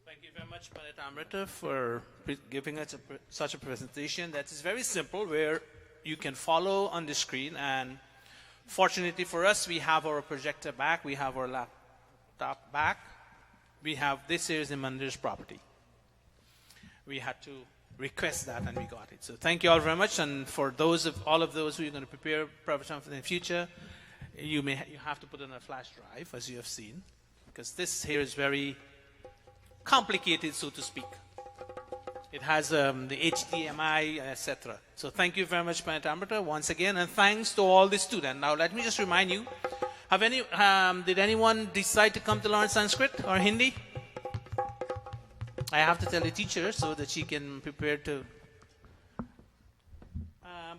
Thank you very much, Pandit Amrita, for giving us such a presentation that is very simple, where you can follow on the screen. And fortunately for us, we have our projector back, we have our laptop back, we have this here is the Mandir's property. We had to request that and we got it. So thank you all very much. And for all of those who are going to prepare pravachan for the future, you have to put in a flash drive, as you have seen, because this here is very complicated, so to speak. It has the HDMI, etc. So thank you very much, Pandit Amrita, once again, and thanks to all the students. Now let me just remind you, did anyone decide to come to learn Sanskrit or Hindi? I have to tell the teacher so that she can prepare to.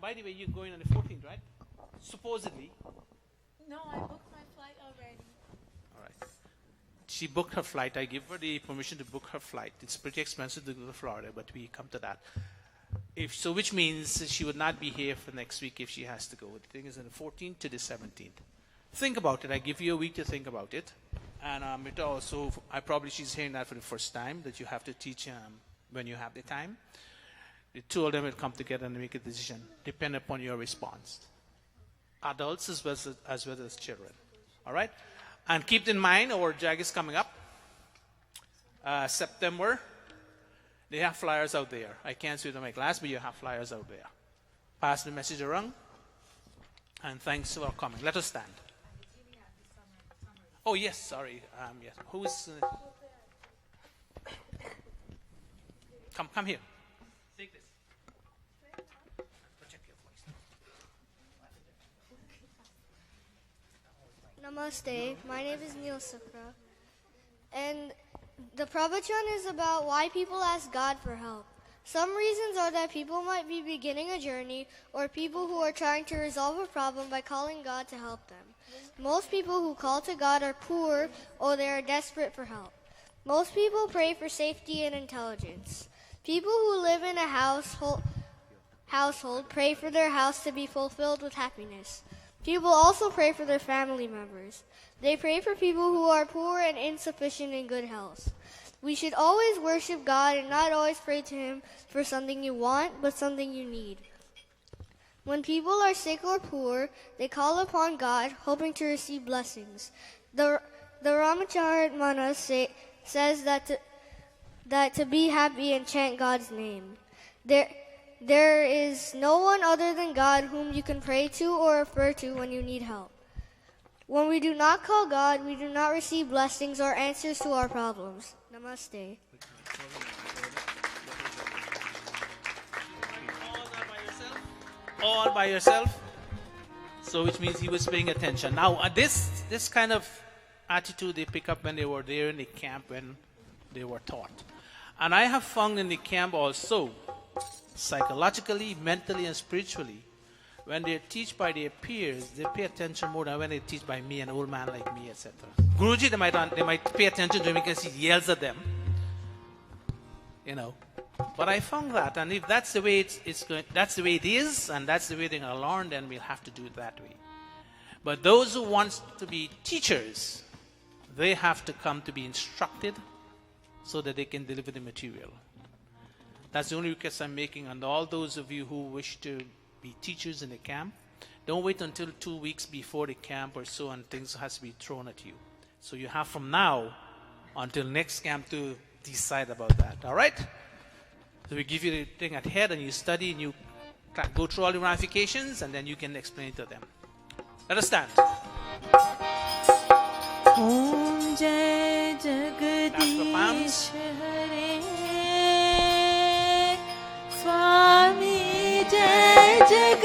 By the way, you're going on the 14th, right? Supposedly. No, I booked my flight already. All right. She booked her flight. I give her the permission to book her flight. It's pretty expensive to go to Florida, but we come to that. Which means she would not be here for next week if she has to go. The thing is, on the 14th to the 17th. Think about it. I give you a week to think about it. And it also, she's hearing that for the first time, that you have to teach when you have the time. The two of them will come together and make a decision, depending upon your response. Adults as well as children. All right? And keep in mind, our JAG is coming up. September. They have flyers out there. I can't see it in my class, but you have flyers out there. Pass the message around. And thanks for coming. Let us stand. Oh, yes, sorry. Yes. Who is... Come here. Take this. Project your voice. Namaste. My name is Neil Sukra. And the pravachan is about why people ask God for help. Some reasons are that people might be beginning a journey, or people who are trying to resolve a problem by calling God to help them. Most people who call to God are poor, or they are desperate for help. Most people pray for safety and intelligence. People who live in a household pray for their house to be fulfilled with happiness. People also pray for their family members. They pray for people who are poor and insufficient in good health. We should always worship God and not always pray to Him for something you want, but something you need. When people are sick or poor, they call upon God, hoping to receive blessings. The Ramacharita says that to be happy and chant God's name. There is no one other than God whom you can pray to or refer to when you need help. When we do not call God, we do not receive blessings or answers to our problems. Namaste. All by yourself. So which means he was paying attention. Now this kind of attitude they pick up when they were there in the camp, when they were taught. And I have found in the camp also, psychologically, mentally and spiritually, when they teach by their peers, they pay attention more than when they teach by me, an old man like me, etc. Guruji, they might pay attention to him because he yells at them. But I found that, and if that's the way that's the way it is, and that's the way they're going to learn, then we'll have to do it that way. But those who want to be teachers, they have to come to be instructed so that they can deliver the material. That's the only request I'm making, and all those of you who wish to be teachers in the camp, don't wait until 2 weeks before the camp or so, and things has to be thrown at you. So you have from now until next camp to decide about that. All right? So we give you the thing ahead, and you study, and you go through all the ramifications, and then you can explain it to them. Let us stand. Om Jai Jagadish Hare Swami Jai Jagadish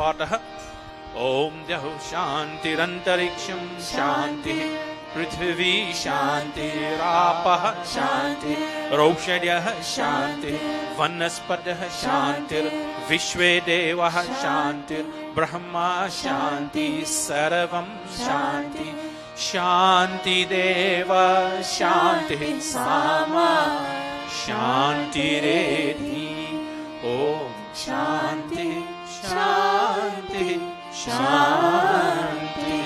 Vatah. Om Dyahu Shantirantariksam Shanti Prithvi Shanti Rapah Shanti Roshadhyah Shanti Vanaspatah Shantir Vishve Devah Shantir Brahma Shanti Sarvam Shanti Shanti Deva Shanti Sama Shanti Redhi Om Shanti Shanti Shanti.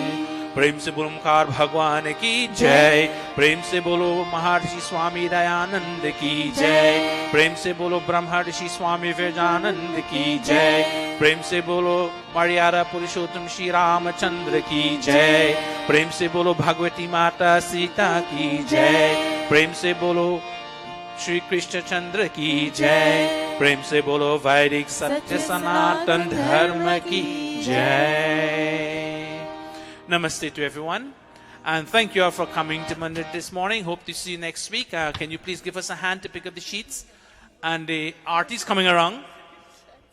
प्रेम से बोलो ओंकार भगवान की जय. प्रेम से बोलो महर्षि स्वामी दयानंद की जय. प्रेम से बोलो ब्रह्मर्षि स्वामी विवेकानंद की जय. प्रेम से बोलो मर्यादा पुरुषोत्तम श्री रामचंद्र की जय. प्रेम से बोलो भगवती माता सीता की जय. प्रेम से बोलो श्री कृष्ण चंद्र की जय. प्रेम से बोलो वैदिक सत्य सनातन धर्म की जय. Namaste to everyone, and thank you all for coming to Mandir this morning. Hope to see you next week. Can you please give us a hand to pick up the sheets? And the artists coming around,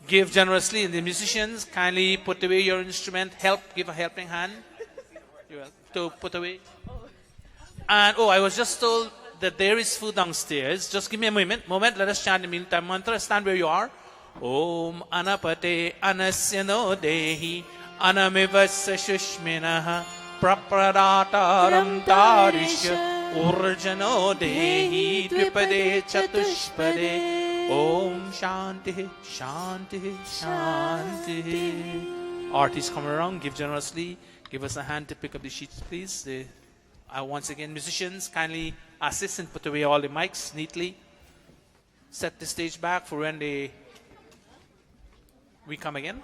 give generously. And the musicians, kindly put away your instrument. Give a helping hand to put away. And I was just told that there is food downstairs. Just give me a moment. Let us chant the meantime mantra. Stand where you are. Om Anapate Anasyano Dehi Anamivasa Shushminaha Prapradataram Tarisha Urjano Dehi Dvipade Chatushpade. Om Shanti Shanti Shanti. Artists come around, give generously. Give us a hand to pick up the sheets, please. Once again, musicians, kindly assist and put away all the mics neatly. Set the stage back for when we come again.